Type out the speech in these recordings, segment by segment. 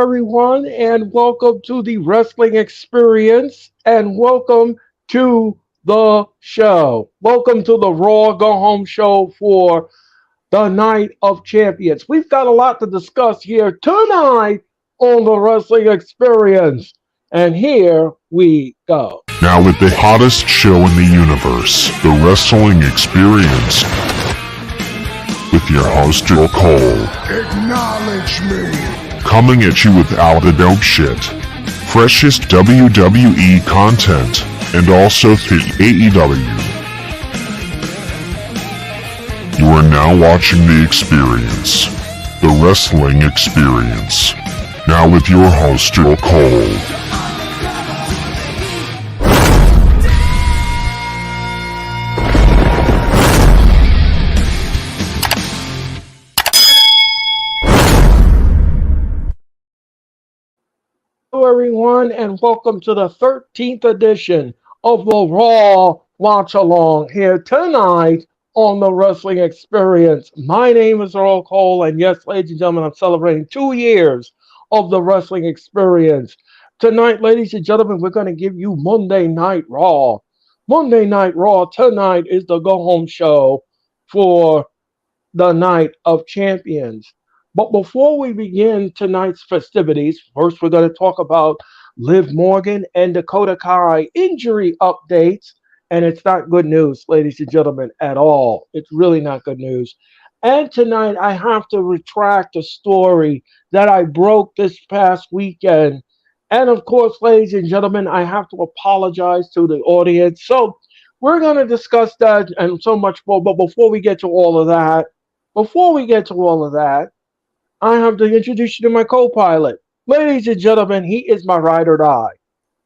everyone, and welcome to the Wrestling Experience, and welcome to the show. Welcome to the Raw Go Home show for the Night of Champions. We've got a lot to discuss here tonight on the Wrestling Experience, and here we go. Now with the hottest show in the universe, the Wrestling Experience, with your host, Earl Cole. Acknowledge me. Coming at you with all the dope shit, freshest WWE content, and also the AEW. You are now watching The Experience, the Wrestling Experience. Now with your host, Earl Cole. Hello, everyone, and welcome to the 13th edition of the Raw WatchAlong here tonight on the Wrestling Experience. My name is Earl Cole, and yes, ladies and gentlemen, I'm celebrating 2 years of the Wrestling Experience. Tonight, ladies and gentlemen, we're going to give you Monday Night Raw. Monday Night Raw tonight is the go-home show for the Night of Champions. But before we begin tonight's festivities, first we're going to talk about Liv Morgan and Dakota Kai injury updates. And it's not good news, ladies and gentlemen, at all. It's really not good news. And tonight I have to retract a story that I broke this past weekend. And of course, ladies and gentlemen, I have to apologize to the audience. So we're going to discuss that and so much more. But before we get to all of that, I have to introduce you to my co-pilot. Ladies and gentlemen, he is my ride or die.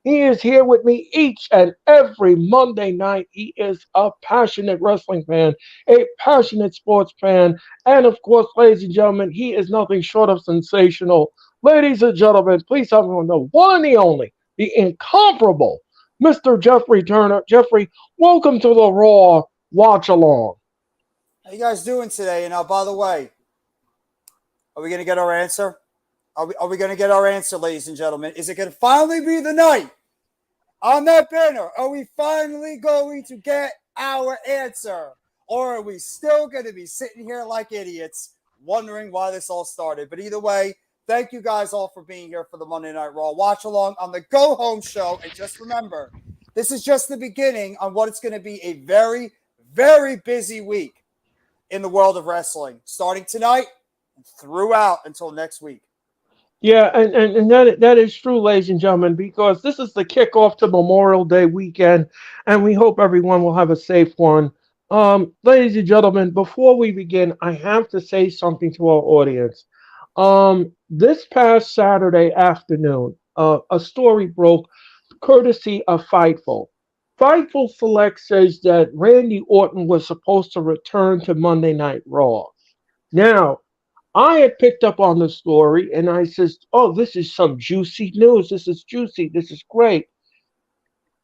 He is here with me each and every Monday night. He is a passionate wrestling fan, a passionate sports fan, and of course, ladies and gentlemen, he is nothing short of sensational. Ladies and gentlemen, please have him the one and the only, the incomparable Mr. Jeffrey Turner. Jeffrey, welcome to the Raw Watch Along. How you guys doing today? And by the way, are we going to get our answer? Are we going to get our answer, ladies and gentlemen? Is it going to finally be the night on that banner? Are we finally going to get our answer? Or are we still going to be sitting here like idiots wondering why this all started? But either way, thank you guys all for being here for the Monday Night Raw Watch Along on the Go Home show. And just remember, this is just the beginning on what it's going to be a very, very busy week in the world of wrestling, starting tonight and throughout until next week. Yeah, and that is true, ladies and gentlemen, because this is the kickoff to Memorial Day weekend, and we hope everyone will have a safe one. Ladies and gentlemen, before we begin, I have to say something to our audience. This past Saturday afternoon, a story broke courtesy of Fightful. Fightful Select says that Randy Orton was supposed to return to Monday Night Raw. Now, I had picked up on the story and I says, oh, this is some juicy news. This is juicy. This is great.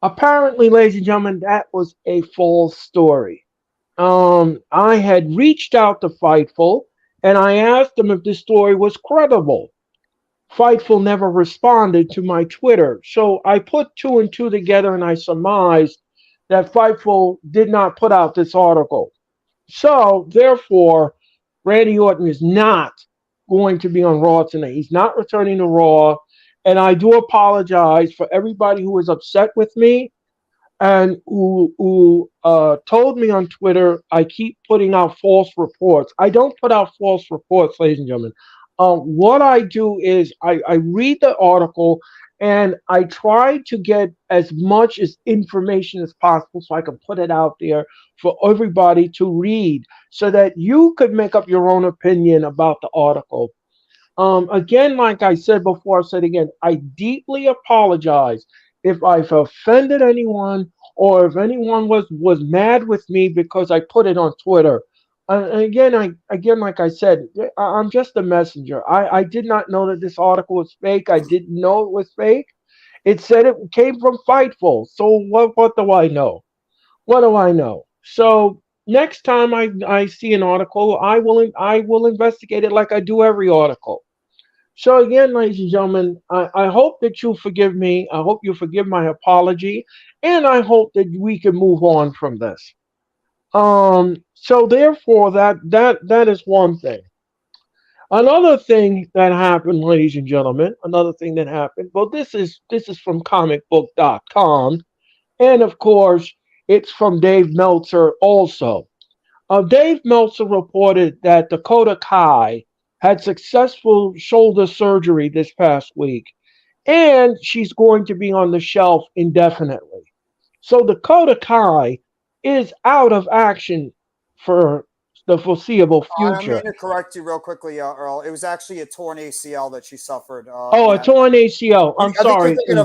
Apparently, ladies and gentlemen, that was a false story. I had reached out to Fightful and I asked them if this story was credible. Fightful never responded to my Twitter. So I put two and two together and I surmised that Fightful did not put out this article. So, therefore, Randy Orton is not going to be on Raw tonight. He's not returning to Raw. And I do apologize for everybody who was upset with me and who told me on Twitter I keep putting out false reports. I don't put out false reports, ladies and gentlemen. What I do is I read the article and I try to get as much as information as possible so I can put it out there for everybody to read so that you could make up your own opinion about the article. Again, like I said before, I said again, I deeply apologize if I've offended anyone or if anyone was mad with me because I put it on Twitter. And again, like I said, I'm just a messenger. I did not know that this article was fake. I didn't know it was fake. It said it came from Fightful. So what do I know? What do I know? So next time I see an article, I will investigate it like I do every article. So again, ladies and gentlemen, I hope that you forgive me. I hope you forgive my apology, and I hope that we can move on from this. So therefore, that is one thing. Another thing that happened, ladies and gentlemen, another thing that happened. Well, this is from comicbook.com, and of course, it's from Dave Meltzer also. Dave Meltzer reported that Dakota Kai had successful shoulder surgery this past week, and she's going to be on the shelf indefinitely. So Dakota Kai is out of action for the foreseeable I mean future. to correct you real quickly, Earl. It was actually a torn ACL that she suffered Oh, in a that. torn ACL. I'm I think you're sorry. thinking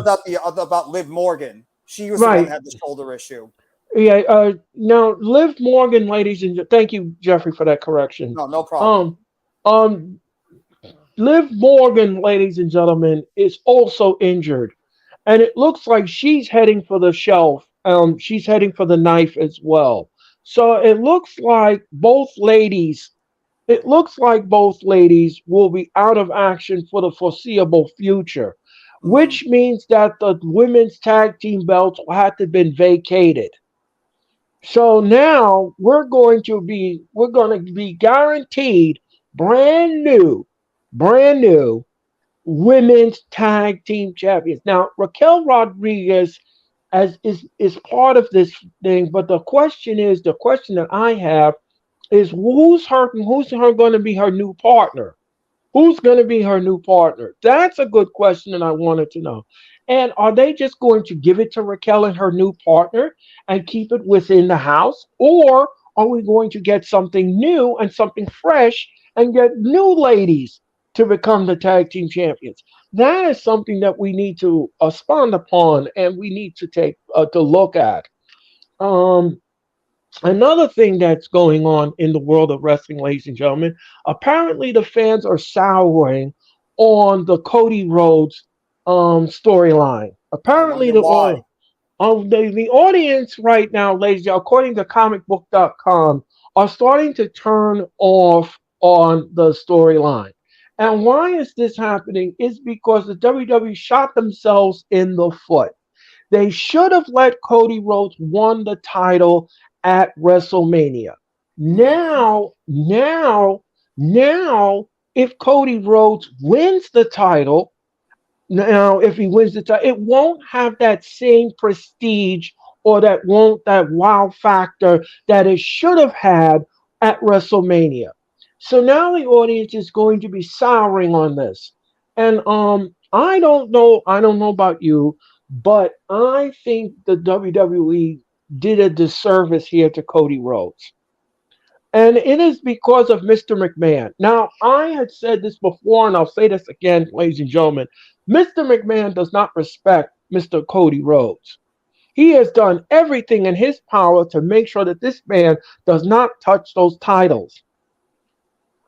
about Liv Morgan. She was the one Right. that had the shoulder issue. Yeah. Now, Liv Morgan, ladies and thank you, Jeffrey, for that correction. No, no problem. Um, um, Liv Morgan, ladies and gentlemen, is also injured, and it looks like she's heading for the shelf. She's heading for the knife as well. So it looks like both ladies. It looks like both ladies will be out of action for the foreseeable future, Mhm. which means that the women's tag team belts will have to have been vacated. So now we're going to be guaranteed brand new women's tag team champions. Now Raquel Rodriguez is part of this thing, but the question that I have is who's her going to be her new partner? Who's going to be her new partner? That's a good question, and I wanted to know. And are they just going to give it to Raquel and her new partner and keep it within the house? Or are we going to get something new and something fresh and get new ladies to become the tag team champions? That is something that we need to expound upon and we need to take to look at. Um, Another thing that's going on in the world of wrestling, ladies and gentlemen, apparently the fans are souring on the Cody Rhodes storyline. I Apparently, wonder why. the audience right now, ladies, according to comicbook.com, are starting to turn off on the storyline. And why is this happening? Is because the WWE shot themselves in the foot. They should have let Cody Rhodes won the title at WrestleMania. Mhm. Now, if Cody Rhodes wins the title, now if he wins the title, it won't have that same prestige or that wow factor that it should have had at WrestleMania. So now the audience is going to be souring on this. And I don't know about you, but I think the WWE did a disservice here to Cody Rhodes. And it is because of Mr. McMahon. Now, I had said this before, and I'll say this again, ladies and gentlemen. Mr. McMahon does not respect Mr. Cody Rhodes. He has done everything in his power to make sure that this man does not touch those titles.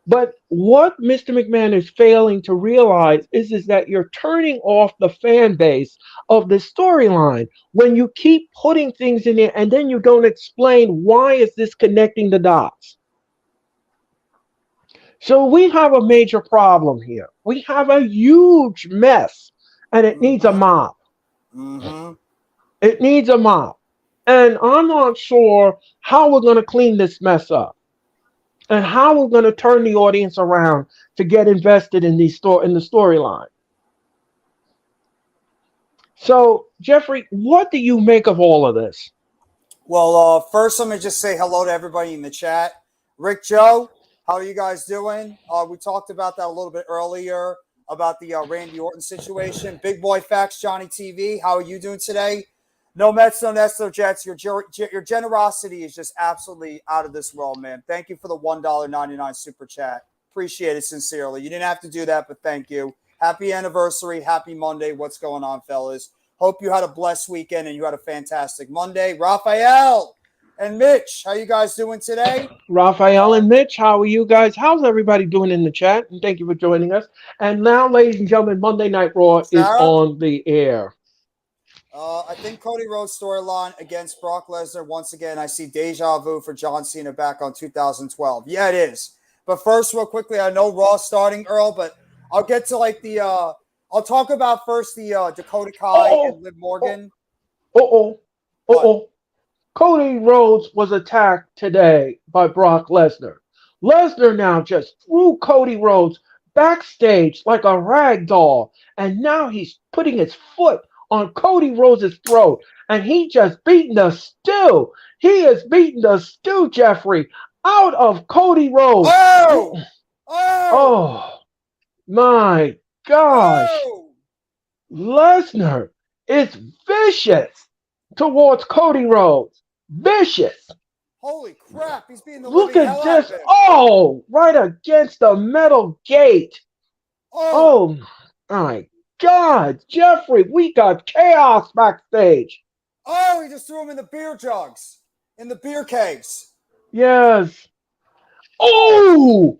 But what Mr. McMahon is failing to realize is that you're turning off the fan base of the storyline when you keep putting things in there and then you don't explain why is this connecting the dots. So we have a major problem here. We have a huge mess and it needs a Mhm. mop. Mhm. It needs a mop. And I'm not sure how we're going to clean this mess up and how we're going to turn the audience around to get invested in in the storyline. So, Jeffrey, what do you make of all of this? Well, first, let me just say hello to everybody in the chat. Rick, Joe, how are you guys doing? We talked about that a little bit earlier about the Randy Orton situation. Big Boy Facts, Johnny TV, how are you doing today? No Mets, no Nets, no Jets. Your generosity is just absolutely out of this world, man. Thank you for the $1.99 super chat. Appreciate it sincerely. You didn't have to do that, but thank you. Happy anniversary. Happy Monday. What's going on, fellas? Hope you had a blessed weekend and you had a fantastic Monday. Raphael and Mitch, how you guys doing today? Raphael and Mitch, how are you guys? How's everybody doing in the chat? And thank you for joining us. And now, ladies and gentlemen, Monday Night Raw is Sarah? on the air. I think Cody Rhodes storyline against Brock Lesnar. Once again, I see deja vu for John Cena back on 2012. Yeah, it is. But first, real quickly, I know Raw starting, Earl, but I'll get to like the. I'll talk about first the Dakota Kai and Liv Morgan. Uh-oh. Cody Rhodes was attacked today by Brock Lesnar. Lesnar now just threw Cody Rhodes backstage like a rag doll, and now he's putting his foot on Cody Rhodes' throat, and he just beating the stew. He is beating the stew, Jeffrey, out of Cody Rhodes. Oh! Oh, my gosh. Oh! Lesnar is vicious towards Cody Rhodes. Vicious. Holy crap, he's being the Look living at hell this. out of him. Oh, right against the metal gate. Oh! Oh, my God. Jeffrey, we got chaos backstage. Oh, he just threw him in the beer jugs, in the beer kegs. Yes. Oh!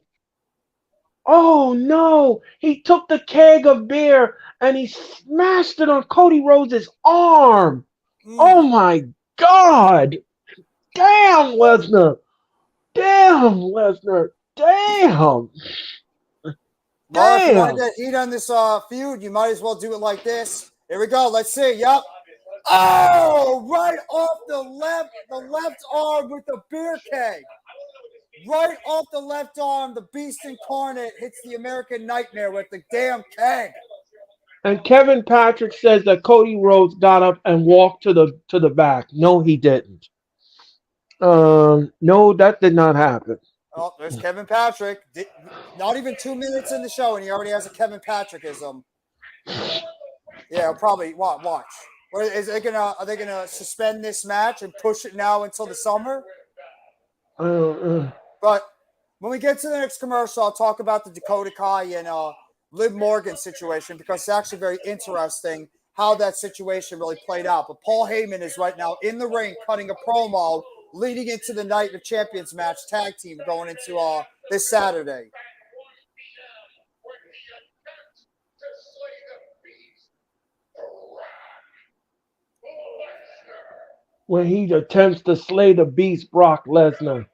Oh, no. He took the keg of beer and he smashed it on Cody Rhodes' arm. Oh, my God. Damn, Lesnar. Damn, Lesnar. Damn. Well, if you want to get heat on this feud, you might as well do it like this. Here we go. Let's see. Yup. Oh, right off the left arm with the beer keg. Right off the left arm, the Beast Incarnate hits the American Nightmare with the damn keg. And Kevin Patrick says that Cody Rhodes got up and walked to the back. No, he didn't. No, that did not happen. Oh, there's Kevin Patrick. Not even 2 minutes in the show, and he already has a Kevin Patrickism. Yeah, probably. Watch. Are they gonna suspend this match and push it now until the summer? But when we get to the next commercial, I'll talk about the Dakota Kai and Liv Morgan situation, because it's actually very interesting how that situation really played out. But Paul Heyman is right now in the ring cutting a promo leading into the Night of Champions match tag team going into this Saturday. When he attempts to slay the beast, Brock Lesnar.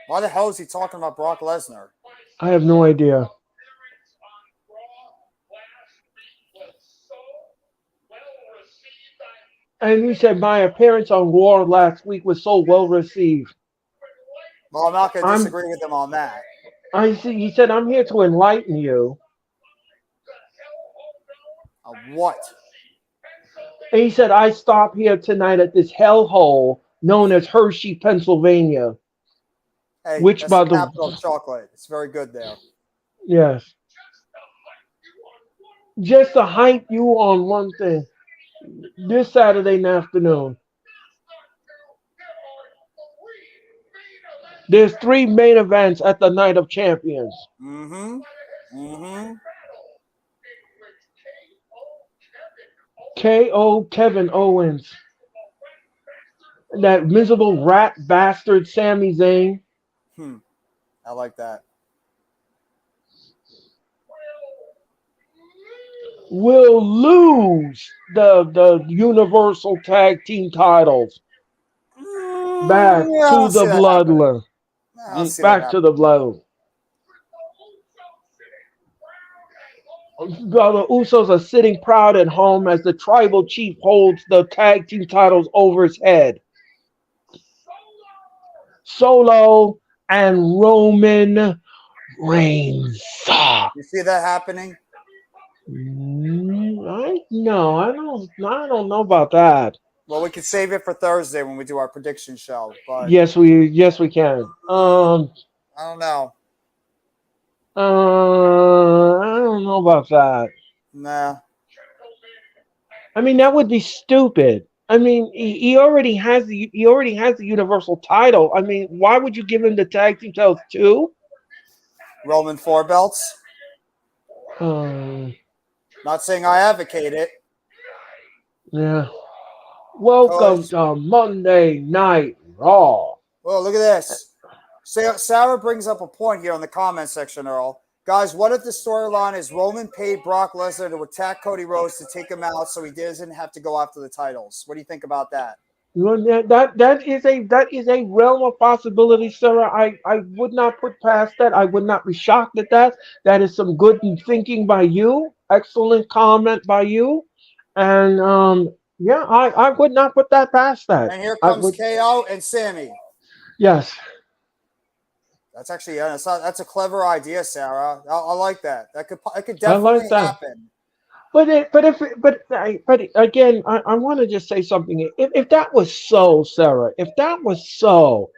Why the hell is he talking about Brock Lesnar? I have no idea. And he said my appearance on Raw last week was so well received. Well, I'm not going to disagree with him on that. He said, I'm here to enlighten you. What? And he said, I stop here tonight at this hellhole known as Hershey, Pennsylvania. Hey, which that's by the capital of chocolate. It's very good there. Yes. Just to hype you on one thing. This Saturday afternoon, there's 3 main events at the Night of Champions. KO Kevin Owens. That miserable rat bastard Sami Zayn. I like that. Will lose the Universal Tag Team titles back to the Bloodline. Back to the Bloodline. The Usos are sitting proud at home as the Tribal Chief holds the tag team titles over his head. Solo and Roman Reigns. You see that happening? I don't know about that. Well, we can save it for Thursday when we do our prediction show. But yes, we can. I don't know. I don't know about that. Nah. I mean, that would be stupid. I mean, he already has the Universal title. I mean, why would you give him the tag team titles too? Roman 4 belts. Not saying I advocate it. Yeah. Welcome to Monday Night Raw. Well, look at this. Sarah brings up a point here in the comment section, Earl. Guys, what if the storyline is Roman paid Brock Lesnar to attack Cody Rhodes to take him out so he doesn't have to go after the titles? What do you think about that? You know, that is a realm of possibility, Sarah. I would not put past that. I would not be shocked at that. That is some good thinking by you. Excellent comment by you. And yeah, I would not put that past that. And here I comes would. KO and Sammy. Yes, That's actually that's a clever idea, Sarah. I like that. That could I like definitely that. happen. But again, I want to just say something. If that was so, Sarah, if that was so,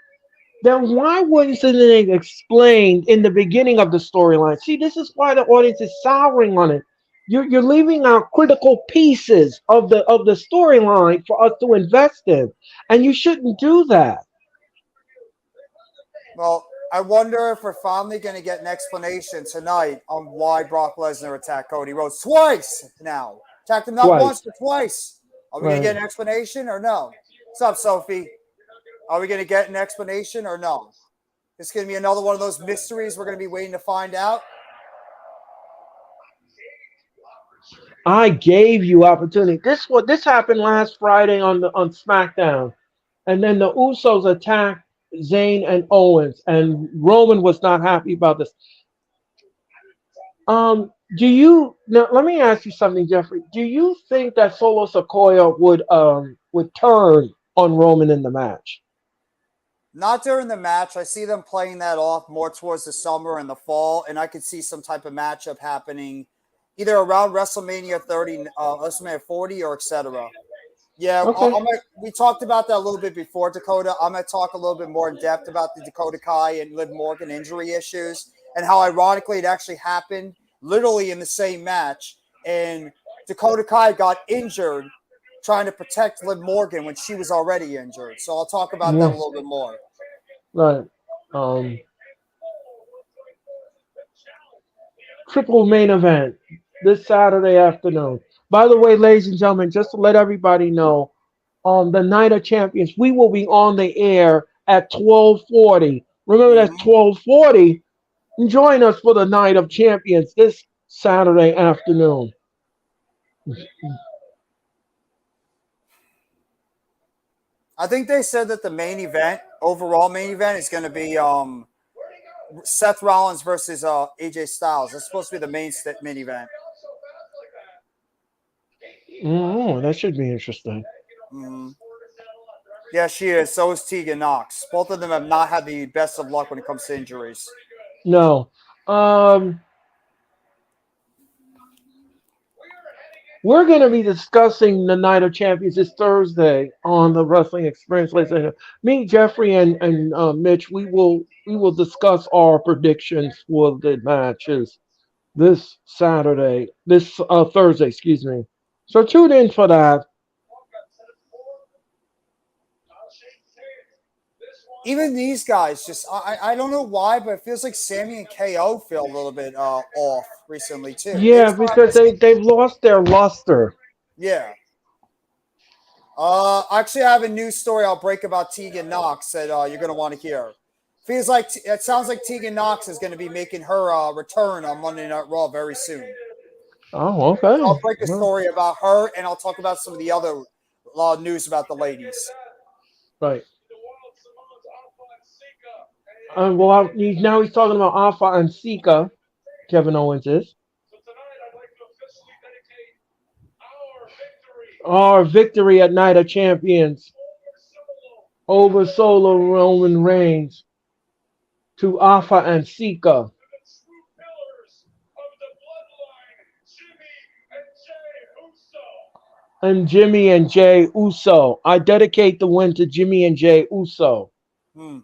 then why wasn't it explained in the beginning of the storyline? See, this is why the audience is souring on it. You're leaving out critical pieces of the storyline for us to invest in, and you shouldn't do that. Well, I wonder if we're finally going to get an explanation tonight on why Brock Lesnar attacked Cody Rhodes twice now. Attacked him not once, Twice, but twice. Are we going to right? get an explanation or no? What's up, Sophie? Are we going to get an explanation or no? It's going to be another one of those mysteries we're going to be waiting to find out. I gave you opportunity. This happened last Friday on SmackDown, and then the Usos attacked Zayn and Owens, and Roman was not happy about this. Do you now? Let me ask you something, Jeffrey. Do you think that Solo Sequoia would turn on Roman in the match? Not during the match. I see them playing that off more towards the summer and the fall, and I could see some type of matchup happening either around WrestleMania 30, WrestleMania 40, or etc. Yeah, Okay. we talked about that a little bit before, Dakota. I'm going to talk a little bit more in depth about the Dakota Kai and Liv Morgan injury issues and how ironically it actually happened literally in the same match. And Dakota Kai got injured trying to protect Liv Morgan when she was already injured. So I'll talk about that a Yeah. little bit more. Right. Um, Triple main event this Saturday afternoon. By the way, ladies and gentlemen, just to let everybody know, on the Night of Champions, we will be on the air at 12:40. Remember that's Mm-hmm. 12:40. Join us for the Night of Champions this Saturday afternoon. I think they said that the overall main event, is going to be Seth Rollins versus AJ Styles. That's supposed to be the main event. Oh, that should be interesting. Mm-hmm. Yeah, she is. So is Tegan Knox. Both of them have not had the best of luck when it comes to injuries. No. Um, we're going to be discussing the Night of Champions this Thursday on the Wrestling Experience. Ladies and gentlemen. Me, Jeffrey, and Mitch, we will discuss our predictions for the matches this Saturday, this Thursday, excuse me. So tune in for that. Even these guys, I don't know why, but it feels like Sammy and KO feel a little bit off recently too. They Yeah, just don't have because the same. they've lost their luster. Yeah. Actually, I have a news story I'll break about Tegan Knox that you're going to want to hear. Feels like it sounds like Tegan Knox is going to be making her return on Monday Night Raw very soon. Oh, So I'll okay. break a Well, story about her, and I'll talk about some of the other news about the ladies. right. Now he's talking about Alpha and Sika. Kevin Owens is our victory at Night of Champions over Solo Roman Reigns to Alpha and Sika and Jimmy and Jay Uso. I dedicate the win to Jimmy and Jay Uso. Hmm.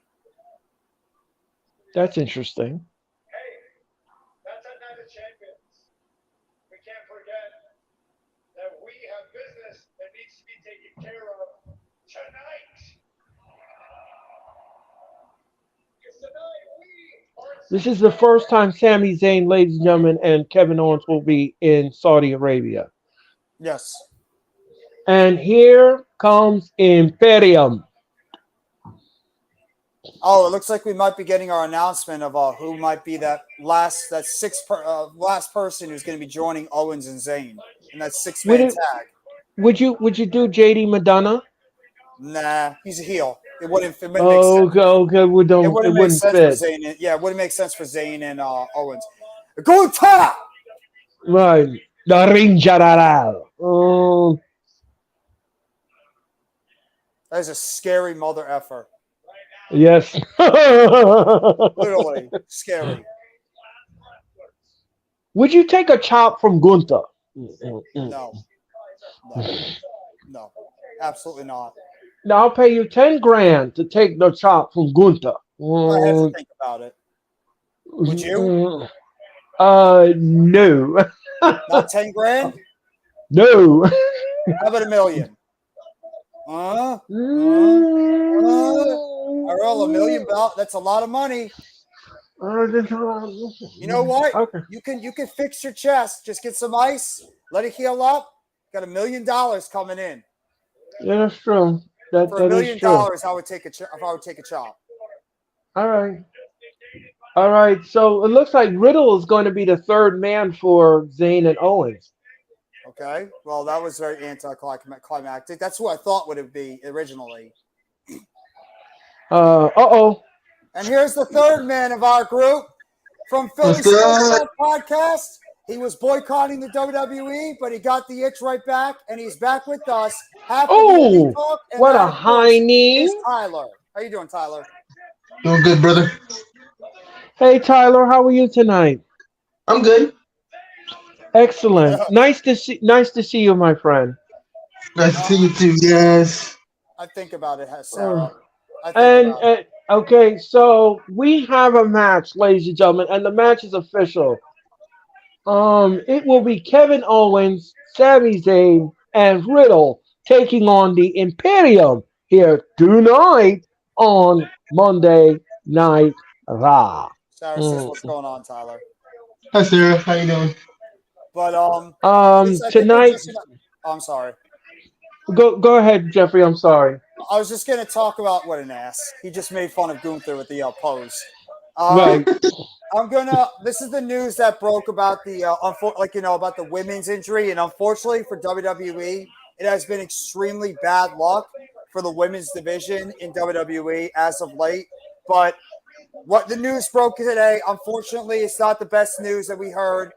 That's interesting. This is the first time Sami Zayn, ladies and gentlemen, and Kevin Owens will be in Saudi Arabia. Yes. And here comes Imperium. Oh, it looks like we might be getting our announcement of who might be that last person who's going to be joining Owens and Zayn in that Would six-man it? tag. Would you do JD Madonna? Nah, he's a heel. It wouldn't make sense. Okay, we don't. It wouldn't It make wouldn't sense fit. for Zayn. It wouldn't make sense for Zayn and Owens. Go top. Right. The ring general. That is a scary mother effer. Yes. Literally scary. Would you take a chop from Gunther? No, absolutely not. Now I'll pay you 10 grand to take the chop from Gunther. I have to think about it. Would you? No. Not 10 grand? No. How about $1 million? Earl, $1 million, that's a lot of money. You know what? Okay. You can fix your chest. Just get some ice, let it heal up. Got $1 million coming in. Yeah, that's true. For $1 million, I would take a chop. All right. So it looks like Riddle is going to be the third man for Zayn and Owens. Okay. Well, that was very anticlimactic. That's who I thought would it be originally. Uh-oh. And here's the third man of our group from Philly Sports Podcast. He was boycotting the WWE, but he got the itch right back, and he's back with us. Oh, what a high knee. Is Tyler. How you doing, Tyler? Doing good, brother. Hey, Tyler, how are you tonight? I'm good. Excellent. Nice to see you, my friend. Nice to see you too, guys. I think about it, Sarah. Okay, so we have a match, ladies and gentlemen, and the match is official. It will be Kevin Owens, Sami Zayn, and Riddle taking on the Imperium here tonight on Monday Night Raw. Sarah says, "What's going on, Tyler?" Hi, Sarah. How you doing? But tonight. I'm sorry. Go ahead, Jeffrey. I'm sorry. I was just going to talk about what an ass. He just made fun of Gunther with the pose. Right. This is the news that broke about the about the women's injury, and unfortunately for WWE, it has been extremely bad luck for the women's division in WWE as of late. But what the news broke today, unfortunately, it's not the best news that we heard.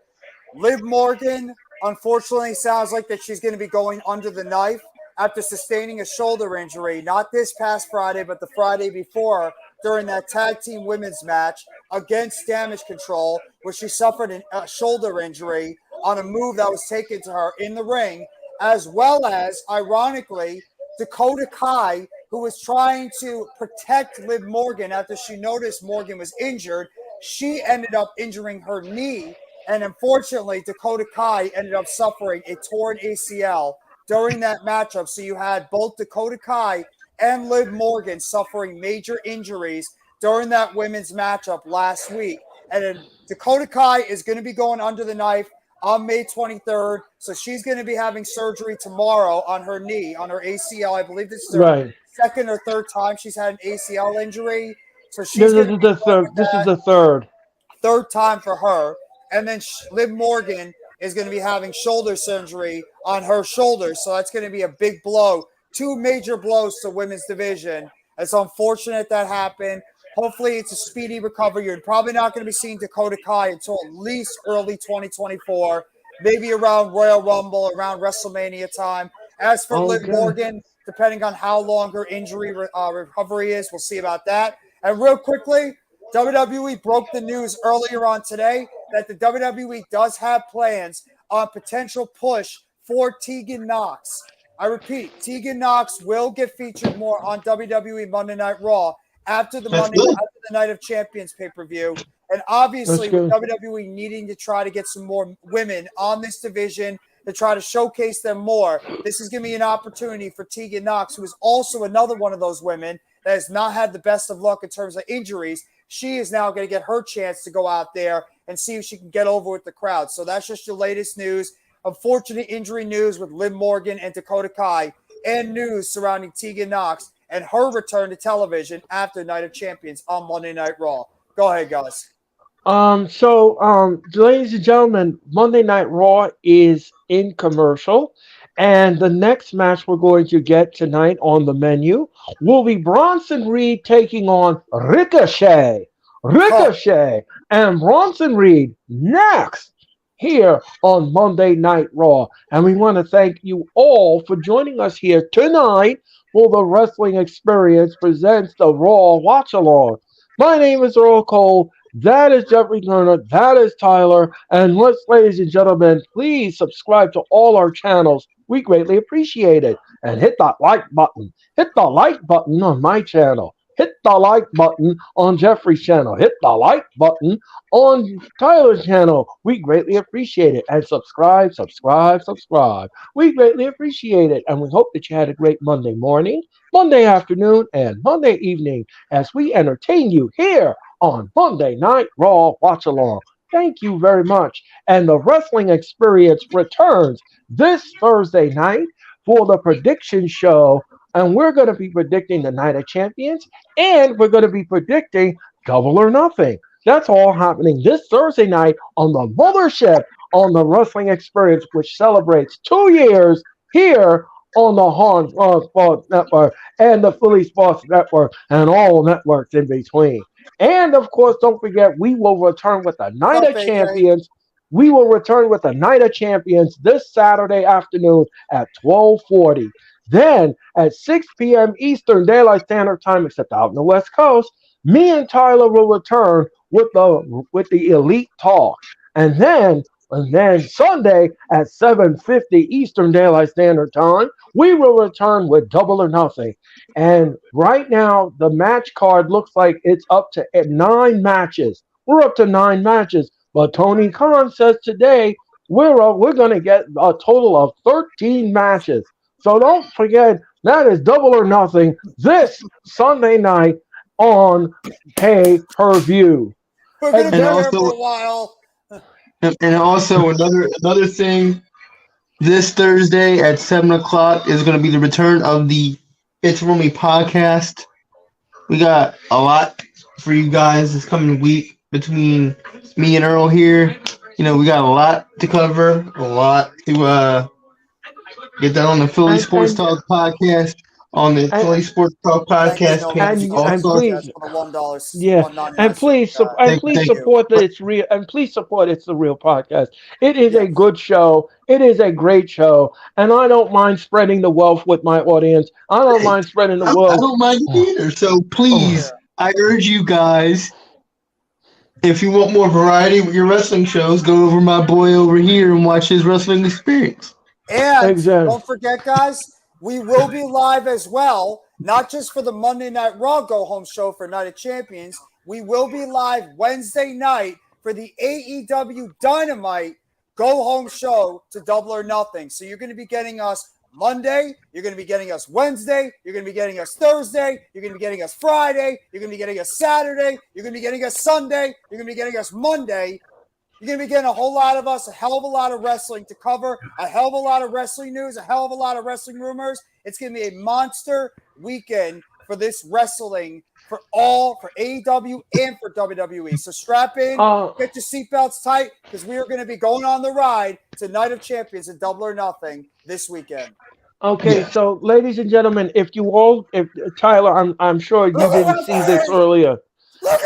Liv Morgan, unfortunately, sounds like that she's going to be going under the knife after sustaining a shoulder injury, not this past Friday, but the Friday before, during that tag team women's match against Damage Control, where she suffered a shoulder injury on a move that was taken to her in the ring, as well as, ironically, Dakota Kai, who was trying to protect Liv Morgan after she noticed Morgan was injured. She ended up injuring her knee, and unfortunately, Dakota Kai ended up suffering a torn ACL during that matchup. So you had both Dakota Kai and Liv Morgan suffering major injuries during that women's matchup last week. And then Dakota Kai is going to be going under the knife on May 23rd. So she's going to be having surgery tomorrow on her knee, on her ACL. I believe this is her second or third time she's had an ACL injury. So she's This is the third. Third time for her. And then Liv Morgan is going to be having shoulder surgery on her shoulder. So that's going to be a big blow. Two major blows to women's division. It's unfortunate that happened. Hopefully it's a speedy recovery. You're probably not going to be seeing Dakota Kai until at least early 2024, maybe around Royal Rumble, around WrestleMania time. As for Liv Morgan, depending on how long her injury recovery is, we'll see about that. And real quickly, WWE broke the news earlier on today that the WWE does have plans on potential push for Tegan Nox. I repeat, Tegan Nox will get featured more on WWE Monday Night Raw after the Night of Champions pay-per-view. And obviously, with WWE needing to try to get some more women on this division to try to showcase them more, this is going to be an opportunity for Tegan Nox, who is also another one of those women that has not had the best of luck in terms of injuries. She is now going to get her chance to go out there and see if she can get over with the crowd. So that's just your latest news. Unfortunate injury news with Liv Morgan and Dakota Kai, and news surrounding Tegan Nox and her return to television after Night of Champions on Monday Night Raw. Go ahead, guys. Ladies and gentlemen, Monday Night Raw is in commercial, And the next match we're going to get tonight on the menu will be Bronson Reed taking on Ricochet. Ricochet and Bronson Reed next here on Monday Night Raw. And we want to thank you all for joining us here tonight for the Wrestling Experience presents the Raw Watch Along. My name is Earl Cole. That is Jeffrey Turner. That is Tyler. And let's, ladies and gentlemen, please subscribe to all our channels. We greatly appreciate it. And hit that like button. Hit the like button on my channel. Hit the like button on Jeffrey's channel. Hit the like button on Tyler's channel. We greatly appreciate it. And subscribe, subscribe, subscribe. We greatly appreciate it. And we hope that you had a great Monday morning, Monday afternoon, and Monday evening as we entertain you here on Monday Night Raw Watch Along. Thank you very much. And the Wrestling Experience returns this Thursday night for the prediction show. And we're going to be predicting the Night of Champions, and we're going to be predicting Double or Nothing. That's all happening this Thursday night on the mothership on the Wrestling Experience, which celebrates 2 years here on the Horn Sports Network and the Philly Sports Network and all networks in between. And, of course, don't forget, we will return with the Night of Champions. We will return with the Night of Champions this Saturday afternoon at 12:40. Then at 6 p.m. Eastern Daylight Standard Time, except out in the West Coast, me and Tyler will return with the Elite Talk. And then Sunday at 7:50 Eastern Daylight Standard Time, we will return with Double or Nothing. And right now, the match card looks like it's up to 9 matches. We're up to 9 matches. But Tony Khan says today we're going to get a total of 13 matches. So don't forget, that is Double or Nothing this Sunday night on pay-per-view. We're going to be here for a while. And also another thing, this Thursday at 7 o'clock is going to be the return of the It's Roomy podcast. We got a lot for you guys this coming week between me and Earl here. You know, we got a lot to cover, a lot to get that on the Philly Sports Talk podcast, on the Philly Sports Talk podcast page. And please support that it's real, and please support It's the Real podcast. It is a good show. It is a great show, and I don't mind spreading the wealth with my audience. I don't mind spreading the wealth. I don't mind either. So please, I urge you guys, if you want more variety with your wrestling shows, go over my boy over here and watch his Wrestling Experience. And don't forget, guys, we will be live as well, not just for the Monday Night Raw go-home show for Night of Champions. We will be live Wednesday night for the AEW Dynamite go-home show to Double or Nothing. So you're going to be getting us Monday, you're going to be getting us Wednesday, you're going to be getting us Thursday, you're going to be getting us Friday, you're going to be getting us Saturday, you're going to be getting us Sunday, you're going to be getting us Monday. You're going to be getting a whole lot of us, a hell of a lot of wrestling to cover, a hell of a lot of wrestling news, a hell of a lot of wrestling rumors. It's going to be a monster weekend for this wrestling for AEW and for WWE. So strap in, get your seatbelts tight, because we are going to be going on the ride to Night of Champions and Double or Nothing this weekend. Okay, so ladies and gentlemen, if Tyler, I'm sure you didn't see this earlier.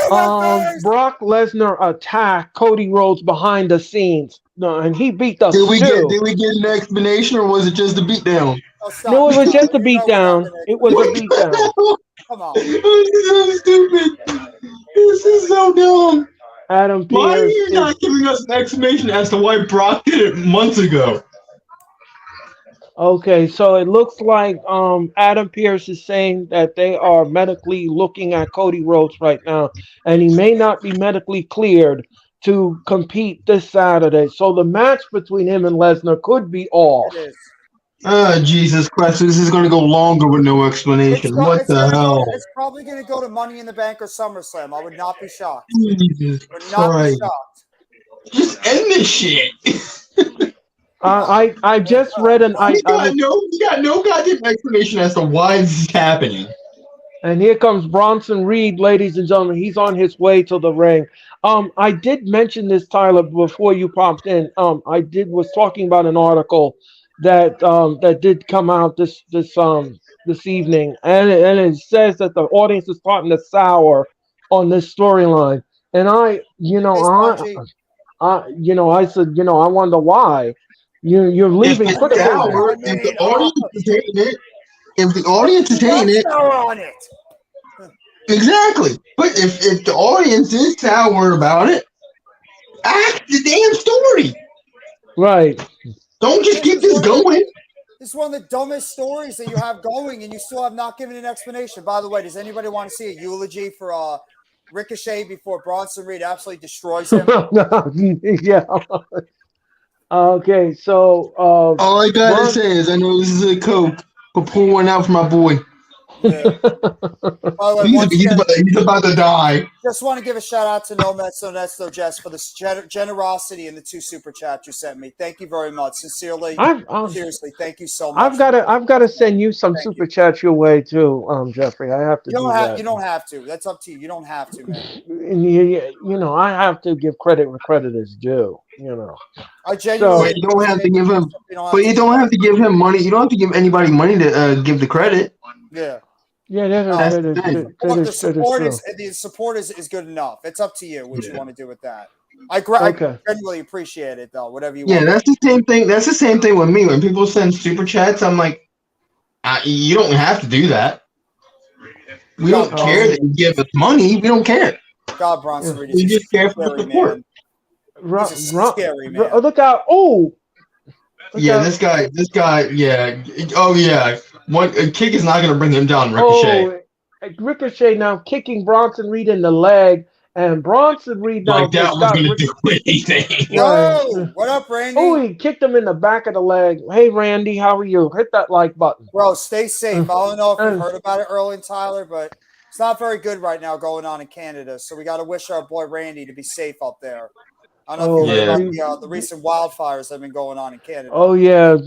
Brock Lesnar attacked Cody Rhodes behind the scenes, and he beat the Did we get an explanation, or was it just a beatdown? No, it was just a beatdown. It was a beatdown. Come on. This is so stupid. This is so dumb. Adam Pearce. Why are you not giving us an explanation as to why Brock did it months ago? Okay, so it looks like Adam Pearce is saying that they are medically looking at Cody Rhodes right now, and he may not be medically cleared to compete this Saturday. So the match between him and Lesnar could be off. It is. Jesus Christ, this is going to go longer with no explanation. What the hell? It's probably going to go to Money in the Bank or SummerSlam. I would not be shocked. Jesus Christ. Just end this shit. I just read an we got no goddamn explanation as to why this is happening. And here comes Bronson Reed, ladies and gentlemen. He's on his way to the ring. I did mention this, Tyler, before you popped in. I was talking about an article that did come out this evening, and it says that the audience is starting to sour on this storyline. And Hey, Spongy. I said, I wonder why. You're If leaving it's critical. sour, if the audience is hating it, if the audience is hating it, Sour on it. exactly. But if the audience is sour about it, act the damn story. Right. Don't just keep this going. This is one of the dumbest stories that you have going, and you still have not given an explanation. By the way, does anybody want to see a eulogy for Ricochet before Bronson Reed absolutely destroys him? Yeah. Okay, so All I gotta Bron- say is I know this is a Coke, but pull one out for my boy. Yeah. By the way, once He's again, about to die. just want to give a shout out to No Mets, No Nets, No Jets for the generosity in the 2 super chats you sent me. Thank you very much. Sincerely, seriously, thank you so much. I've got to send you some Thank super you. chats your way too, Jeffrey. I have to You do don't have. that. You don't have to. That's up to you. You don't have to, man. And I have to give credit where credit is due. I genuinely. You don't have to give him, but you don't have to give him money. You don't have to give anybody money to give the credit. Yeah. Yeah, That's the thing. Look, the is support true. is good enough. It's up to you what you want to do with that. I Okay. genuinely appreciate it though. Whatever you Yeah, want. that's the same thing. That's the same thing with me. When people send super chats, I'm like, you don't have to do that. We don't care that you give us money. We don't care. God, Bronson Reed We is just care for the scary support. man. He's a scary man. Look out! Oh, Yeah, this guy. Yeah. Oh yeah. A kick is not going to bring him down, Ricochet. Oh, Ricochet now kicking Bronson Reed in the leg, and Bronson Reed now Like that just was got going to do anything. Yo, what up, Randy? Oh, he kicked him in the back of the leg. Hey, Randy, how are you? Hit that like button. Bro, stay safe. I don't know if you heard about it, Earl and Tyler, but it's not very good right now going on in Canada. So we got to wish our boy Randy to be safe up there. I don't know if you heard about the recent wildfires that have been going on in Canada. Oh yeah,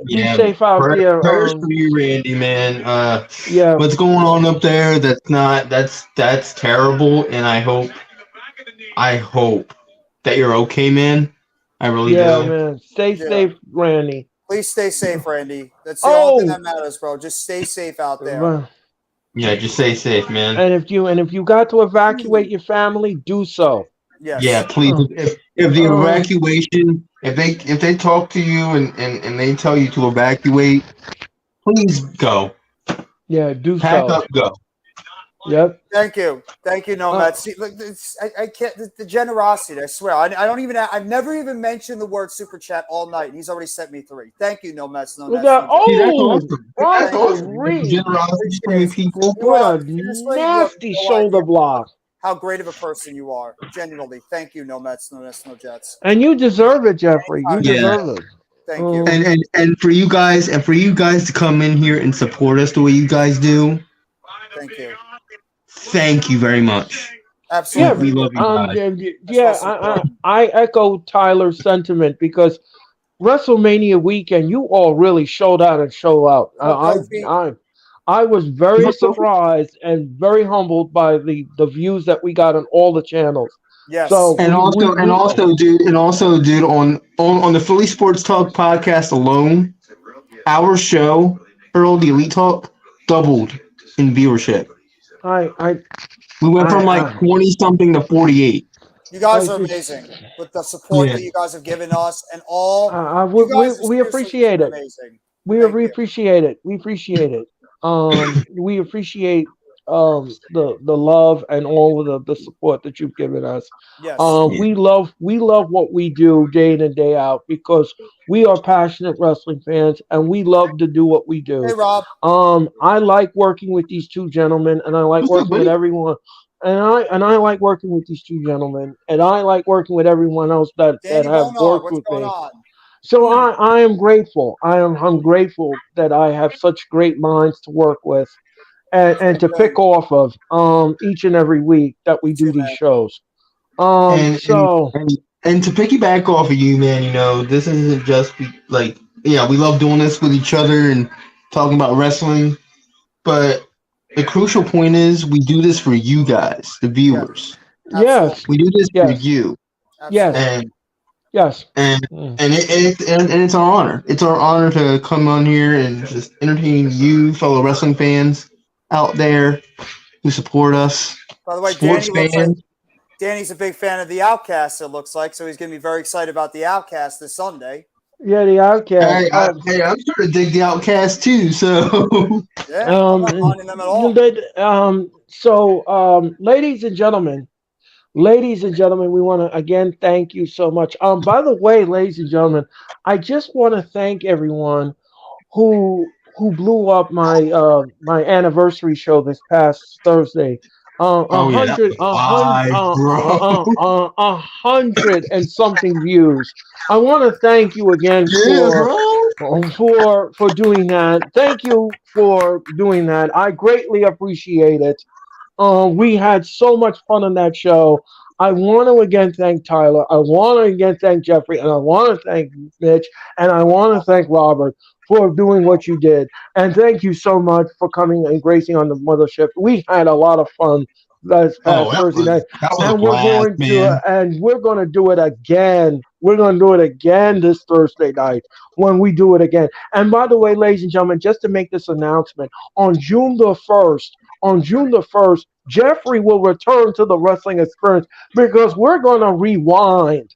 be safe out there. Prayers for you, Randy, man. Yeah, what's going on up there? That's terrible, and I hope that you're okay, man. I really do. Yeah, man. Stay safe, Randy. Please stay safe, Randy. That's the only thing that matters, bro. Just stay safe out there. Yeah, just stay safe, man. And if you got to evacuate your family, do so. Yes. Yeah, please. If the evacuation, if they talk to you and they tell you to evacuate, please go. Yeah, do Pack so. up, go. Yep. Thank you, Nomad. See, look, I can't. The generosity. I swear. I don't even. I've never even mentioned the word super chat all night, and he's already sent me 3. Thank you, Nomad. That's awesome. Generosity from you people. What a nasty shoulder block. How great of a person you are. Genuinely. Thank you, No Mets, No Nets, No Jets. And you deserve it, Jeffrey. You deserve it. Thank you. And for you guys to come in here and support us the way you guys do. Thank you. Thank you very much. Absolutely. We love you guys. I echo Tyler's sentiment because WrestleMania weekend, you all really showed out and show out. I was very surprised and very humbled by the views that we got on all the channels. Yes. So also, dude, on the Philly Sports Talk podcast alone, our show, Earl the Elite Talk, doubled in viewership. We went from like 20 something to 48. You guys are amazing with the support that you guys have given us and all. We appreciate it. Amazing. We appreciate it. We appreciate it. We appreciate the love and all of the support that you've given us. Yes. We love what we do day in and day out because we are passionate wrestling fans and we love to do what we do. Hey, Rob. I like working with these two gentlemen and I like working with everyone. And I like working with these two gentlemen and I like working with everyone else that have worked with me. So I am grateful. I'm grateful that I have such great minds to work with and to pick off of each and every week that we do these shows. And to piggyback off of you, man, this isn't just we love doing this with each other and talking about wrestling, but the crucial point is we do this for you guys, the viewers. Yes. We do this for you. Yes. And Yes. and Mm. it's our honor. It's our honor to come on here and just entertain you, fellow wrestling fans out there who support us, By the way, sports fans. Danny's a big fan of the Outcast, it looks like, so he's going to be very excited about the Outcast this Sunday. Yeah, the Outcast. I'm sure to dig the Outcast too. So Yeah, I'm not minding them at all. Ladies and gentlemen, we want to again thank you so much. By the way, ladies and gentlemen, I just want to thank everyone who blew up my anniversary show this past Thursday. oh yeah, that was live, bro. 100 and something views. I want to thank you again Yeah, bro. for doing that. Thank you for doing that. I greatly appreciate it. We had so much fun on that show. I want to again thank Tyler. I want to again thank Jeffrey, and I want to thank Mitch, and I want to thank Robert for doing what you did. And thank you so much for coming and gracing on the mothership. We had a lot of fun this past Thursday night, that was and a blast, we're going to do it again. We're going to do it again this Thursday night when we do it again. And by the way, ladies and gentlemen, just to make this announcement, on June the 1st, Jeffrey will return to the wrestling experience because we're going to rewind.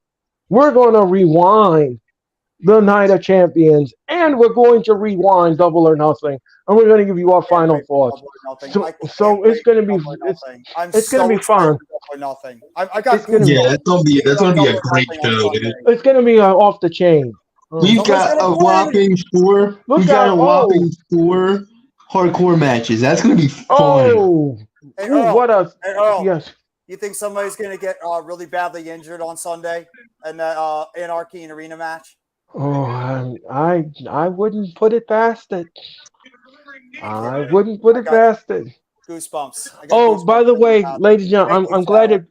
We're going to rewind the Night of Champions, and we're going to rewind Double or Nothing, and we're going to give you our final thoughts. So it's going to be it's going to be fun. I got that's gonna be a great show, dude. It's going to be off the chain. We've got a whopping four. Four hardcore matches. That's gonna be fun. Oh, hey, Earl, what a Earl, yes. You think somebody's going to get really badly injured on Sunday in that Anarchy and Arena match? Oh, I wouldn't put it past it. I wouldn't put it past it. Goosebumps. Oh, by the way, ladies and gentlemen, I'm glad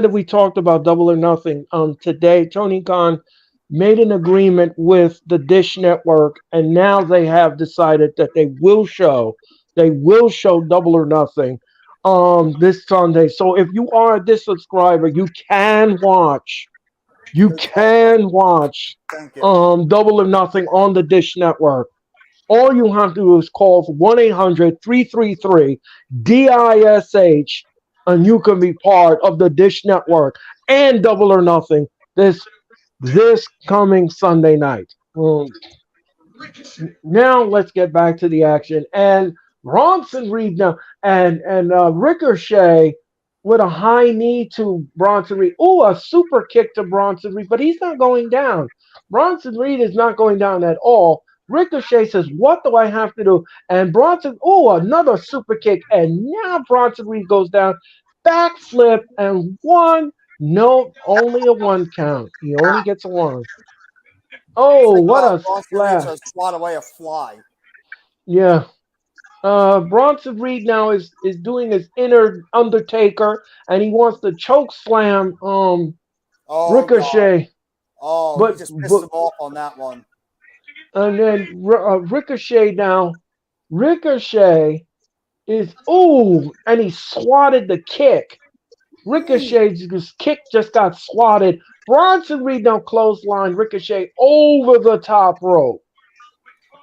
that we talked about Double or Nothing. Today, Tony Khan made an agreement with the Dish Network, and now they have decided that they will show Double or Nothing this Sunday. So if you are a Dish subscriber, you can watch Double or Nothing on the Dish Network. All you have to do is call 1-800-333-DISH, and you can be part of the Dish Network and Double or Nothing this coming Sunday night. Now let's get back to the action. And Bronson Reed now and Ricochet with a high knee to Bronson Reed. Oh, a super kick to Bronson Reed, but he's not going down. Bronson Reed is not going down at all. Ricochet says, "What do I have to do?" And Bronson, another super kick, and now Bronson Reed goes down, backflip, and one. No, only a one count. He only gets a one. Oh, what a splash! Swat away a fly. Yeah. Bronson Reed now is doing his inner Undertaker, and he wants to choke slam Ricochet. God. Oh, he just pissed him off on that one. And then Ricochet is and he swatted the kick. Ricochet's kick just got swatted. Bronson Reed now clothesline Ricochet over the top rope.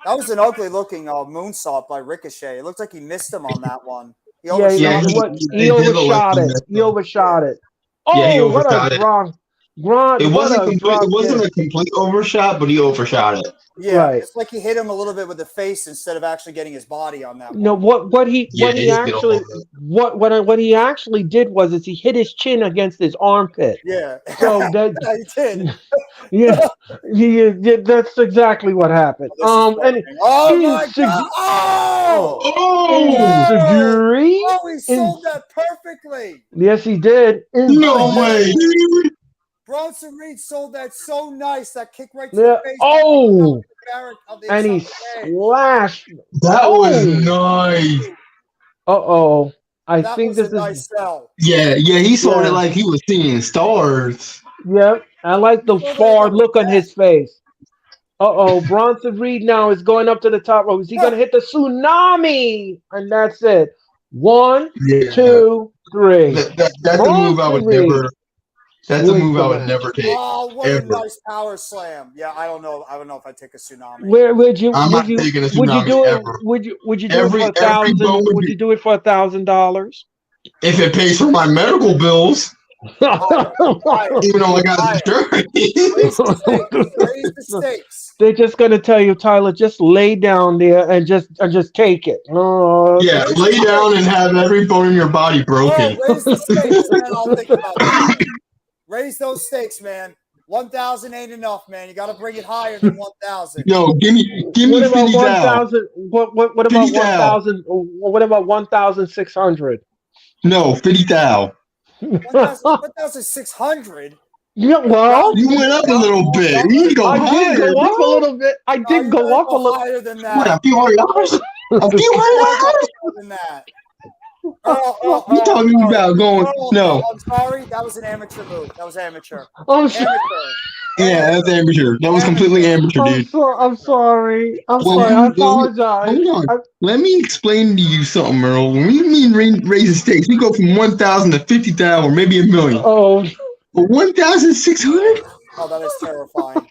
That was an ugly looking moonsault by Ricochet. It looked like he missed him on that one. He overshot it. He overshot it. Oh, what a drop. It wasn't a complete overshot, but he overshot it. Yeah, right. It's like he hit him a little bit with the face instead of actually getting his body on that one. No, what he actually did was he hit his chin against his armpit. Yeah. So that he did. Yeah, that's exactly what happened. My God! He sold that perfectly. Yes, he did. No way. Bronson Reed sold that so nice. That kick right to the face. Oh, and he slashed. That was nice. I think this is nice sell. Yeah. He sold it like he was seeing stars. Yep, I like the far look on his face. Bronson Reed now is going up to the top rope. Is he going to hit the tsunami? And that's it. 1, 2, 3. That's the move I would never. That's a Where's move the I would match? never take. Oh, what a Ever. nice power slam. Yeah, I don't know. I don't know if I take a tsunami. Where would you I'm not taking a tsunami do it? ever. Would you do it for Every bone would Would be you do it for $1,000? if it pays for my medical bills, Higher, higher, even though I got higher. insurance. Raise the stakes. Raise the stakes. They're just gonna tell you, Tyler, just lay down there and just take it. Oh, Yeah, okay. lay down and have every bone in your body Oh, broken. raise the stakes, and then I'll think about it. Raise those stakes, man. 1,000 ain't enough, man. You got to bring it higher than 1,000. Yo, give me What about 50 down. 1,000? What about 50 thou. 1,000? What about 1,600? No, 50 thou. 1,600. Yeah, well, You went up a little bit. You need to go I higher, did go up a bro. little bit. I Oh, did you go gotta up a little. higher than What, that. a few $100? A few $100? Higher than that. Oh, You talking about going? No. I'm sorry. That was an amateur move. That was amateur. I'm sorry. Amateur. Yeah, that's amateur. That was completely amateur, dude. I'm sorry. I'm Well, sorry. I apologize. Hold on. Let me explain to you something, Earl. When we mean raising stakes, we go from 1,000 to 50,000 or maybe $1 million. Oh, But 1,600? Oh, that is terrifying.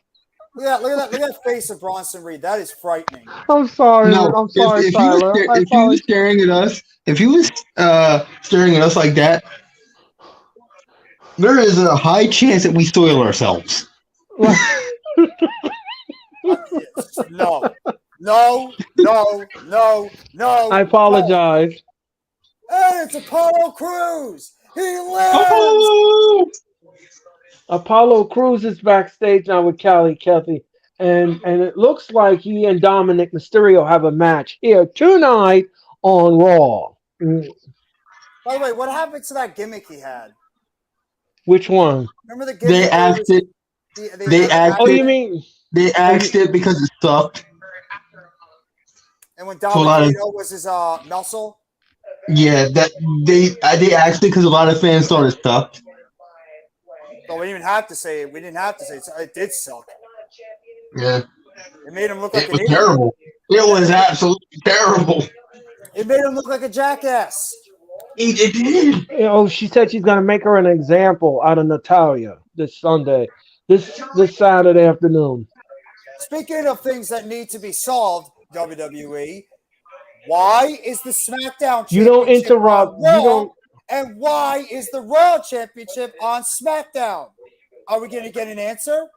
Look at that. Look at that face of Bronson Reed. That is frightening. I'm sorry. No. I'm sorry, If Tyler. he was staring at us, if he was staring at us like that, there is a high chance that we soil ourselves. No. I apologize. Hey, it's Apollo Crews. He lives. Oh! Apollo Crews is backstage now with Callie Kelly, and it looks like he and Dominic Mysterio have a match here tonight on Raw. By the way, what happened to that gimmick he had? Which one? Remember the gimmick? They axed it. They axed Oh, it. you mean? They axed it because it sucked. And when So a lot of- Dominic was his muscle. Yeah, that they axed it because a lot of fans thought it sucked. But we didn't even have to say it. We didn't have to say it. It did suck. Yeah, It made him look like it an was idiot. terrible. It was absolutely terrible. It made him look like a jackass. It did. Oh, she said she's gonna make her an example out of Natalia this Sunday, this Saturday afternoon. Speaking of things that need to be solved, WWE, why is the SmackDown Championship You don't interrupt. on Raw, You don't. and why is the Raw Championship on SmackDown? Are we going to get an answer?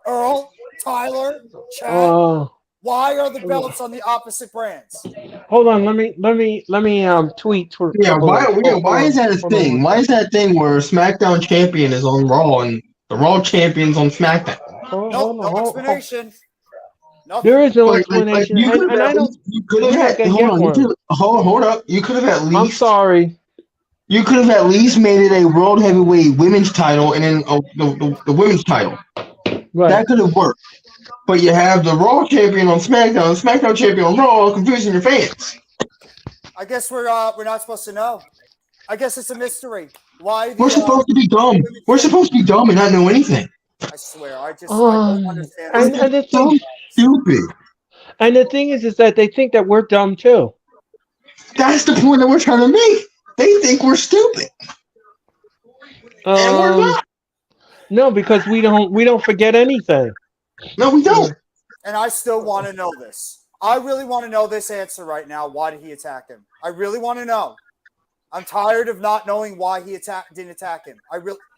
Earl, Tyler, Chad, why are the belts on the opposite brands? Hold on. Let me tweet. Yeah, why is that a thing? Why is that a thing where SmackDown champion is on Raw and the Raw champion's on SmackDown? No explanation. Nothing. There is no Like, explanation, you could and I have don't. you could have had, hold up. You could have at least I'm sorry. You could have at least made it a world heavyweight women's title and then the women's title. Right. That could have worked. But you have the Raw champion on SmackDown, SmackDown champion on Raw, confusing your fans. I guess we're not supposed to know. I guess it's a mystery. Why? We're supposed to be dumb. We're supposed to be dumb and not know anything. I swear, I don't understand. And it's so stupid. And the thing is that they think that we're dumb too. That's the point that we're trying to make. They think we're stupid, and we're not. No, because we don't forget anything. No, we don't. And I still want to know this. I really want to know this answer right now. Why did he attack him? I really want to know. I'm tired of not knowing why he didn't attack him.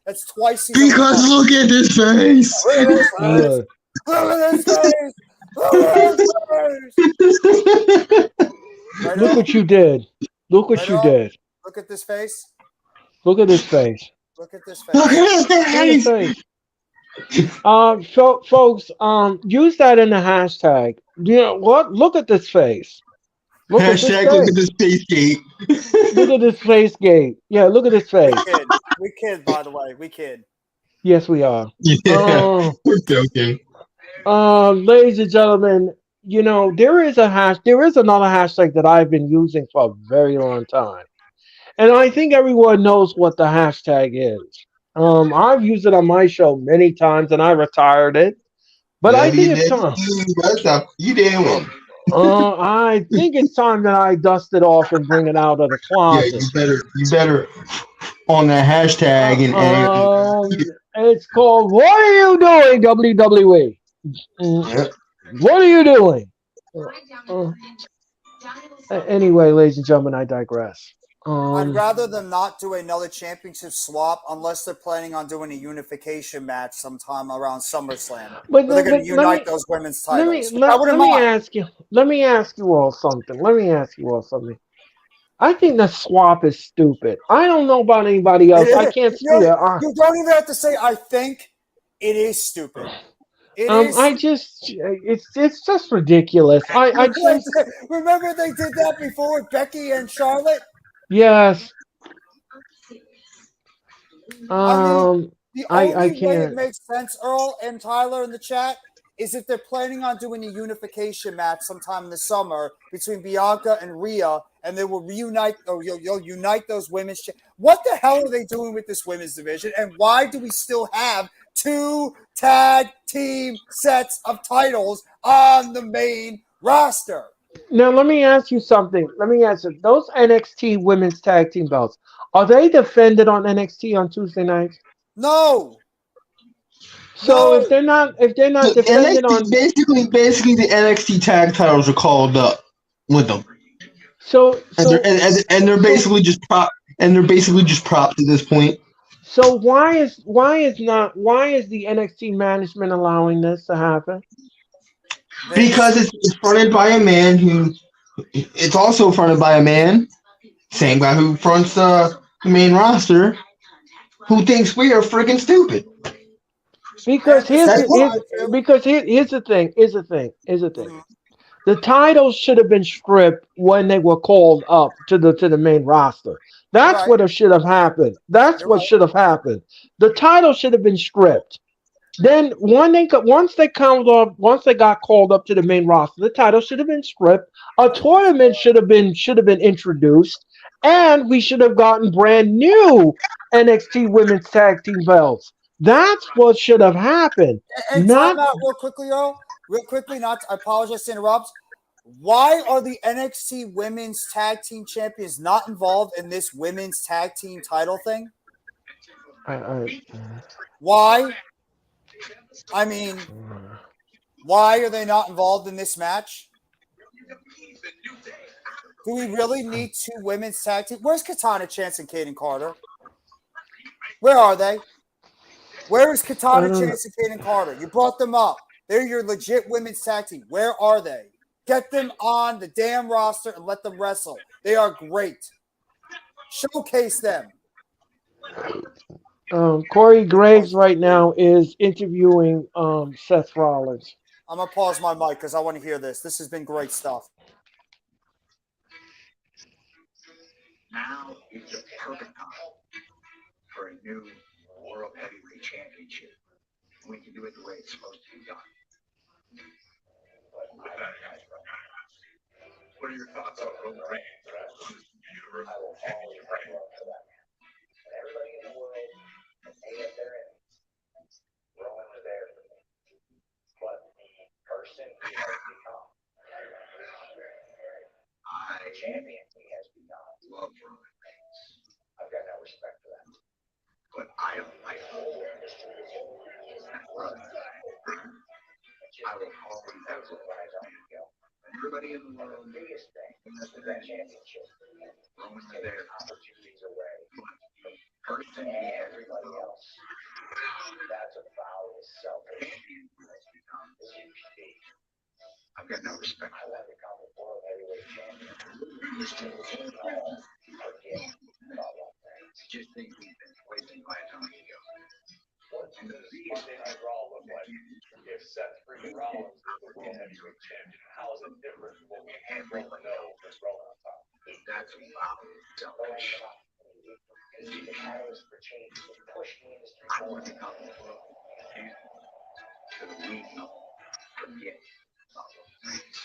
That's twice. Because look at this face. Look at this face. Look at this face. Look at this face. Right Look on. what you did. Look what Right you on. did. Look at this face. Look at this face. Look at this face. Look at this Look at this face. face. Folks, use that in the hashtag. You know what? Look at this face. Look Hashtag look at this face gate. Look at this face gate. Yeah, look at this face. We kid, by the way. We kid. Yes, we are. Yeah, we're joking. Ladies and gentlemen, you know, there is another hashtag that I've been using for a very long time. And I think everyone knows what the hashtag is. I've used it on my show many times and I retired it. But Yeah, I think it's time. You did one. I think it's time that I dust it off and bring it out of the Yeah, closet. you better on that hashtag and It's called "What Are You Doing, WWE?" Mm, yeah. What are you doing? Uh, anyway, ladies and gentlemen, I digress. I'd Um, rather them not do another championship swap unless they're planning on doing a unification match sometime around SummerSlam, but where they're going to let unite me those women's let me titles, which I wouldn't let me mind. ask you. Let me ask you all something. I think the swap is stupid. I don't know about anybody else. I can't speak. You don't even have to say I think. It is stupid. It is. I just it's just ridiculous. I just Remember they did that before with Becky and Charlotte? yes. I mean, Um, the I only way it can't. makes sense, Earl and Tyler in the chat, is if they're planning on doing a unification match sometime in the summer between Bianca and Rhea, and they will reunite, or you'll unite those women's. What the hell are they doing with this women's division, and why do we still have 2 tag team sets of titles on the main roster? Now let me ask you something. Let me ask you. Those NXT Women's Tag Team belts are they defended on NXT on Tuesday nights? No, So no. if they're not The defended NXT on basically the NXT tag titles are called up with them, so and they're so and they're so basically just props at this point so why is the NXT management allowing this to happen? because it's fronted by a man who it's also fronted by a man, same guy who fronts the main roster, who thinks we are freaking stupid. Because And to say That's what. why too. here's the thing. Here's the thing. Mhm. The titles should have been stripped when they were called up to the main roster. You're That's right. what should have happened. That's You're what right. should have happened. The title should have been stripped. Then once they got called up to the main roster, the title should have been stripped. A tournament should have been introduced, and we should have gotten brand new NXT Women's Tag Team belts. That's what should have happened. And time Not out real quickly, Earl. Real quickly, not I apologize to interrupt. Why are the NXT Women's Tag Team Champions not involved in this Women's Tag Team title thing? I, Why? I mean, why are they not involved in this match? Do we really need 2 women's tag team? Where's Katana Chance and Kaden Carter? Where are they? Where is I Katana don't know. Chance and Kaden Carter? You brought them up. They're your legit women's tag team. Where are they? Get them on the damn roster and let them wrestle. They are great. Showcase them. Corey Graves right now is interviewing Seth Rollins. I'm going to pause my mic because I want to hear this. This has been great stuff. Now is the perfect time for a new World Heavyweight Championship. We can do it the way it's supposed to be done. What are your thoughts on Roman Reigns? Universal Championship reign? Everybody in the world made up their end. Roman was there for me. But the person he has become, the champion he has become, love Roman Reigns. I've got no respect for that. But I don't like him. I will always have Roman. Everybody in the world, the biggest thing is that championship. Roman was there. Opportunities away. But person he has everybody else. That's a foul selfish. I've got no respect for that. World Heavyweight Champion. Just think we've been wasting my time ago. What does Monday Night Raw look like if Seth freaking Rollins is the World Heavyweight Champion? How is it different from what we had Roman know just rolling on top? That's about selfish. The catalyst for change is push the industry. I want to come and to we know forget about those things.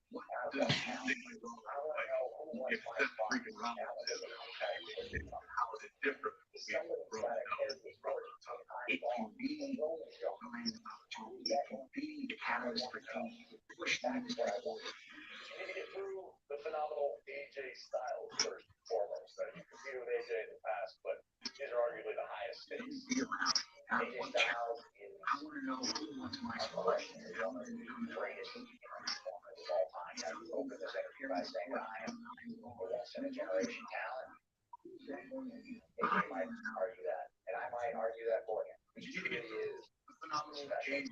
What does Monday Night Raw look like if Seth freaking Rollins is the World Heavyweight Champion? How is it different from what we had Roman know just rolling on top? If you need a man about to, if you need That's what I want. You need to get through the phenomenal AJ Styles first and foremost. You competed with AJ in the past, but these are arguably the highest stakes. AJ Styles is unquestionably one of the greatest performers of all time. I open this interview by saying that I am a once-in-a-generation talent. AJ might argue that, and I might argue that for him. He really is special.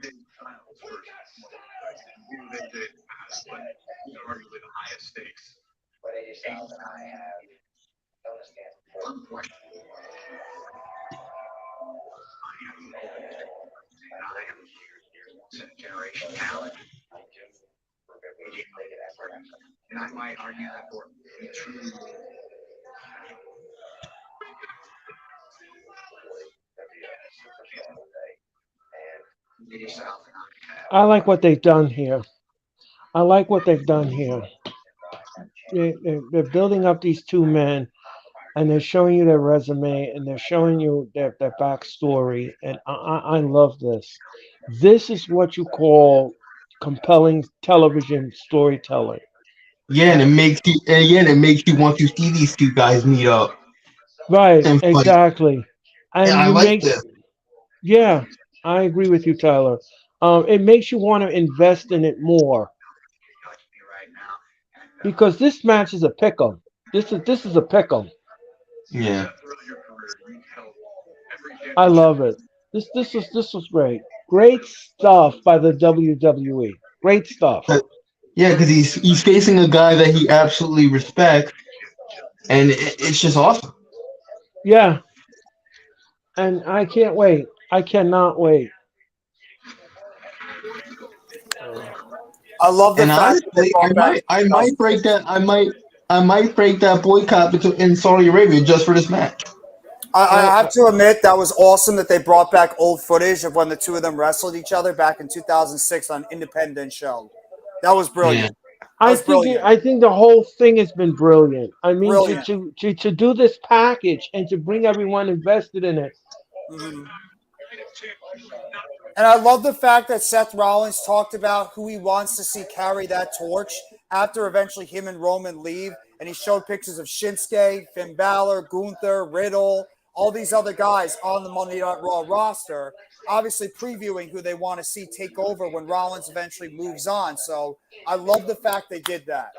But AJ Styles and I have known this man for generation talent. And I might argue that for true. I like what they've done here. I like what they've done here. They're building up these two men, and they're showing you their resume, and they're showing you their backstory, and I love this. This is what you call compelling television storytelling. Yeah, and it makes you want to see these two guys meet up Right, and fight. exactly. And And I you like make, this. yeah, I agree with you, Tyler. It makes you want to invest in it more because this match is a pick 'em. This is a pick 'em. Yeah. I love it. This was great. Great stuff by the WWE. Great stuff. Yeah, because he's facing a guy that he absolutely respects, and it's just awesome. Yeah, and I can't wait. I cannot wait. I love the And fact that they honestly, brought back. I might break that boycott in Saudi Arabia just for this match. I have to admit that was awesome that they brought back old footage of when the two of them wrestled each other back in 2006 on Independent show. That was brilliant. That was brilliant. I think the whole thing has been brilliant. I mean, Brilliant. to do this package and to bring everyone invested in it. Mm-hmm. And I love the fact that Seth Rollins talked about who he wants to see carry that torch after eventually him and Roman leave. And he showed pictures of Shinsuke, Finn Balor, Gunther, Riddle, all these other guys on the Monday Night Raw roster, obviously previewing who they want to see take over when Rollins eventually moves on. So I love the fact they did that.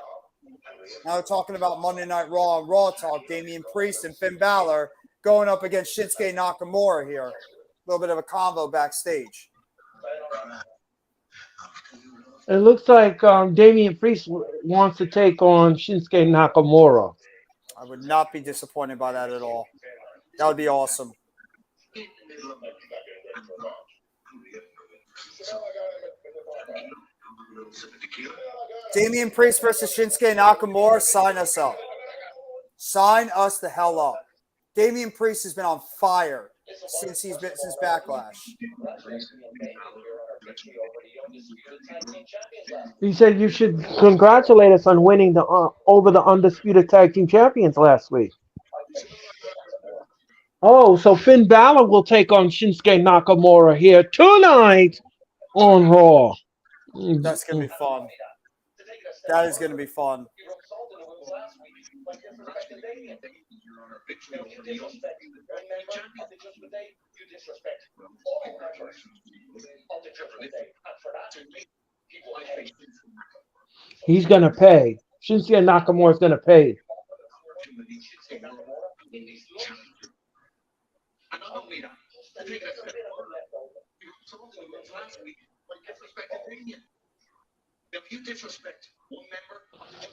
Now we're talking about Monday Night Raw and Raw Talk, Damian Priest and Finn Balor going up against Shinsuke Nakamura here. A little bit of a combo backstage. It looks like Damian Priest wants to take on Shinsuke Nakamura. I would not be disappointed by that at all. That would be awesome. Damian Priest versus Shinsuke Nakamura. Sign us up. Sign us the hell up. Damian Priest has been on fire since Backlash. He said you should congratulate us on winning over the undisputed tag team champions last week. Oh, so Finn Balor will take on Shinsuke Nakamura here tonight on Raw. That's going to be fun. That is going to be fun. He's going to pay. Shinsuke Nakamura is going to pay.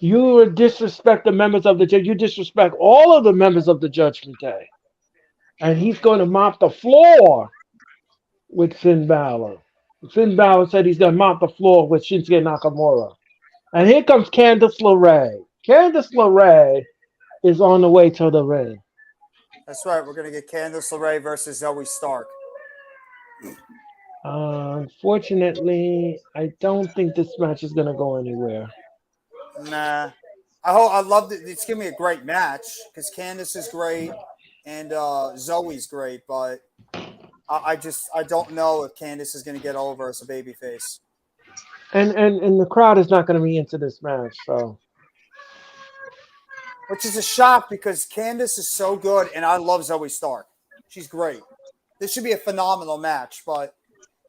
You disrespect the members of the judge. You disrespect all of the members of the Judgment Day. And he's going to mop the floor with Finn Balor. Finn Balor said he's going to mop the floor with Shinsuke Nakamura. And here comes Candice LeRae. Candice LeRae is on the way to the ring. That's right. We're going to get Candice LeRae versus Zoe Stark. Unfortunately, I don't think this match is going to go anywhere. Nah. I love it. It's going to be a great match because Candice is great and Zoe's great, but I don't know if Candice is going to get over as a babyface. And the crowd is not going to be into this match. So Which is a shock because Candice is so good, and I love Zoe Stark. She's great. This should be a phenomenal match, but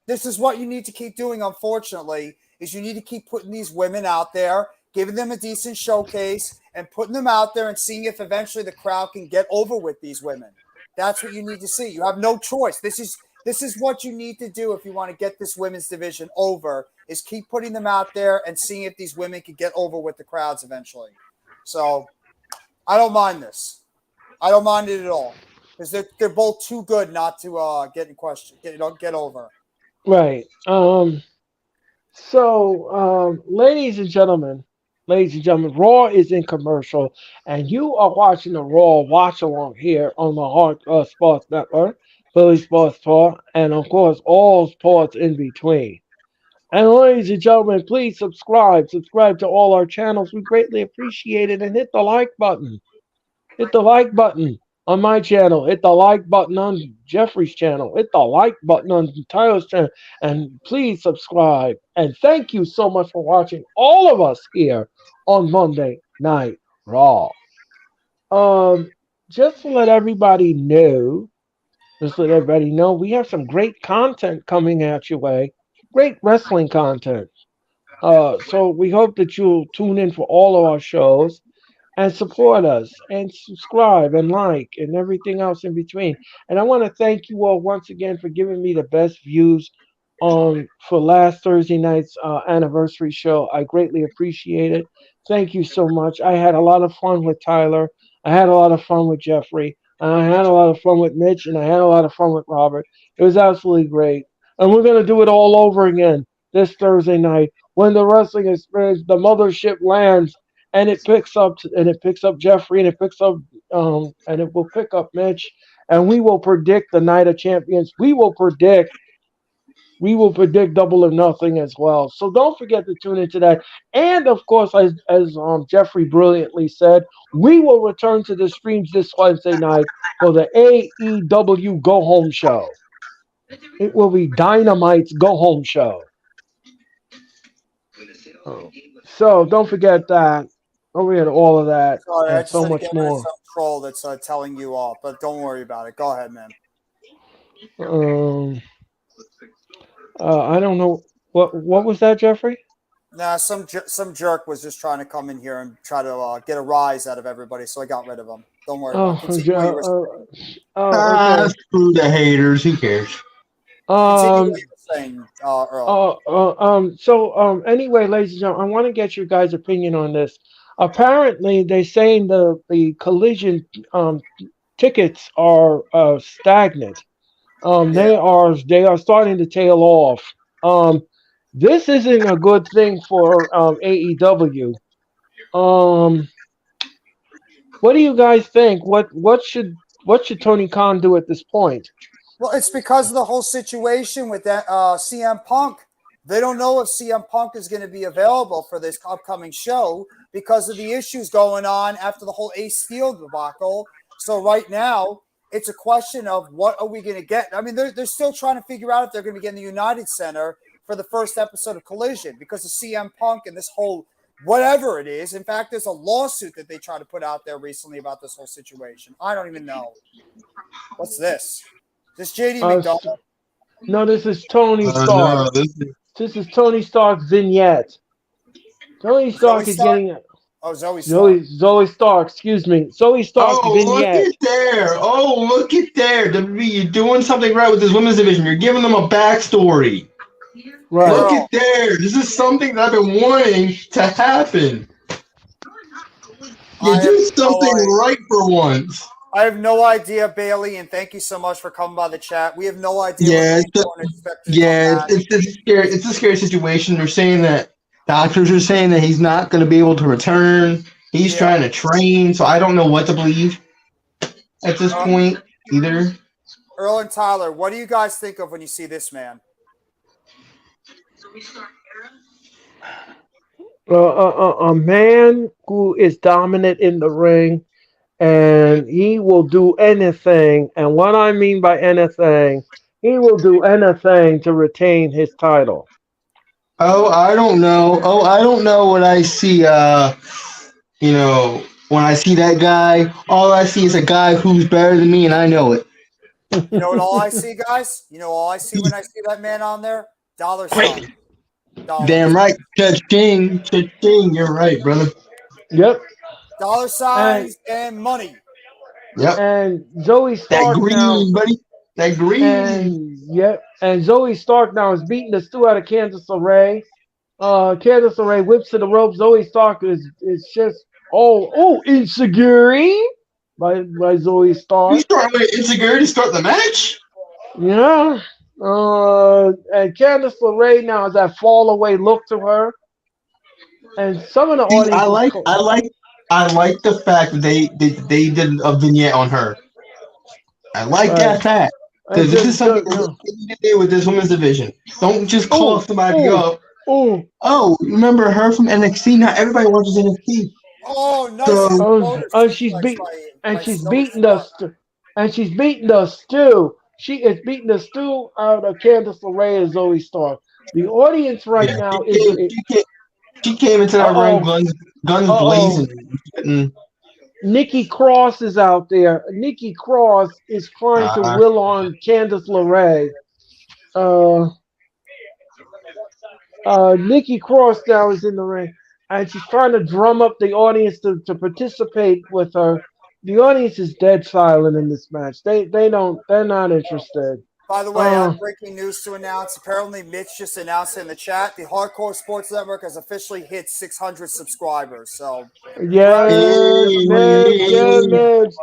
this is what you need to keep doing, unfortunately, is you need to keep putting these women out there, giving them a decent showcase, and putting them out there and seeing if eventually the crowd can get over with these women. That's what you need to see. You have no choice. This is what you need to do if you want to get this women's division over, is keep putting them out there and seeing if these women can get over with the crowds eventually. So I don't mind this. I don't mind it at all. Because they're both too good not to get in question, get over. right. Ladies and gentlemen, Raw is in commercial, and you are watching the Raw watch along here on the Hard Sports Network, Philly Sports Talk, and of course all sports in between. And ladies and gentlemen, please subscribe. Subscribe to all our channels. We greatly appreciate it, and hit the like button. Hit the like button on my channel. Hit the like button on Jeffrey's channel. Hit the like button on Tyler's channel. And please subscribe. And thank you so much for watching all of us here on Monday Night Raw. Just to let everybody know, we have some great content coming at your way. Great wrestling content. So we hope that you'll tune in for all of our shows and support us and subscribe and like and everything else in between. And I want to thank you all once again for giving me the best views on for last Thursday night's anniversary show. I greatly appreciate it. Thank you so much. I had a lot of fun with Tyler. I had a lot of fun with Jeffrey. I had a lot of fun with Mitch, and I had a lot of fun with Robert. It was absolutely great. And we're going to do it all over again this Thursday night when the wrestling experience, the mothership lands, and it picks up Jeffrey, and it will pick up Mitch, and we will predict the Night of Champions. We will predict Double or Nothing as well. So don't forget to tune into that. And of course, as Jeffrey brilliantly said, we will return to the streams this Wednesday night for the AEW Go Home Show. It will be Dynamite's Go Home Show. So don't forget that. Don't forget all of that. Sorry, I and just so had to much get rid of more. some troll that's telling you off, but don't worry about it. Go ahead, man. I don't know what was that, Jeffrey? Nah, some jerk was just trying to come in here and try to get a rise out of everybody, so I got rid of him. Don't worry about it. Continue what you were Okay. Screw the haters. Who cares? saying, Earl. Anyway, ladies and gentlemen, I want to get your guys' opinion on this. Apparently, they're saying the collision tickets are stagnant. They are starting to tail off. This isn't a good thing for AEW. What do you guys think? What should Tony Khan do at this point? Well, it's because of the whole situation with that CM Punk. They don't know if CM Punk is going to be available for this upcoming show because of the issues going on after the whole Ace Steel debacle. So right now, it's a question of what are we going to get? I mean, they're still trying to figure out if they're going to get in the United Center for the first episode of Collision because of CM Punk and this whole whatever it is. In fact, there's a lawsuit that they tried to put out there recently about this whole situation. I don't even know. What's this? This JD McDonald? No, this is Tony Stark. No, This is Tony Stark's vignette. Tony Stark is getting. Oh, Zoe Stark. Zoe Stark, excuse me. Zoe Stark vignette. Look at there. WWE, you're doing something right with this women's division. You're giving them a backstory. Right. Look at there. This is something that I've been wanting to happen. You do something right for once. I have no idea, Bailey, and thank you so much for coming by the chat. We have no idea. It's a scary situation. They're saying that doctors are saying that he's not going to be able to return. He's trying to train, so I don't know what to believe at this point either. Earl and Tyler, what do you guys think of when you see this man? A man who is dominant in the ring, and he will do anything. And what I mean by anything, he will do anything to retain his title. Oh, I don't know. Oh, I don't know what I see. When I see that guy, all I see is a guy who's better than me, and I know it. You know what all I see, guys? You know all I see when I see that man on there? Dollar sign. Damn right. Cha-ching. Cha-ching. You're right, brother. Yep. Dollar signs and money. Yep. And Zoe That Stark now. green, buddy. That green. And Zoe Stark now is beating the stew out of Candice LeRae. Candice LeRae whips to the rope. Zoe Stark is just insecure by Zoe You Stark. start with insecurity to start the match? Yeah. And Candice LeRae now has that fall away look to her. And some of the See, audience I like the fact that they did a vignette on her. I like that fact. Because this is something that they need to do with this women's division. Don't just call somebody up. Oh, remember her from NXT? Not everybody watches NXT. Oh, nice. She's beating the stew. She is beating the stew out of Candice LeRae and Zoe Stark. The audience now she came into that ring guns blazing. Nikki Cross is out there. Nikki Cross is trying to will on Candice LeRae. Nikki Cross now is in the ring, and she's trying to drum up the audience to participate with her. The audience is dead silent in this match. They're not interested. By the way, I have breaking news to announce. Apparently, Mitch just announced in the chat the Hardcore Sports Network has officially hit 600 subscribers. So, Mitch,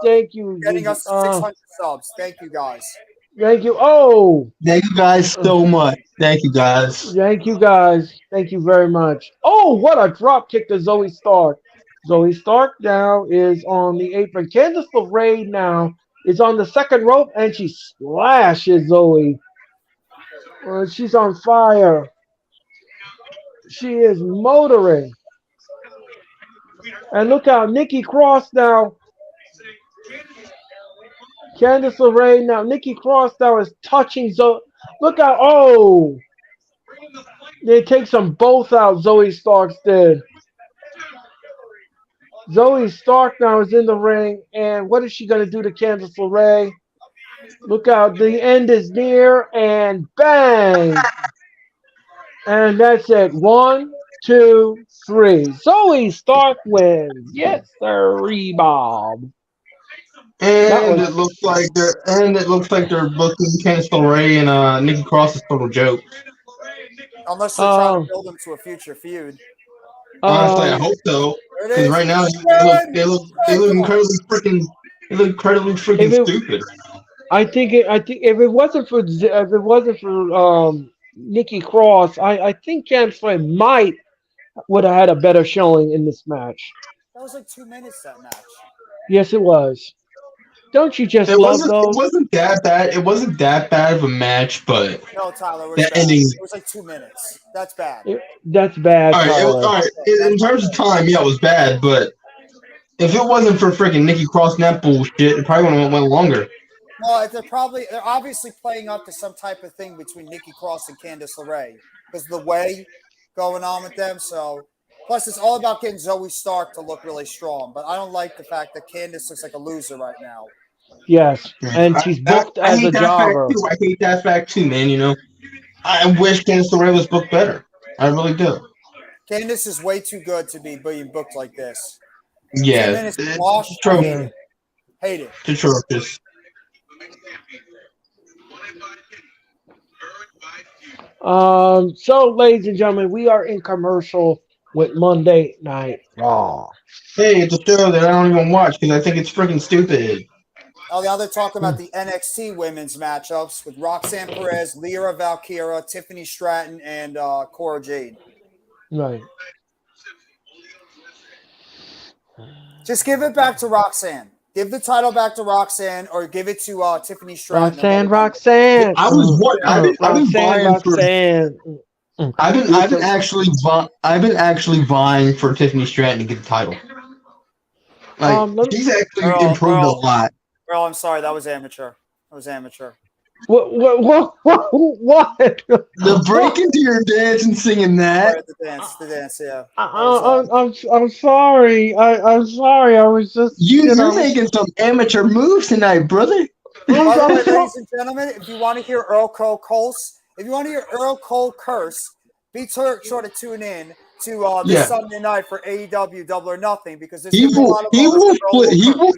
thank you. Getting us 600 subs. Thank you, guys. Thank you. Thank you guys so much. Thank you guys. Thank you guys. Thank you very much. Oh, what a drop kick to Zoe Stark. Zoe Stark now is on the apron. Candice LeRae now is on the second rope, and she slashes Zoe. She's on fire. She is motoring. And look out, Nikki Cross now. Candice LeRae now. Nikki Cross now is touching Zoe. Look out. Oh. They take them both out, Zoe Starks did. Zoe Stark now is in the ring, and what is she going to do to Candice LeRae? Look out, the end is near, and bang! And that's it. 1, 2, 3. Zoe Stark wins. Yes, sir, Bob. And it looks like they're booking Candice LeRae and Nikki Cross as total joke. Unless they're trying to build them to a future feud. Honestly, I hope so. Because right now they look incredibly freaking stupid. I think if it wasn't for Nikki Cross, I think Candice LeRae would have had a better showing in this match. That was like 2 minutes, that match. Yes, it was. Don't you just love those? It wasn't that bad. It wasn't that bad of a match, but no, Tyler, the ending. It was like 2 minutes. That's bad. That's bad. All right. In terms of time, yeah, it was bad, but if it wasn't for freaking Nikki Cross and that bullshit, it probably would have went longer. No, they're obviously playing up to some type of thing between Nikki Cross and Candice LeRae because the way going on with them. So, plus it's all about getting Zoe Stark to look really strong. But I don't like the fact that Candice looks like a loser right now. Yes, and she's booked as a jobber. I hate that fact too, man. You know, I wish Candice LeRae was booked better. I really do. Candice is way too good to be being booked like this. Yeah, it's atrocious. Hate it. It's atrocious. So, ladies and gentlemen, we are in commercial with Monday Night Raw. Hey, it's a show that I don't even watch because I think it's freaking stupid. Oh, now they're talking about the NXT women's matchups with Roxanne Perez, Lyra Valkyria, Tiffany Stratton, and Cora Jade. Right. Just give it back to Roxanne. Give the title back to Roxanne, or give it to Tiffany Stratton. Roxanne. I've been actually vying for Tiffany Stratton to get the title. Like she's actually improved a lot. Earl, I'm sorry, that was amateur. What? The break into your dance and singing that. Right, the dance, yeah. I'm sorry. I'm sorry. I was just, You're making some amateur moves tonight, brother. By the I'm way, so, ladies and gentlemen, if you want to hear Earl Cole curse, be sure to tune in to this Yeah. Sunday night for AEW Double or Nothing because there's He going to be a will lot of he moments will where Earl he will will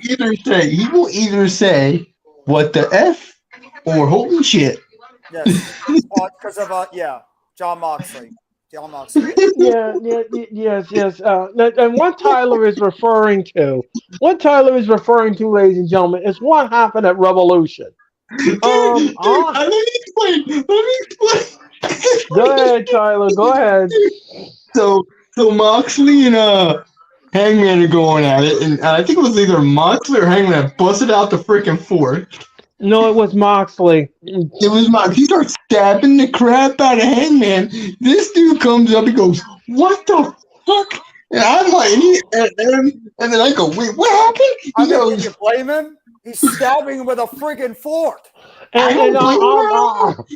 curse. either say what the F or holy shit. Yes, because of John Moxley. yes. And what Tyler is referring to, ladies and gentlemen, is what happened at Revolution. Dude, Uh, let me explain. Go ahead, Tyler. Go ahead. So Moxley and Hangman are going at it, and I think it was either Moxley or Hangman that busted out the freaking fork. No, it was Moxley. It was Moxley. He starts stabbing the crap out of Hangman. This dude comes up, he goes, "What the fuck?" And I'm like, and then I go, "Wait, what happened?" I He mean, can goes, you blame him? He's stabbing him with a friggin' fork. "I don't blame him at all."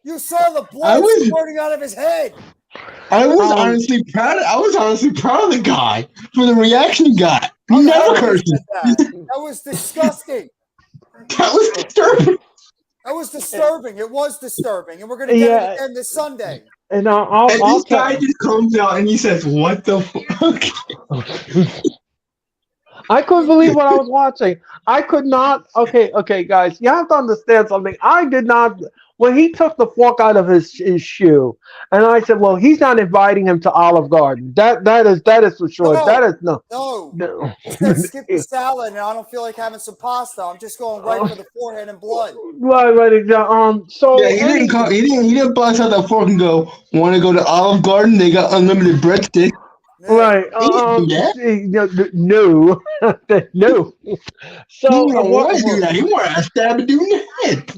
You saw the I blood was- squirting out of his head. I was honestly proud of the guy for the reaction he got. He never cursed. That was disgusting. That was disturbing. That was disturbing. It was disturbing, and we're going to get it again this Sunday. And This guy just comes out and he says, "What the fuck?" I couldn't believe what I was watching. I could not. Okay, guys, you have to understand something. I did not. When he took the fork out of his shoe, and I said, "Well, he's not inviting him to Olive Garden." That is for sure. No, that is no. He said, "Skip the salad," and I don't feel like having some pasta. I'm just going right for the forehead and blood. Right. So yeah, he didn't bust out the fork and go, "Want to go to Olive Garden? They got unlimited breadsticks." Right. No. No. So he didn't want to do that. He wanted to stab a dude in the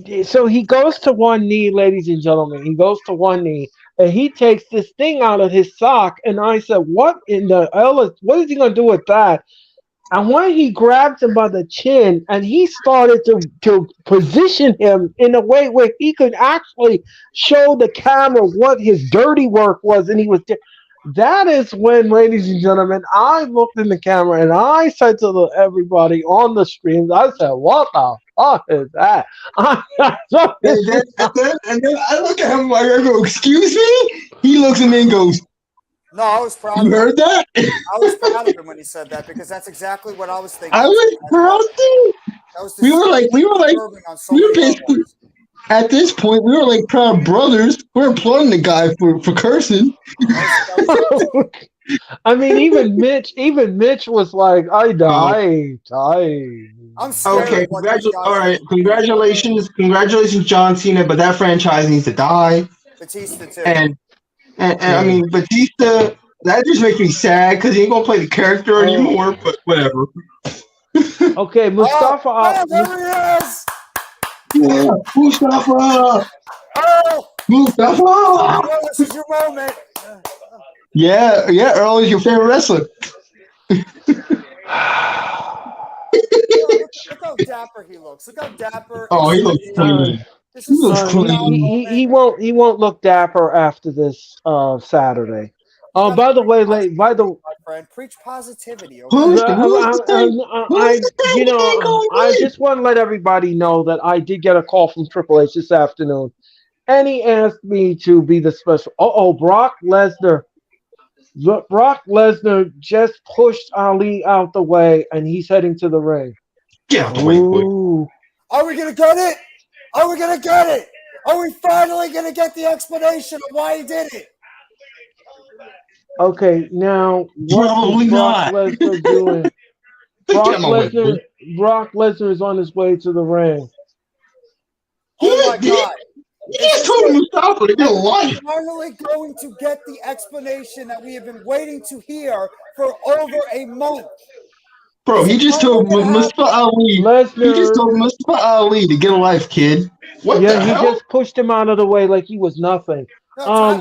head. So he goes to one knee, ladies and gentlemen. He goes to one knee, and he takes this thing out of his sock. And I said, "What in the hell what is he going to do with that?" And when he grabbed him by the chin, and he started to position him in a way where he could actually show the camera what his dirty work was, and he was. That is when, ladies and gentlemen, I looked in the camera and I said to everybody on the stream, I said, "What the fuck is that?" And then I look at him like I go, "Excuse me?" He looks at me and goes, "No, I was proud." You heard that? I was proud of him when he said that because that's exactly what I was thinking. I was proud too. We were basically at this point we were like proud brothers. We were applauding the guy for cursing. I mean, even Mitch was like, "I died." I'm scared. Okay, all right. Congratulations, John Cena. But that franchise needs to die. Batista too. And I mean, Batista. That just makes me sad because he ain't gonna play the character anymore. But whatever. Okay, Mustafa. There he is. Yeah, Mustafa. Mustafa. Oh, this is your moment. Yeah. Earl is your favorite wrestler. Look how dapper he looks. Look how dapper. Oh, he looks clean. He won't look dapper after this Saturday. By the way, my friend, preach positivity. I just want to let everybody know that I did get a call from Triple H this afternoon, and he asked me to be the special. Brock Lesnar. Brock Lesnar just pushed Ali out the way, and he's heading to the ring. Get out the way, boy. Are we gonna get it? Are we gonna get it? Are we finally gonna get the explanation of why he did it? Okay, now what is Brock Lesnar doing? Brock Lesnar is on his way to the ring. Oh my God! You just told him to stop it. You're lying. We're finally going to get the explanation that we have been waiting to hear for over a month. Bro, he just told Mustafa Ali. He just told Mustafa Ali to get a life, kid. What the hell? He just pushed him out of the way like he was nothing. Tyler,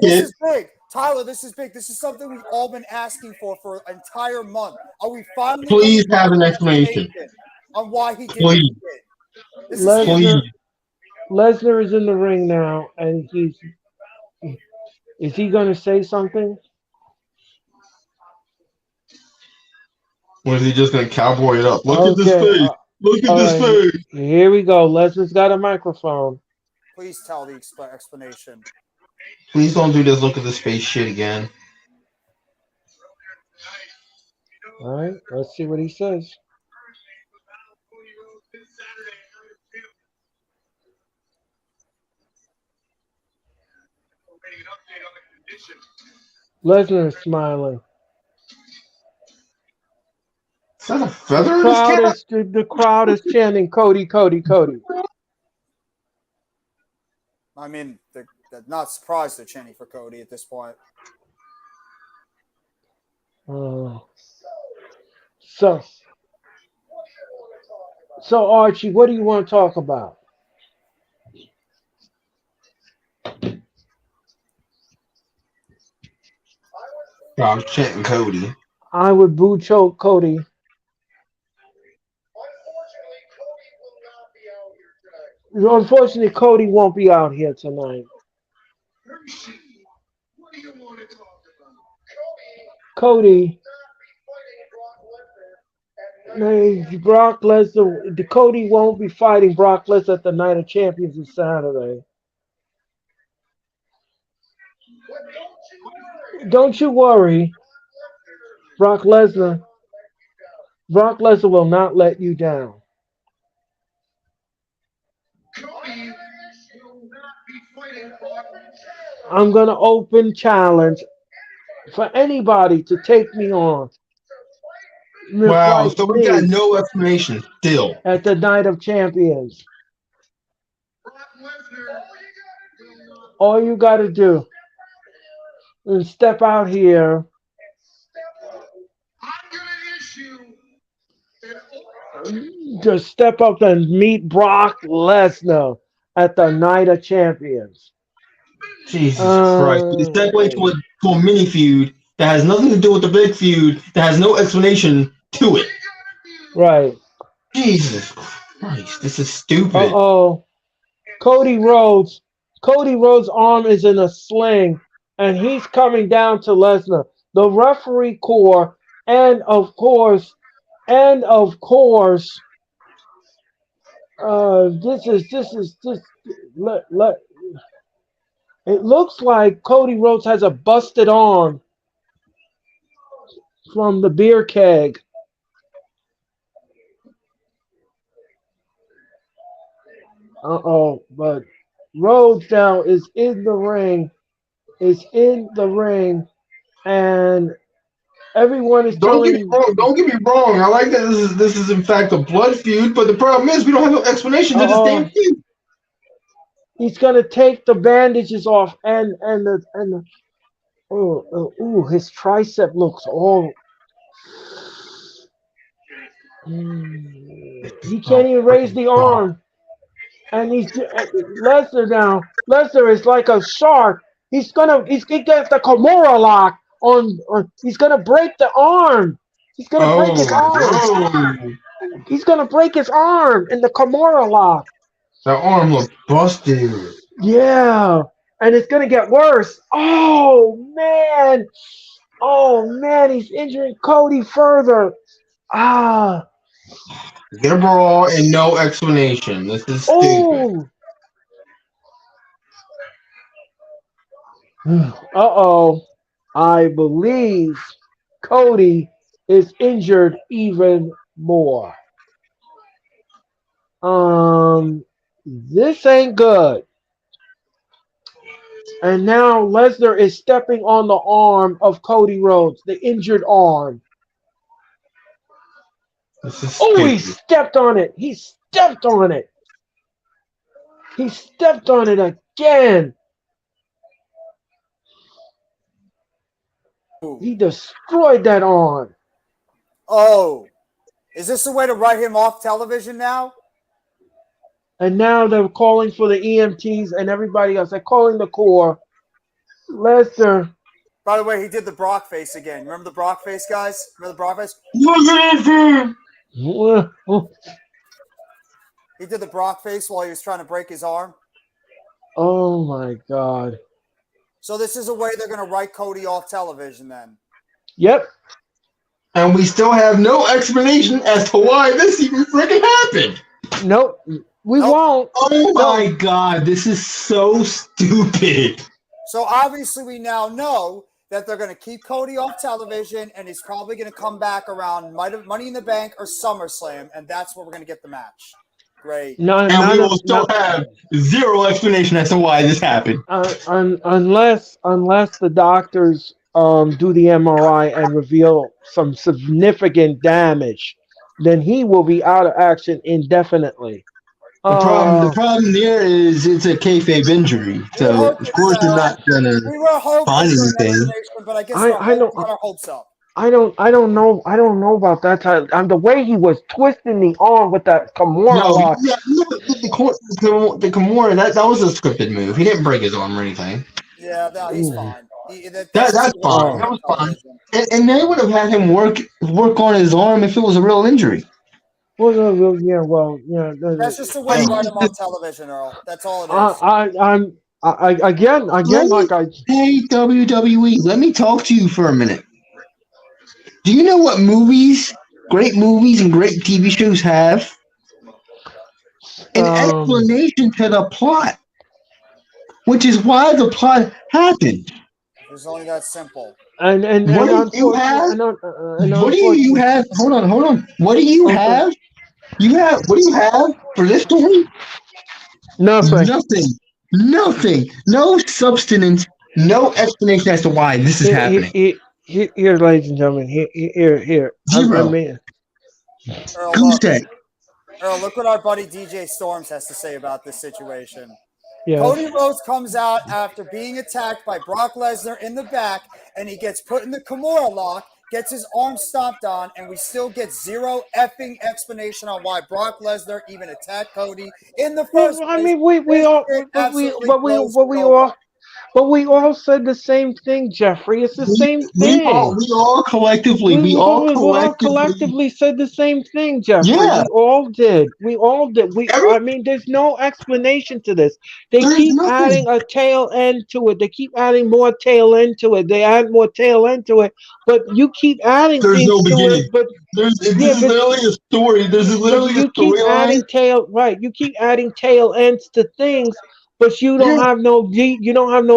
this is big. Tyler, this is big. This is something we've all been asking for an entire month. Are we finally? Please have an explanation on why he did Please. it. Please. Lesnar is in the ring now, and is he going to say something? Or is he just gonna cowboy it up? Look at this Okay, face. Look at all this right. face. Here we go. Lesnar's got a microphone. Please tell the explanation. Please don't do this. Look at this face shit again. All right, let's see what he says. Lesnar is smiling. Is that a feather in his cap? The crowd is chanting Cody, Cody, Cody. I mean, they're not surprised they're chanting for Cody at this point. So Archie, what do you want to talk about? I'm chanting Cody. I would boo choke Cody. Unfortunately, Cody won't be out here tonight. Cody. Brock Lesnar. Cody won't be fighting Brock Lesnar at the Night of Champions this Saturday. Don't you worry. Brock Lesnar will not let you down. I'm going to open challenge for anybody to take me on. Wow, so we got no explanation still. At the Night of Champions. All you got to do is step out here. Just step up and meet Brock Lesnar at the Night of Champions. Jesus Christ. It's segue to a mini feud that has nothing to do with the big feud, that has no explanation to it. Right. Jesus Christ, this is stupid. Uh-oh. Cody Rhodes' arm is in a sling, and he's coming down to Lesnar. The referee corps, and of course, this it looks like Cody Rhodes has a busted arm from the beer keg. But Rhodes now is in the ring, and everyone is Don't get me wrong. I like that this is in fact a blood feud, but the problem is we don't have no explanation to this damn feud. He's gonna take the bandages off, and his tricep looks all. He can't even raise the arm, and he's Lesnar now. Lesnar is like a shark. He gets the Kimura lock on. He's gonna break the arm. He's gonna break his arm. He's gonna break his arm in the Kimura lock. That arm looks busted. Yeah, and it's gonna get worse. Oh man, he's injuring Cody further. Get a brawl and no explanation. This is stupid. I believe Cody is injured even more. This ain't good. And now Lesnar is stepping on the arm of Cody Rhodes, the injured arm. He stepped on it. He stepped on it. He stepped on it again. He destroyed that arm. Oh, is this a way to write him off television now? And now they're calling for the EMTs and everybody else. They're calling the Corps. Lesnar. By the way, he did the Brock face again. Remember the Brock face, guys? Remember the Brock face? He did the Brock face while he was trying to break his arm. Oh my God. So this is a way they're going to write Cody off television then. Yep. And we still have no explanation as to why this even freaking happened. Nope. We Nope. won't. Oh my God, this is so stupid. So obviously we now know that they're going to keep Cody off television, and he's probably going to come back around Money in the Bank or SummerSlam, and that's where we're going to get the match. Great. None, And none we of, will still have zero explanation as to why this happened. unless the doctors do the MRI and reveal some significant damage, then he will be out of action indefinitely. The problem there is it's a kayfabe injury, so of course they're not gonna We were hoping find for an anything. explanation, but I guess I we're don't- got our hopes up. I don't know about that time. The way he was twisting the arm with that Kimura No, lock. yeah, the Kimura, that was a scripted move. He didn't break his arm or anything. Yeah, no, he's Ooh. fine. That's just fine. Oh. That was fine. And they would have had him work on his arm if it was a real injury. Well, yeah. That's just a way to write him on television, Earl. That's all it is. Again, like I. Hey, WWE, let me talk to you for a minute. Do you know what great movies and great TV shows have? An explanation to the plot, which is why the plot happened. It's only that simple. And What do you have? What do you have? Hold on. What do you have? What do you have for this story? Nothing. Nothing. No substance. No explanation as to why this is happening. Here, ladies and gentlemen. Here. Zero. Earl, Goose egg. Earl, look what our buddy DJ Storms has to say about this situation. Yeah. Cody Rhodes comes out after being attacked by Brock Lesnar in the back, and he gets put in the Kimura lock, gets his arm stomped on, and we still get zero effing explanation on why Brock Lesnar even attacked Cody in the first place. I mean, we all said the same thing, Jeffrey. It's the same thing. We all collectively said the same thing, Jeffrey. Yeah. We all did. I mean, there's no explanation to this. There's keep nothing. adding a tail end to it. They keep adding more tail end to it. They add more tail end to it. But you keep adding There's things no to beginning. it. But this is literally a story. This is literally a storyline. You keep adding tail ends to things. But you don't have no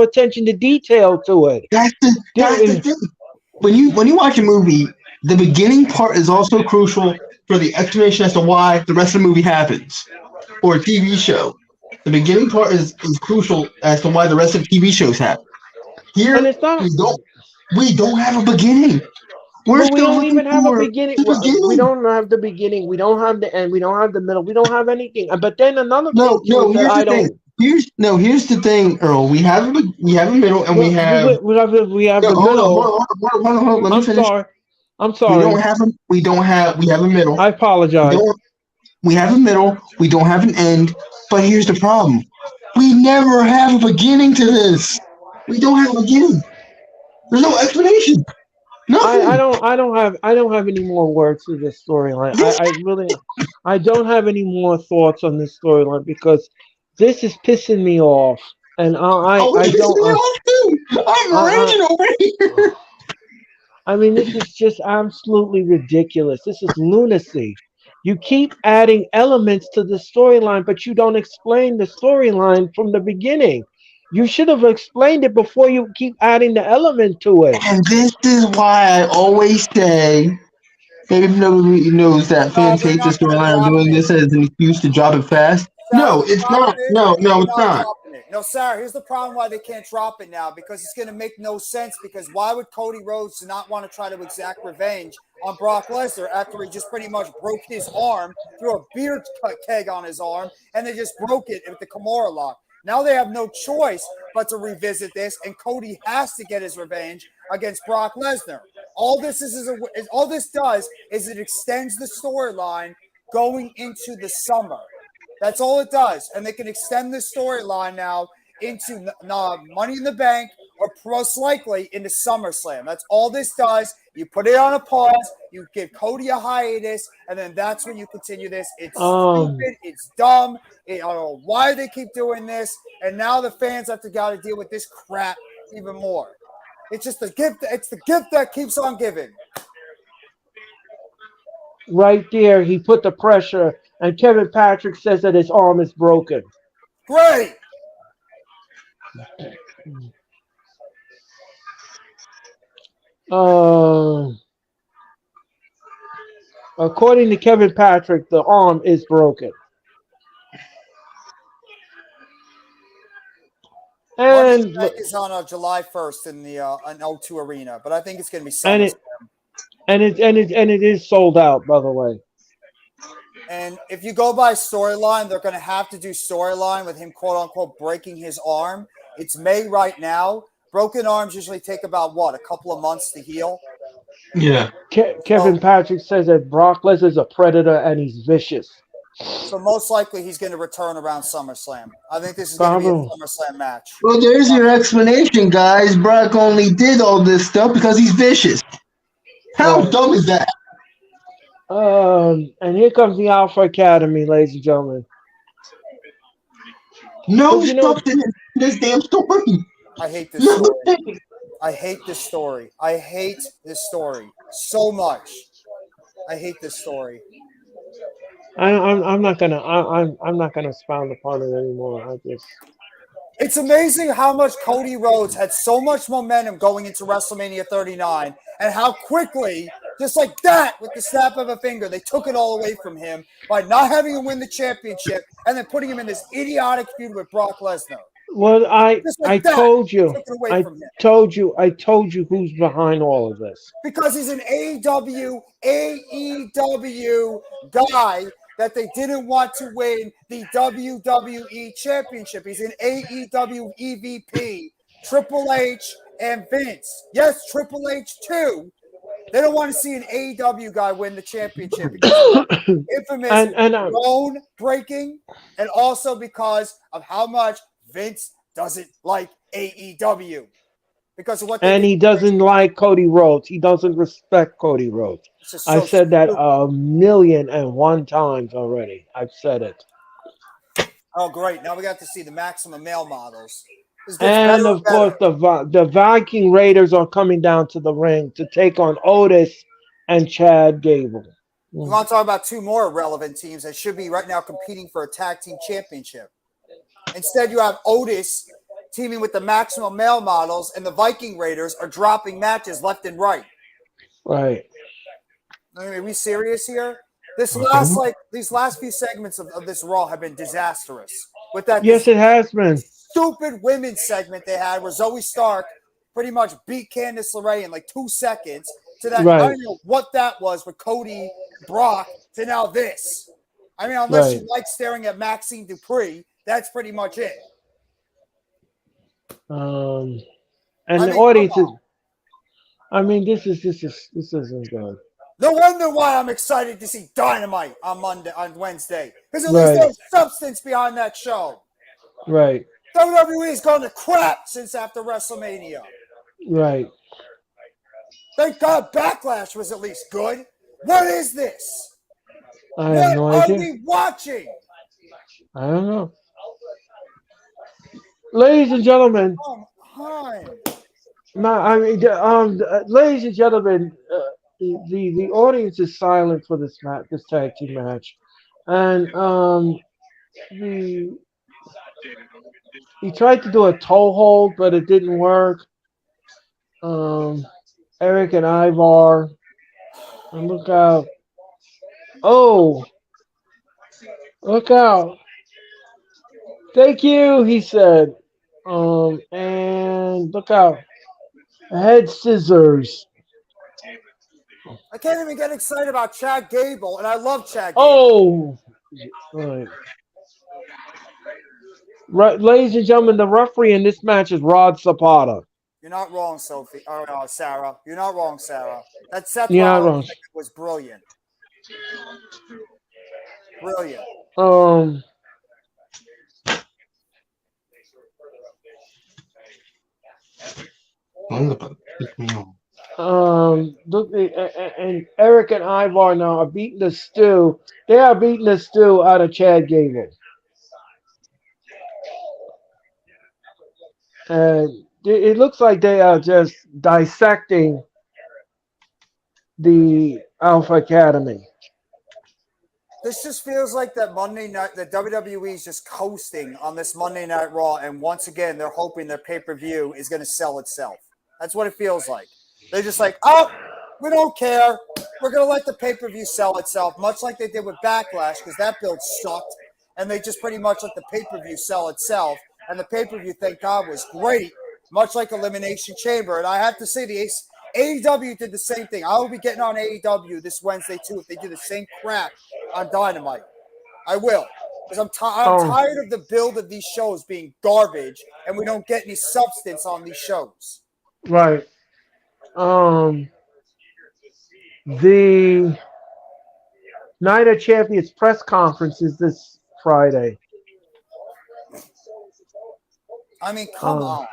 attention to detail to it. That's the thing. When you watch a movie, the beginning part is also crucial for the explanation as to why the rest of the movie happens, or a TV show. The beginning part is crucial as to why the rest of TV shows happen. Here, and it's not, we don't have a beginning. We don't even have a beginning. We don't have the beginning. We don't have the end. We don't have the middle. We don't have anything. But then another thing that I don't. Here's the thing, Earl. We have a middle, and we have the middle. Hold on. Let me finish. I'm sorry. We have a middle. I apologize. We have a middle. We don't have an end. But here's the problem: we never have a beginning to this. We don't have a beginning. There's no explanation. Nothing. I don't have any more words to this storyline. I don't have any more thoughts on this storyline because this is pissing me off, and I don't. I'm raging over here. I mean, this is just absolutely ridiculous. This is lunacy. You keep adding elements to the storyline, but you don't explain the storyline from the beginning. You should have explained it before you keep adding the element to it. And this is why I always say, maybe nobody knows that fans hate this storyline. I'm doing this as an excuse to drop it fast. No, it's not. No, it's not. No, Sarah, here's the problem why they can't drop it now, because it's going to make no sense, because why would Cody Rhodes not want to try to exact revenge on Brock Lesnar after he just pretty much broke his arm, threw a beer keg on his arm, and they just broke it with the Kimura lock? Now they have no choice but to revisit this, and Cody has to get his revenge against Brock Lesnar. All this does is it extends the storyline going into the summer. That's all it does. And they can extend this storyline now into Money in the Bank or most likely into SummerSlam. That's all this does. You put it on a pause, you give Cody a hiatus, and then that's when you continue this. It's stupid, it's dumb. I don't know why they keep doing this, and now the fans have to got to deal with this crap even more. It's just the gift. It's the gift that keeps on giving. Right there, he put the pressure, and Kevin Patrick says that his arm is broken. Great. According to Kevin Patrick, the arm is broken. Money And Bank is on July 1st in the O2 Arena, but I think it's going to be and SummerSlam. it is sold out, by the way. And if you go by storyline, they're going to have to do storyline with him, quote unquote, breaking his arm. It's May right now. Broken arms usually take about a couple of months to heal. Yeah. Kevin Patrick says that Brock Lesnar's a predator and he's vicious. So most likely he's going to return around SummerSlam. I think this is going to be a SummerSlam match. Well, there's your explanation, guys. Brock only did all this stuff because he's vicious. How dumb is that? And here comes the Alpha Academy, ladies and gentlemen. No substance in this damn story. I hate this story. I hate this story. I hate this story so much. I hate this story. I'm not gonna expound upon it anymore. It's amazing how much Cody Rhodes had so much momentum going into WrestleMania 39, and how quickly, just like that, with the snap of a finger, they took it all away from him by not having him win the championship and then putting him in this idiotic feud with Brock Lesnar. Well, I told you who's behind all of this. Because he's an AEW guy that they didn't want to win the WWE Championship. He's an AEW EVP, Triple H and Vince. Yes, Triple H too. They don't want to see an AEW guy win the championship because of infamous bone breaking, and also because of how much Vince doesn't like AEW. Because of what he doesn't like Cody Rhodes. He doesn't respect Cody Rhodes. I said that 1,000,001 times already. I've said it. Oh, great. Now we got to see the Maximum Male models. And, of course, the Viking Raiders are coming down to the ring to take on Otis and Chad Gable. We want to talk about two more relevant teams that should be right now competing for a tag team championship. Instead, you have Otis teaming with the Maximum Male models, and the Viking Raiders are dropping matches left and right. Right. I mean, are we serious here? These last few segments of this Raw have been disastrous. With that, yes, it has been. Stupid women's segment they had where Zoe Stark pretty much beat Candice LeRae in like 2 seconds to that. Right. I don't know what that was with Cody, Brock, to now this. I mean, unless you like staring at Maxine Dupree, that's pretty much it. And the audience is. I mean, this isn't good. No wonder why I'm excited to see Dynamite on Wednesday, because at least there's substance behind that show. Right. WWE has gone to crap since after WrestleMania. Right. Thank God Backlash was at least good. What is this? I have no idea. What are we watching? I don't know. Ladies and gentlemen. Ladies and gentlemen, the audience is silent for this tag team match, and he tried to do a toe hold, but it didn't work. Eric and Ivar, and look out! Oh, look out! Thank you, he said. And look out! Head scissors. I can't even get excited about Chad Gable, and I love Chad Oh, Gable. right, ladies and gentlemen, the referee in this match is Rod Zapata. You're not wrong, Sophie. Oh, Sarah. You're not wrong, Sarah. That Seth You're not Rollins wrong. was brilliant. Brilliant. Look, and Eric and Ivar now are beating the stew. They are beating the stew out of Chad Gable. And it looks like they are just dissecting the Alpha Academy. This just feels like that Monday night, the WWE is just coasting on this Monday Night Raw, and once again, they're hoping their pay-per-view is going to sell itself. That's what it feels like. They're just like, oh, we don't care. We're going to let the pay-per-view sell itself, much like they did with Backlash, because that build sucked, and they just pretty much let the pay-per-view sell itself, and the pay-per-view, thank God, was great, much like Elimination Chamber. And I have to say, the AEW did the same thing. I will be getting on AEW this Wednesday, too, if they do the same crap on Dynamite. I will. Because I'm tired of the build of these shows being garbage and we don't get any substance on these shows. Right. The Night of Champions press conference is this Friday. I mean, come on.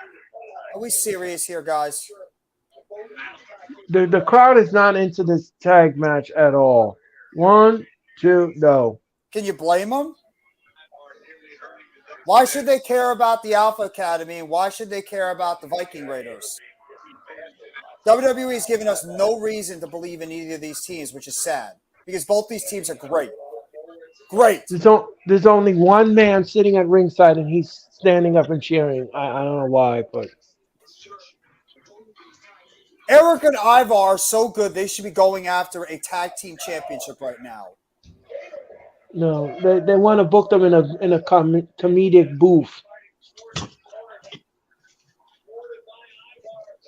Are we serious here, guys? The crowd is not into this tag match at all. 1, 2, no. Can you blame them? Why should they care about the Alpha Academy and why should they care about the Viking Raiders? WWE is giving us no reason to believe in either of these teams, which is sad because both these teams are great. Great. There's only one man sitting at ringside and he's standing up and cheering. I don't know why, but Eric and Ivar are so good they should be going after a tag team championship right now. no, they want to book them in a comedic booth.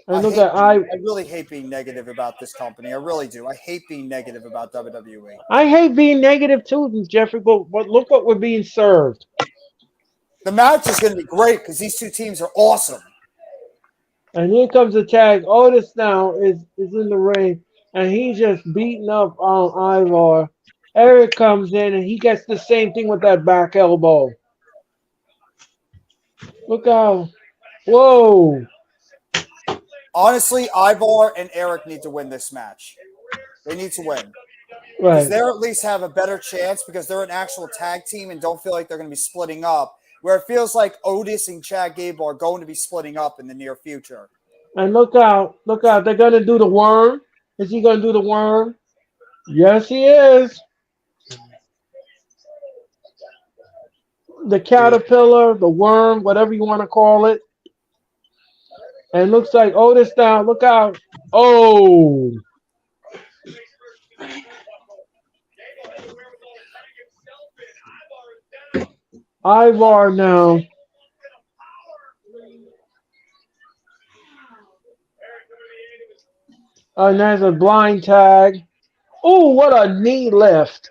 I really hate being negative about this company. I really do. I hate being negative about WWE. I hate being negative too, Jeffrey, but look what we're being served. The match is going to be great because these two teams are awesome. And here comes the tag. Otis now is in the ring, and he's just beating up on Ivar. Eric comes in, and he gets the same thing with that back elbow. Look out. Whoa. Honestly, Ivar and Eric need to win this match. They need to win. Right. Because they at least have a better chance because they're an actual tag team and don't feel like they're going to be splitting up. Where it feels like Otis and Chad Gable are going to be splitting up in the near future. And look out. Look out. They're going to do the worm. Is he going to do the worm? Yes, he is. The caterpillar, the worm, whatever you want to call it. And looks like Otis down. Look out. Oh. Ivar now. And there's a blind tag. Oh, what a knee lift.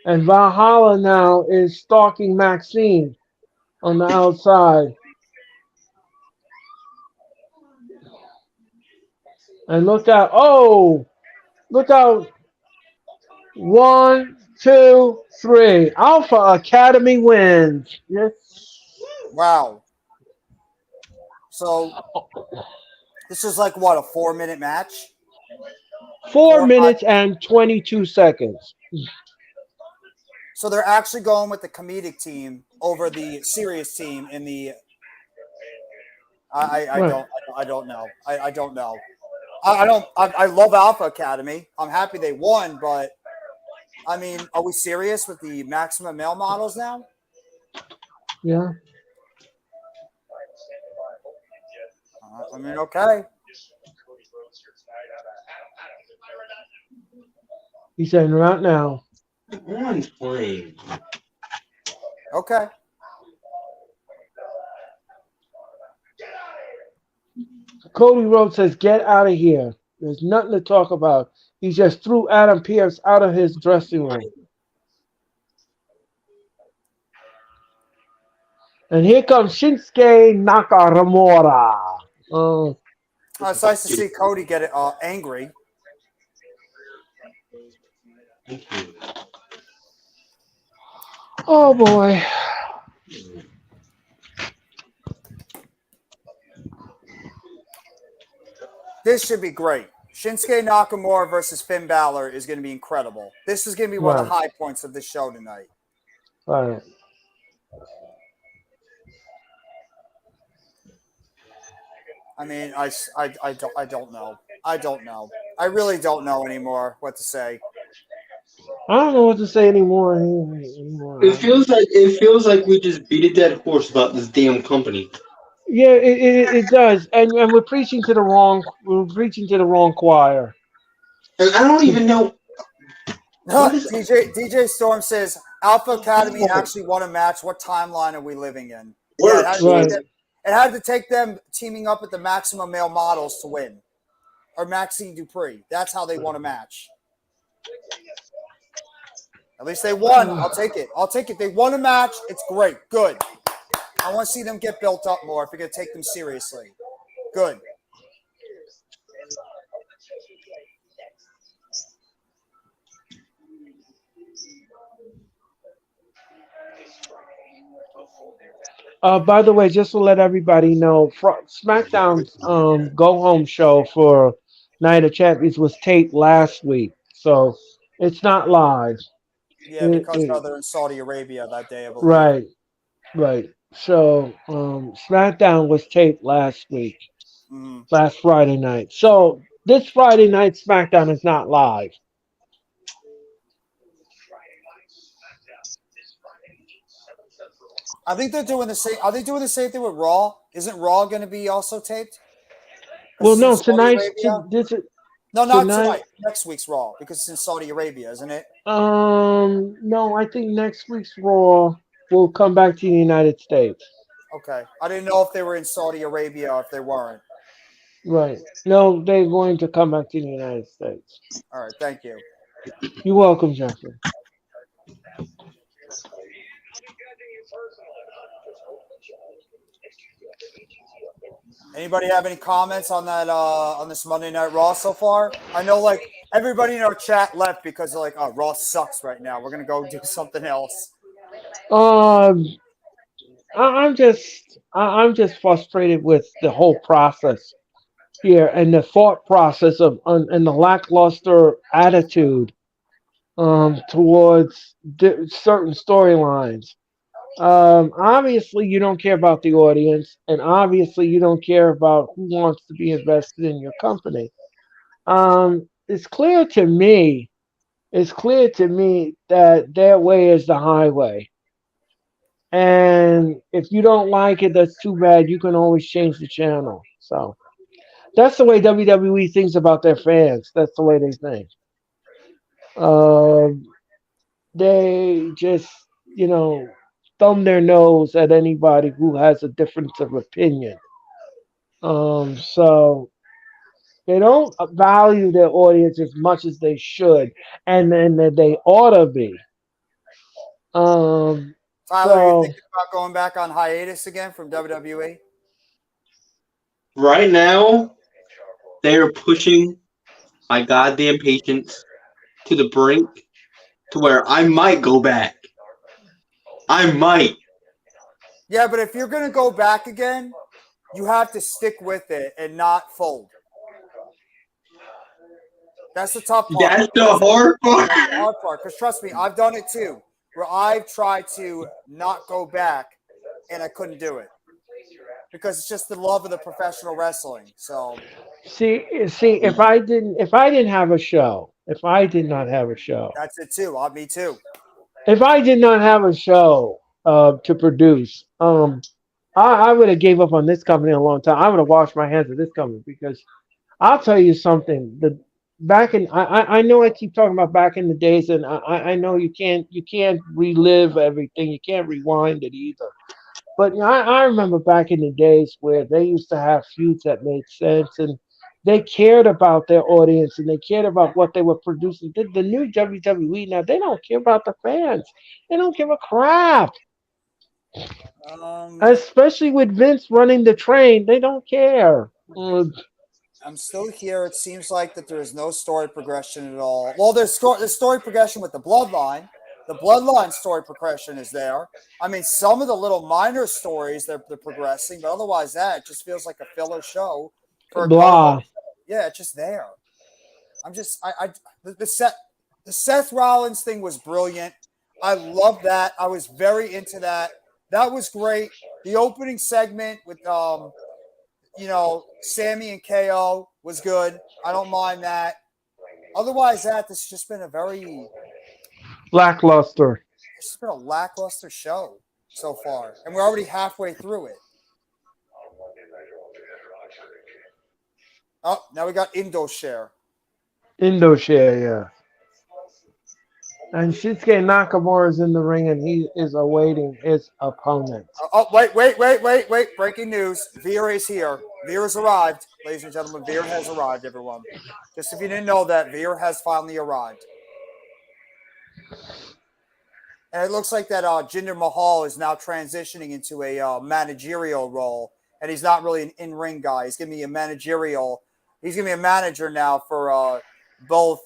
And Valhalla now is stalking Maxine on the outside. And look out. Oh, look out. 1, 2, 3. Alpha Academy wins. Yes. Wow. So this is like what, a 4-minute match? 4 minutes and 22 seconds. So they're actually going with the comedic team over the serious team in the. I don't know. I don't know. I love Alpha Academy. I'm happy they won, but I mean, are we serious with the maximum male models now? Yeah. I mean, okay. He's saying right now. Everyone's playing. Okay. Cody Rhodes says, get out of here. There's nothing to talk about. He just threw Adam Pearce out of his dressing room. And here comes Shinsuke Nakamura. It's nice to see Cody get angry. Oh, boy. This should be great. Shinsuke Nakamura versus Finn Balor is going to be incredible. This is going to be one of the high points of the show tonight. Right. I mean, I don't know. I don't know. I really don't know anymore what to say. I don't know what to say anymore. It feels like we just beat a dead horse about this damn company. Yeah, it does, and we're preaching to the wrong choir. And I don't even know. DJ Storm says Alpha Academy actually won a match. What timeline are we living in? Yeah, it had to take them teaming up with the Maximum Male Models to win, or Maxine Dupree. That's how they won a match. At least they won. I'll take it. They won a match. It's great. Good. I want to see them get built up more if you're going to take them seriously. Good. By the way, just to let everybody know, SmackDown's Go Home show for Night of Champions was taped last week, so it's not live. Yeah, because they're in Saudi Arabia that day, I believe. Right. So SmackDown was taped last week, last Friday night. So this Friday night SmackDown is not live. I think they're doing the same. Are they doing the same thing with Raw? Isn't Raw going to be also taped? Well, no, tonight. No, not tonight. Next week's Raw because it's in Saudi Arabia, isn't it? No, I think next week's Raw will come back to the United States. Okay, I didn't know if they were in Saudi Arabia or if they weren't. Right. No, they're going to come back to the United States. All right, thank you. You're welcome, Jeffrey. Anybody have any comments on that on this Monday Night Raw so far? I know like everybody in our chat left because they're like, oh, Raw sucks right now. We're gonna go do something else. I'm just frustrated with the whole process here and the thought process of and the lackluster attitude towards certain storylines. Obviously, you don't care about the audience, and obviously, you don't care about who wants to be invested in your company. It's clear to me that their way is the highway. And if you don't like it, that's too bad. You can always change the channel. So that's the way WWE thinks about their fans. That's the way they think. They just, thumb their nose at anybody who has a difference of opinion. So they don't value their audience as much as they should, and then they ought to be. Tyler, are you thinking about going back on hiatus again from WWE? Right now, they are pushing my goddamn patience to the brink to where I might go back. I might. Yeah, but if you're going to go back again, you have to stick with it and not fold. That's the tough part. That's the hard part. That's the hard part, because trust me, I've done it too, where I've tried to not go back and I couldn't do it because it's just the love of the professional wrestling. So, see, if I didn't have a show, if I did not have a show, that's it too. Me too. If I did not have a show to produce, I would have gave up on this company a long time. I would have washed my hands of this company because I'll tell you something. I know I keep talking about back in the days, and I know you can't relive everything. You can't rewind it either. But I remember back in the days where they used to have feuds that made sense, and they cared about their audience and they cared about what they were producing. The new WWE now, they don't care about the fans. They don't give a crap. Especially with Vince running the train, they don't care. I'm still here. It seems like that there is no story progression at all. Well, there's story progression with the Bloodline. The Bloodline story progression is there. I mean, some of the little minor stories they're progressing, but otherwise that just feels like a filler show. Blah. Yeah, it's just there. The Seth Rollins thing was brilliant. I love that. I was very into that. That was great. The opening segment with Sammy and KO was good. I don't mind that. Otherwise, this has just been Lackluster. it's just been a lackluster show so far, and we're already halfway through it. Oh, now we got Indoshare. Indoshare, yeah. And Shinsuke Nakamura is in the ring and he is awaiting his opponent. Wait. Breaking news. Veer is here. Veer has arrived. Ladies and gentlemen, Veer has arrived, everyone. Just if you didn't know that, Veer has finally arrived. And it looks like that Jinder Mahal is now transitioning into a managerial role. And he's not really an in-ring guy. He's going to be a managerial. He's going to be a manager now for both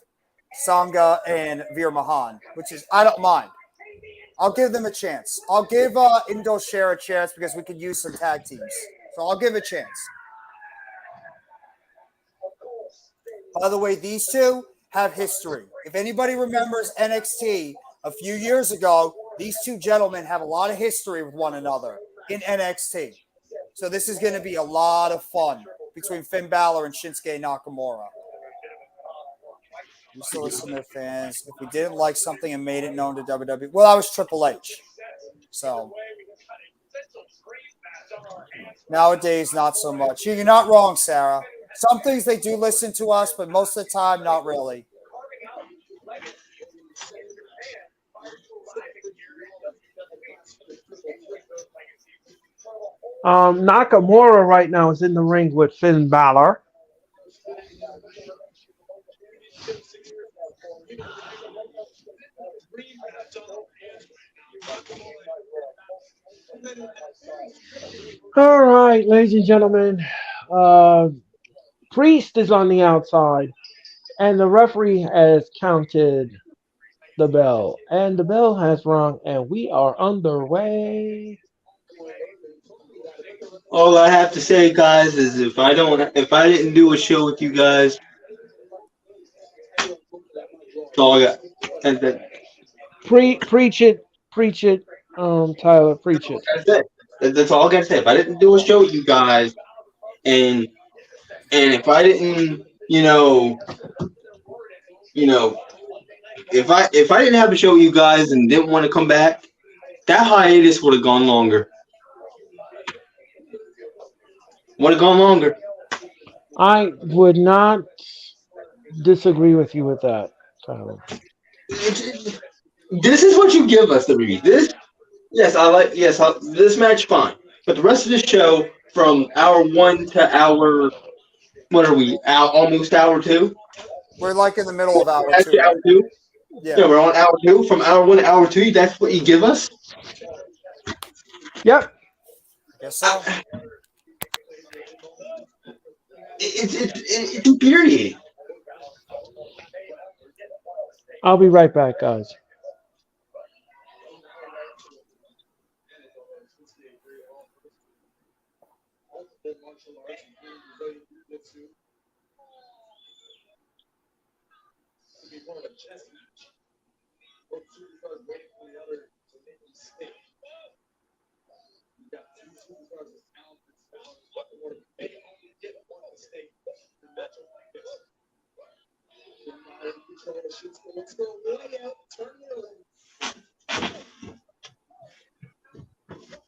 Sangha and Veer Mahan, which is, I don't mind. I'll give them a chance. I'll give Indoshare a chance because we could use some tag teams. So I'll give a chance. By the way, these two have history. If anybody remembers NXT a few years ago, these two gentlemen have a lot of history with one another in NXT. So this is going to be a lot of fun between Finn Balor and Shinsuke Nakamura. We still listen to their fans. If we didn't like something and made it known to WWE, well, I was Triple H. So nowadays, not so much. You're not wrong, Sarah. Some things they do listen to us, but most of the time, not really. Nakamura right now is in the ring with Finn Balor. All right, ladies and gentlemen. Priest is on the outside, and the referee has counted the bell, and the bell has rung, and we are underway. All I have to say, guys, is if I didn't do a show with you guys, that's all I got. And that, Preach it, Tyler, preach it. that's it. That's all I got to say. If I didn't do a show with you guys, and if I didn't, if I didn't have a show with you guys and didn't want to come back, that hiatus would have gone longer. Would have gone longer. I would not disagree with you with that, Tyler. This is what you give us, WWE. This match fine, but the rest of the show from hour 1 to hour, what are we? Almost hour 2. We're like in the middle of hour 2. Actually, hour 2. Yeah, we're on hour 2. From hour 1 to hour 2, that's what you give us. Yep. Guess so. It's infuriating. I'll be right back, guys.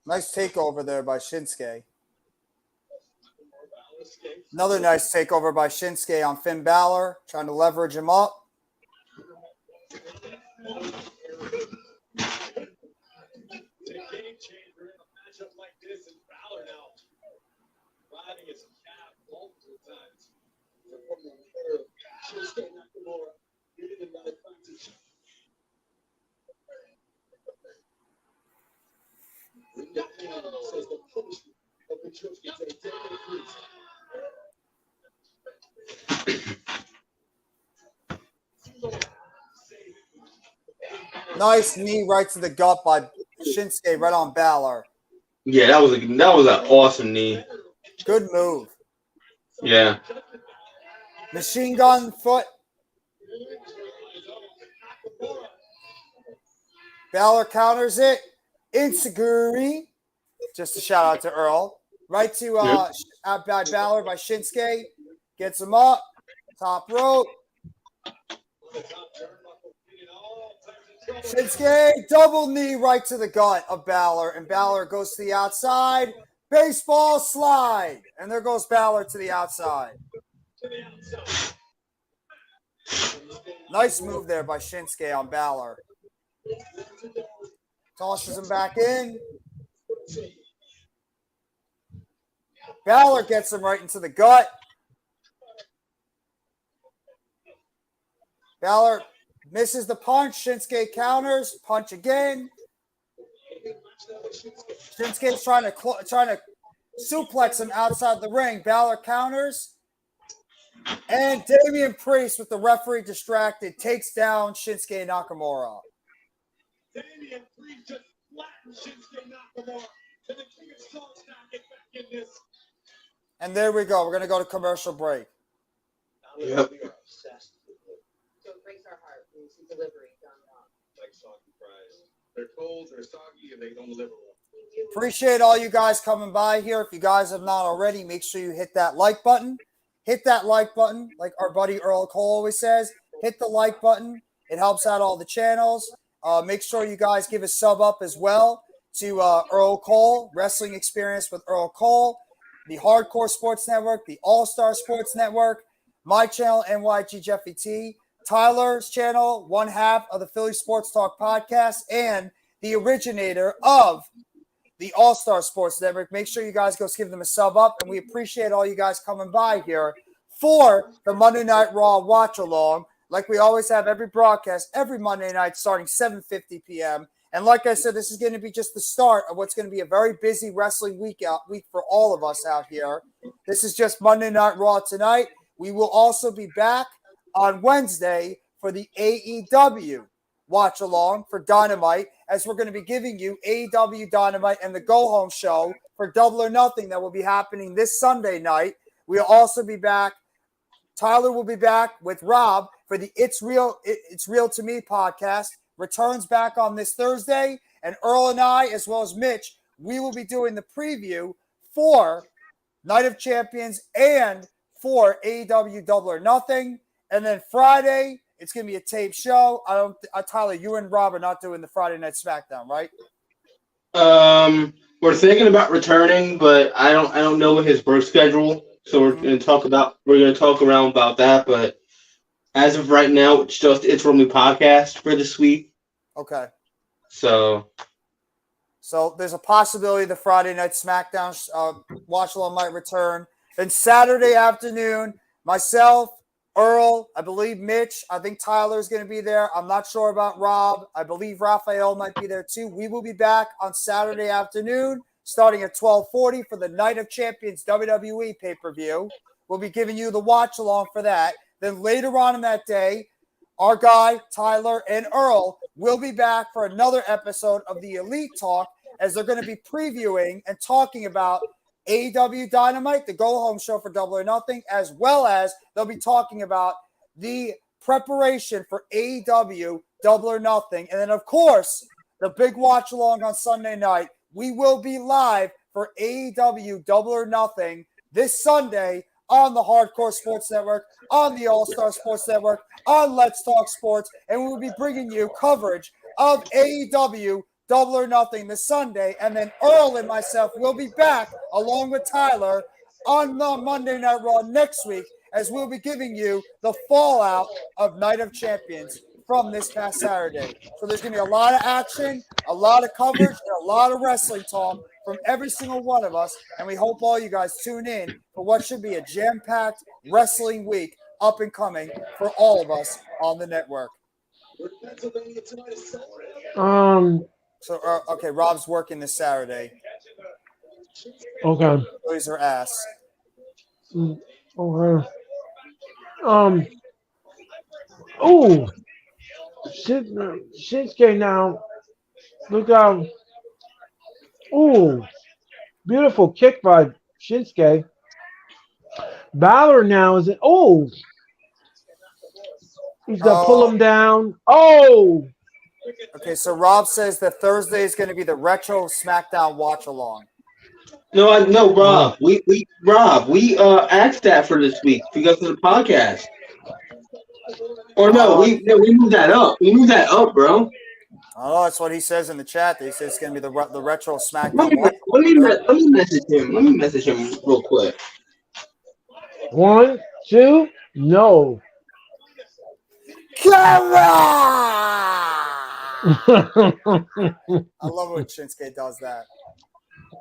Nice takeover there by Shinsuke. Another nice takeover by Shinsuke on Finn Balor, trying to leverage him up. Nice knee right to the gut by Shinsuke, right on Balor. Yeah, that was an awesome knee. Good move. Yeah. Machine gun foot. Balor counters it. Insecurity. Just a shout out to Earl. Right to out by Balor by Shinsuke. Gets him up. Top rope. Shinsuke, double knee right to the gut of Balor. And Balor goes to the outside. Baseball slide. And there goes Balor to the outside. Nice move there by Shinsuke on Balor. Tosses him back in. Balor gets him right into the gut. Balor misses the punch. Shinsuke counters. Punch again. Shinsuke's trying to suplex him outside the ring. Balor counters. And Damian Priest, with the referee distracted, takes down Shinsuke Nakamura. Damian Priest just flattened Shinsuke Nakamura. And the King of Salt's not get back in this. And there we go. We're going to go to commercial break. Yep. So it breaks our heart when we see delivery done wrong. Like soggy fries. They're cold, they're soggy, and they don't deliver well. Appreciate all you guys coming by here. If you guys have not already, make sure you hit that like button. Hit that like button, like our buddy Earl Cole always says. Hit the like button. It helps out all the channels. Make sure you guys give a sub up as well to Earl Cole, Wrestling Experience with Earl Cole, the Hardcore Sports Network, the All-Star Sports Network, my channel, NYG Jeffy T, Tyler's channel, one half of the Philly Sports Talk podcast, and the originator of the All-Star Sports Network. Make sure you guys go give them a sub up, and we appreciate all you guys coming by here for the Monday Night Raw watch-along, like we always have every broadcast, every Monday night starting 7:50 p.m., and like I said, this is going to be just the start of what's going to be a very busy wrestling week for all of us out here. This is just Monday Night Raw tonight. We will also be back on Wednesday for the AEW watch along for Dynamite, as we're going to be giving you AEW Dynamite and the Go Home Show for Double or Nothing that will be happening this Sunday night. We'll also be back. Tyler will be back with Rob for the It's Real to Me podcast. Returns back on this Thursday, and Earl and I, as well as Mitch, we will be doing the preview for Night of Champions and for AEW Double or Nothing. And then Friday, it's going to be a tape show. Tyler, you and Rob are not doing the Friday Night SmackDown, right? We're thinking about returning, but I don't know what his work schedule. So we're going to talk around about that. But as of right now, it's just It's From Me podcast for this week. Okay. So there's a possibility the Friday Night SmackDown watch along might return. Then Saturday afternoon, myself, Earl, I believe Mitch, I think Tyler's going to be there. I'm not sure about Rob. I believe Raphael might be there too. We will be back on Saturday afternoon, starting at 12:40 for the Night of Champions WWE pay-per-view. We'll be giving you the watch-along for that. Then later on in that day, our guy, Tyler, and Earl will be back for another episode of the Elite Talk, as they're going to be previewing and talking about AEW Dynamite, the Go Home Show for Double or Nothing, as well as they'll be talking about the preparation for AEW Double or Nothing. And then, of course, the big watch-along on Sunday night. We will be live for AEW Double or Nothing this Sunday on the Hardcore Sports Network, on the All-Star Sports Network, on Let's Talk Sports, and we will be bringing you coverage of AEW Double or Nothing this Sunday. And then Earl and myself will be back along with Tyler on the Monday Night Raw next week, as we'll be giving you the fallout of Night of Champions from this past Saturday. So there's going to be a lot of action, a lot of coverage, and a lot of wrestling talk from every single one of us. And we hope all you guys tune in for what should be a jam-packed wrestling week up and coming for all of us on the network. So, okay, Rob's working this Saturday. Okay. Boys her ass. Okay. Shinsuke now. Look out. Beautiful kick by Shinsuke. Balor now is He's gonna pull him down. Oh, Okay, so Rob says that Thursday is going to be the retro SmackDown watch along. No, Rob. We asked that for this week because of the podcast. Or no, we moved that up. We moved that up, bro. Oh, that's what he says in the chat. He says it's going to be the retro Let SmackDown me, watch let along. me, let me message him. Let me message him real quick. 1, 2, no. Come on! I love when Shinsuke does that.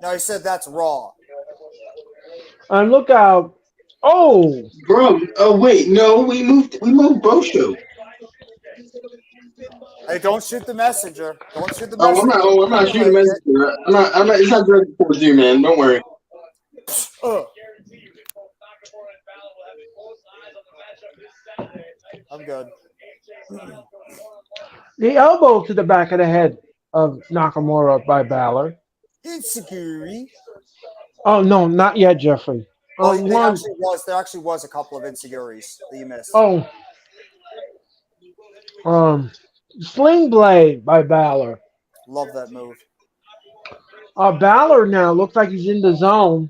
No, he said that's Raw. And look out. Oh, Bro, wait, no, we moved Brosho. Hey, don't shoot the messenger. Don't shoot the Oh, messenger. I'm not shooting messenger. I'm not. It's not directed towards you, man. Don't worry. I'm good. the elbow to the back of the head of Nakamura by Balor. Insecurity. Oh no, not yet, Jeffrey. Oh, there One. actually was a couple of insecurities that you missed. Oh, Sling Blade by Balor. Love that move. Balor now looks like he's in the zone.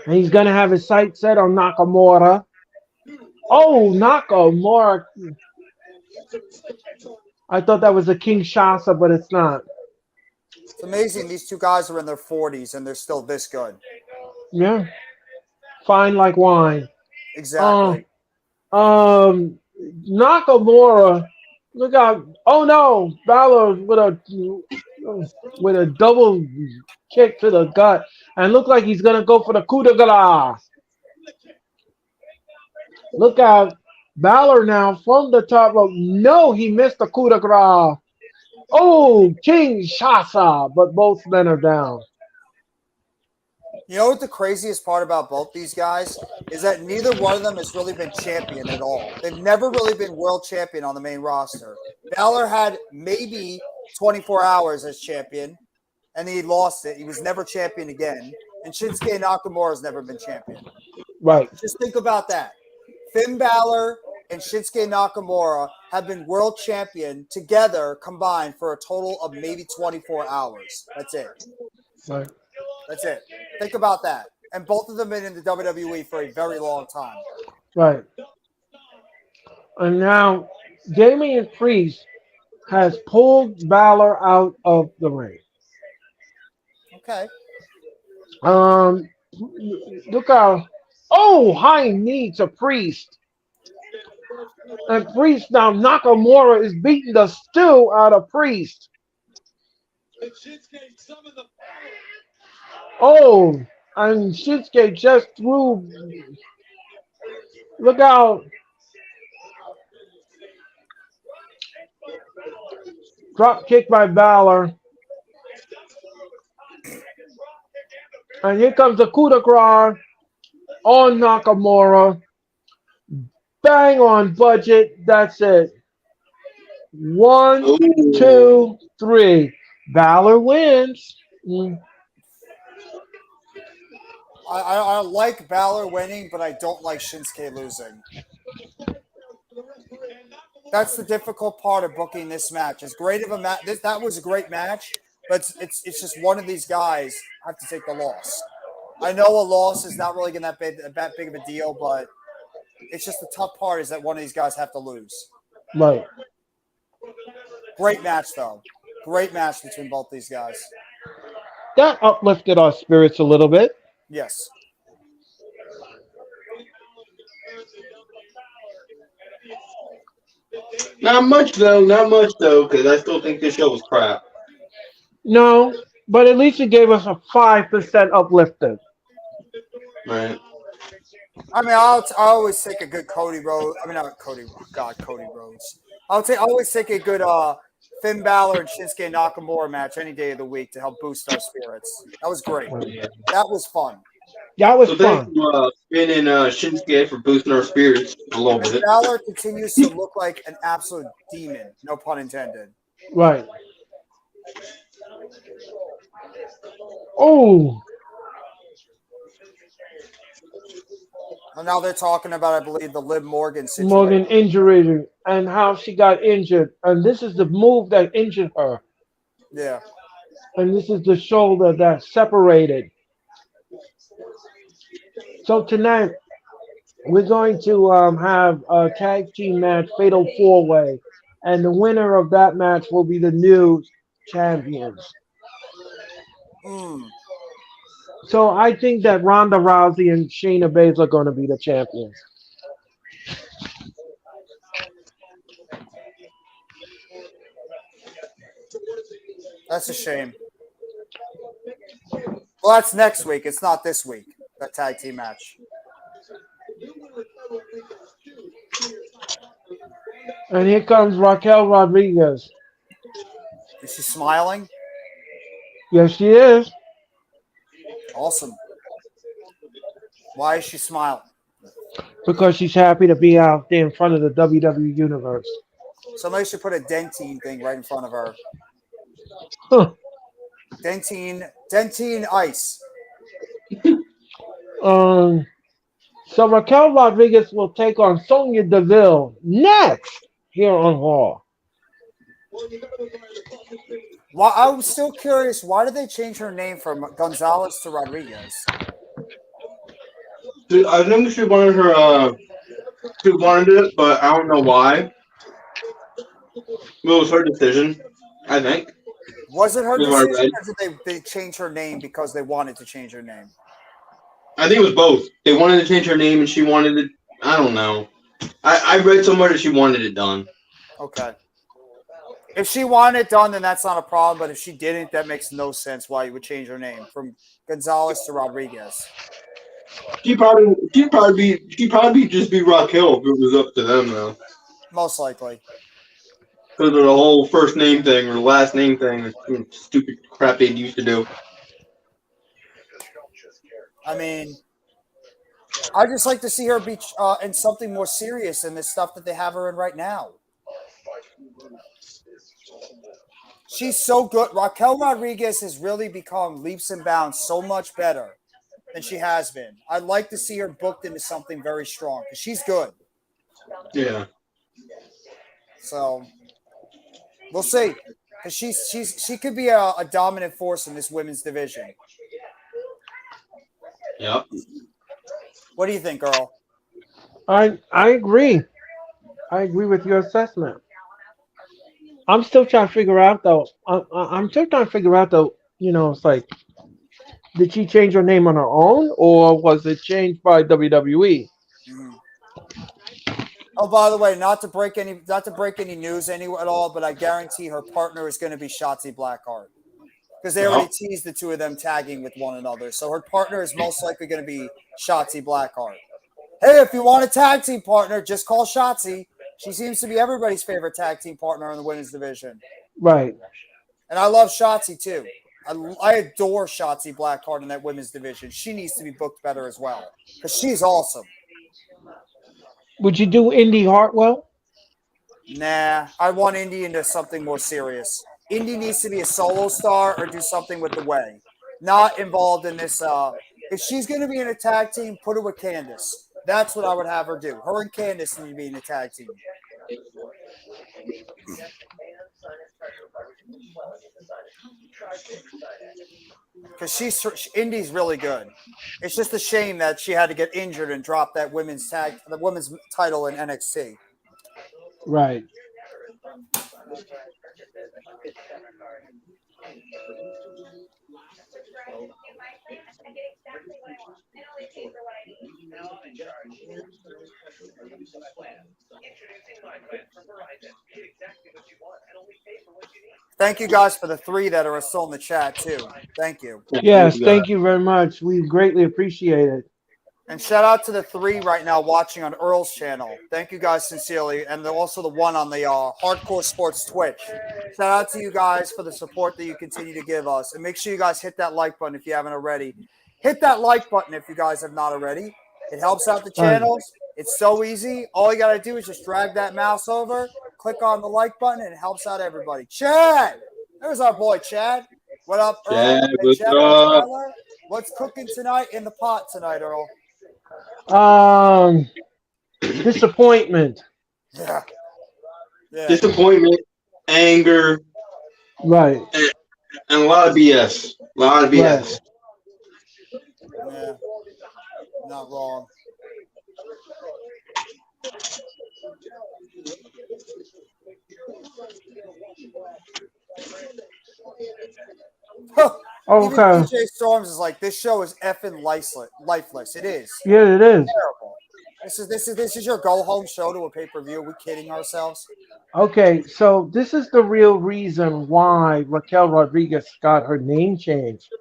And he's going to have his sights set on Nakamura. Oh, Nakamura. I thought that was a Kinshasa, but it's not. It's amazing these two guys are in their 40s and they're still this good. Yeah. Fine like wine. Exactly. Nakamura. Look out. Oh, no. Balor with a double kick to the gut. And look like he's going to go for the coup de grace. Look out. Balor now from the top rope. No, he missed the coup de grace. Oh, Kinshasa. But both men are down. You know what the craziest part about both these guys is that neither one of them has really been champion at all. They've never really been world champion on the main roster. Balor had maybe 24 hours as champion, and he lost it. He was never champion again. And Shinsuke Nakamura has never been champion. Right. Just think about that. Finn Balor and Shinsuke Nakamura have been world champion together combined for a total of maybe 24 hours. That's it. Right. That's it. Think about that. And both of them been in the WWE for a very long time. Right. And now Damian Priest has pulled Balor out of the ring. Okay. Look out. Oh, high knee to Priest. And Priest now, Nakamura is beating the stew out of Priest. Oh, and Shinsuke just threw. Look out. Drop kick by Balor. And here comes the coup de grace on Nakamura. Bang on budget. That's it. 1, 2, 3. Balor wins. I like Balor winning, but I don't like Shinsuke losing. That's the difficult part of booking this match. As great of a match, that was a great match, but it's just one of these guys have to take the loss. I know a loss is not really going to be that big of a deal, but it's just the tough part is that one of these guys have to lose. Right. Great match, though. Great match between both these guys. That uplifted our spirits a little bit. Yes. Not much though, because I still think this show was crap. No, but at least it gave us a 5% uplifted. Right. I mean, I always take a good Cody Rhodes. I mean, not Cody. God, Cody Rhodes. I always take a good Finn Balor and Shinsuke Nakamura match any day of the week to help boost our spirits. That was great. That was fun. That was So fun. thank you, Finn and Shinsuke for boosting our spirits a little bit. Balor continues to look like an absolute demon. No pun intended. Right. Oh. And now they're talking about, I believe, the Liv Morgan situation. Morgan injury and how she got injured. And this is the move that injured her. Yeah. And this is the shoulder that separated. So tonight, we're going to have a tag team match, Fatal 4-Way. And the winner of that match will be the new champions. So I think that Ronda Rousey and Shayna Baszler are going to be the champions. That's a shame. Well, that's next week. It's not this week, that tag team match. And here comes Raquel Rodriguez. Is she smiling? Yes, she is. Awesome. Why is she smiling? Because she's happy to be out there in front of the WWE Universe. Somebody should put a Dentine thing right in front of her. Huh. Dentine Ice. So Raquel Rodriguez will take on Sonya Deville next here on Raw. Well, I'm still curious. Why did they change her name from Gonzalez to Rodriguez? I think she wanted her. She wanted it, but I don't know why. It was her decision, I think. Was it her decision, or did they change her name because they wanted to change her name? I think it was both. They wanted to change her name, and she wanted it. I don't know. I read somewhere that she wanted it done. Okay. If she wanted it done, then that's not a problem. But if she didn't, that makes no sense why you would change her name from Gonzalez to Rodriguez. She'd probably just be Raquel if it was up to them, though. Most likely. Because of the whole first name thing or the last name thing, stupid crap they used to do. I mean, I just like to see her be in something more serious than this stuff that they have her in right now. She's so good. Raquel Rodriguez has really become leaps and bounds so much better than she has been. I'd like to see her booked into something very strong because she's good. Yeah. So we'll see. Because she could be a dominant force in this women's division. Yep. What do you think, Earl? I agree. I agree with your assessment. I'm still trying to figure out though. It's like, did she change her name on her own, or was it changed by WWE? Mm-hmm. Oh, by the way, not to break any news at all, but I guarantee her partner is going to be Shotzi Blackheart because they already teased the two of them tagging with one another. So her partner is most likely going to be Shotzi Blackheart. Hey, if you want a tag team partner, just call Shotzi. She seems to be everybody's favorite tag team partner in the women's division. Right. And I love Shotzi too. I adore Shotzi Blackheart in that women's division. She needs to be booked better as well because she's awesome. Would you do Indy Hartwell? Nah, I want Indy into something more serious. Indy needs to be a solo star or do something with the Way. Not involved in this. If she's going to be in a tag team, put her with Candice. That's what I would have her do. Her and Candice need to be in a tag team. Because Indy's really good. It's just a shame that she had to get injured and drop that women's title in NXT. Right. Thank you guys for the 3 that are still in the chat too. Thank you. Yes, thank you very much. We greatly appreciate it. And shout out to the 3 right now watching on Earl's channel. Thank you guys sincerely. And also the 1 on the Hardcore Sports Twitch. Shout out to you guys for the support that you continue to give us. And make sure you guys hit that like button if you haven't already. Hit that like button if you guys have not already. It helps out the channels. It's so easy. All you got to do is just drag that mouse over, click on the like button, and it helps out everybody. Chad! There's our boy, Chad. What up, Earl? Chad, what's up? What's cooking tonight in the pot tonight, Earl? Disappointment. Yeah. Yeah. Disappointment, anger, Right. and a lot of BS. A lot of Right. BS. Yeah. Not wrong. Even Okay. DJ Storms is like, this show is effing lifeless. It is Yeah, it is. terrible. This is your go home show to a pay per view. Are we kidding ourselves? Okay, so this is the real reason why Raquel Rodriguez got her name changed.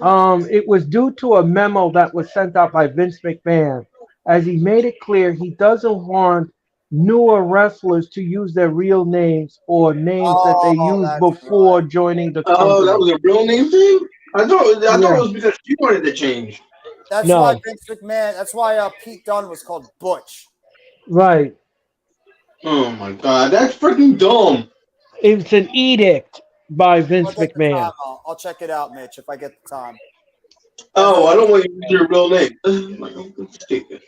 It was due to a memo that was sent out by Vince McMahon, as he made it clear he doesn't want newer wrestlers to use their real names or names that they Oh, used that's before right. joining the Oh, that company. was a real name thing? I thought Yeah, it was because she wanted to change. That's why no, Vince McMahon. That's why Pete Dunne was called Butch. right. Oh my god, that's freaking dumb. It's an edict by I'll Vince get the time. McMahon. I'll check it out, Mitch, if I get the time. Oh, I don't want you to use your real name. Like, I'm stupid.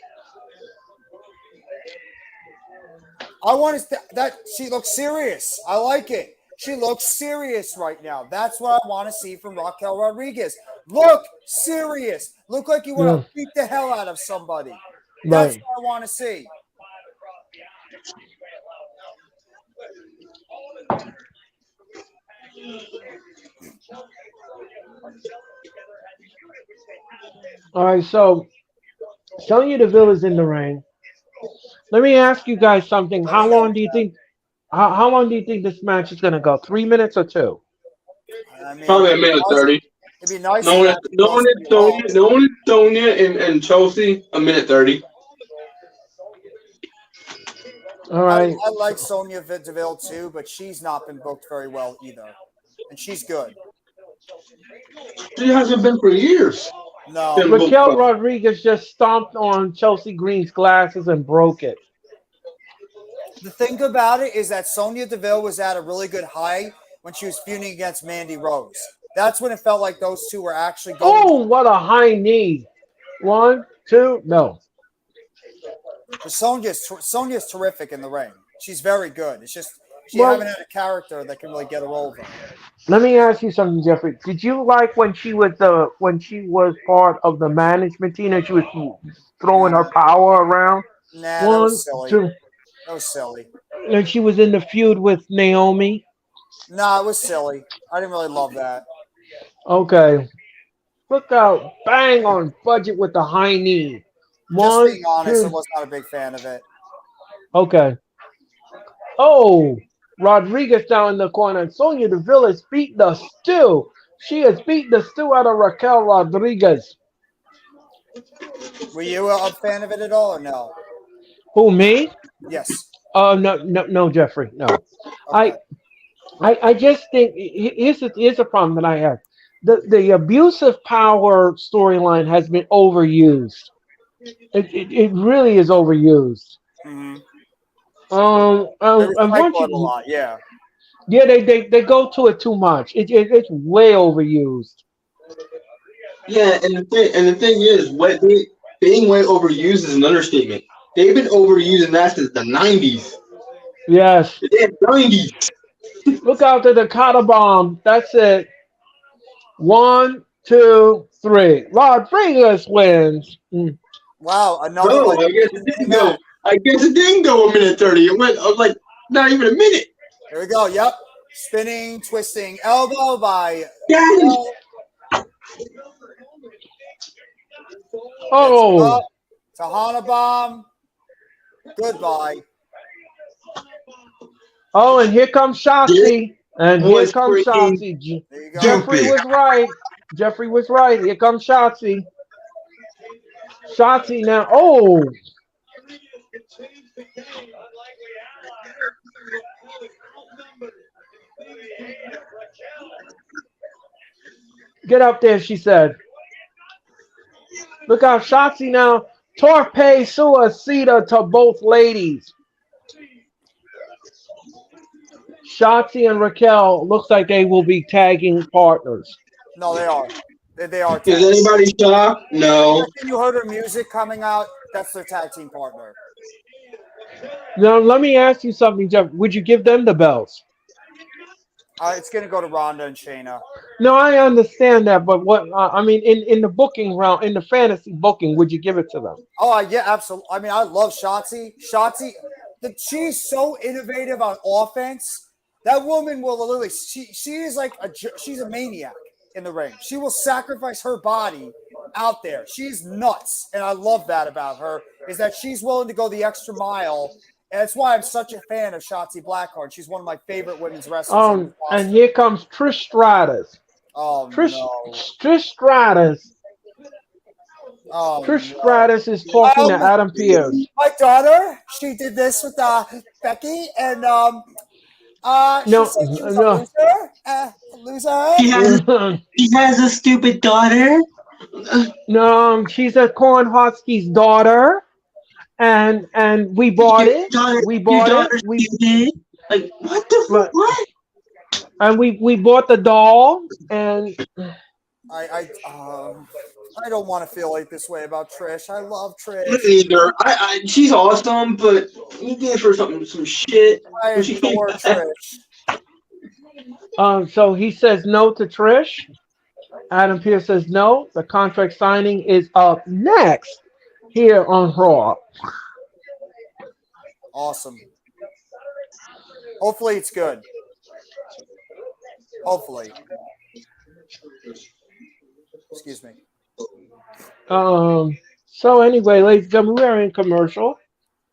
I want to that she looks serious. I like it. She looks serious right now. That's what I want to see from Raquel Rodriguez. Look serious. Look like you want Yeah, to beat the hell out of somebody. That's right. what I want to see. All right, so Sonya Deville is in the ring. Let me ask you guys something. Let me How know. long do you think? How long do you think this match is gonna go? 3 minutes or two? I mean, Probably a minute 30. it'd be nice if it actually goes pretty long. Knowing it's Sonya and Chelsea, a minute 30. All I right. like Sonya Deville too, but she's not been booked very well either. And she's good. She hasn't been for years. No. Been booked Raquel well. Rodriguez just stomped on Chelsea Green's glasses and broke it. The thing about it is that Sonya Deville was at a really good high when she was feuding against Mandy Rose. That's when it felt like those two were actually going. Oh, what a high knee! 1, 2, no. Sonya's terrific in the ring. She's very good. It's just she Well, haven't had a character that can really get her over. let me ask you something, Jeffrey. Did you like when she was part of the management team and she was throwing her power around? Nah, that 1, was silly. 2, That was silly. and she was in the feud with Naomi. Nah, it was silly. I didn't really love that. Okay. Look out. Bang on budget with the high knee. Just 1, being honest, I 2. was not a big fan of it. Okay. Oh, Rodriguez down in the corner. Sonya Deville has beat the stew. She has beat the stew out of Raquel Rodriguez. Were you a fan of it at all or no? Who, me? Yes. No, Jeffrey. No. Okay. I just think here's a problem that I have. The abusive power storyline has been overused. It really is overused. Mm-hmm. And They once recycle it a lot, yeah. yeah, they go to it too much. It's way overused. Yeah, and the thing is, being way overused is an understatement. They've been overusing that since the 90s. Yes. The damn 90s. Look out to the Kata bomb. That's it. 1, 2, 3. Rodriguez wins. Wow, another No, like I guess it didn't go. I guess it didn't go a minute 30. It went like not even a minute. Here we go. Yep. Spinning, twisting elbow by Yes. Oh. Tahana bomb. Goodbye. Oh, and here comes Shotzi. And here Was comes freaking Shotzi. There you go. Jeffrey was right. Jeffrey was right. Here comes Shotzi. Shotzi now. Oh. Get up there, she said. Look out, Shotzi now. Torpe suicida to both ladies. Shotzi and Raquel looks like they will be tagging partners. No, they are. They are. Is anybody shocked? No. You heard her music coming out. That's their tag team partner. Now, let me ask you something, Jeff. Would you give them the belts? It's going to go to Ronda and Shayna. No, I understand that, but what I mean, in the booking round, in the fantasy booking, would you give it to them? Oh, yeah, absolutely. I mean, I love Shotzi. She's so innovative on offense. That woman will literally. She is like she's a maniac in the ring. She will sacrifice her body out there. She's nuts, and I love that about her. Is that she's willing to go the extra mile. And that's why I'm such a fan of Shotzi Blackheart. She's one of my favorite women's wrestlers. And here comes Trish Stratus. Oh, Trish, no. Trish Stratus. Oh, Trish no. Stratus is talking to Adam Pearce. My daughter, she did this with Becky, and No, she said she was no. a loser. She has a stupid daughter. No, she's a Cornhuski's daughter. And we bought it. We bought it. We did. Like what the fuck? What? And we bought the doll. And I don't want to feel like this way about Trish. I love Trish. Either. She's awesome, but you give her some shit. I adore Trish. So he says no to Trish. Adam Pearce says no. The contract signing is up next here on Raw. Awesome. Hopefully it's good. Hopefully. Excuse me. So anyway, ladies and gentlemen, we are in commercial,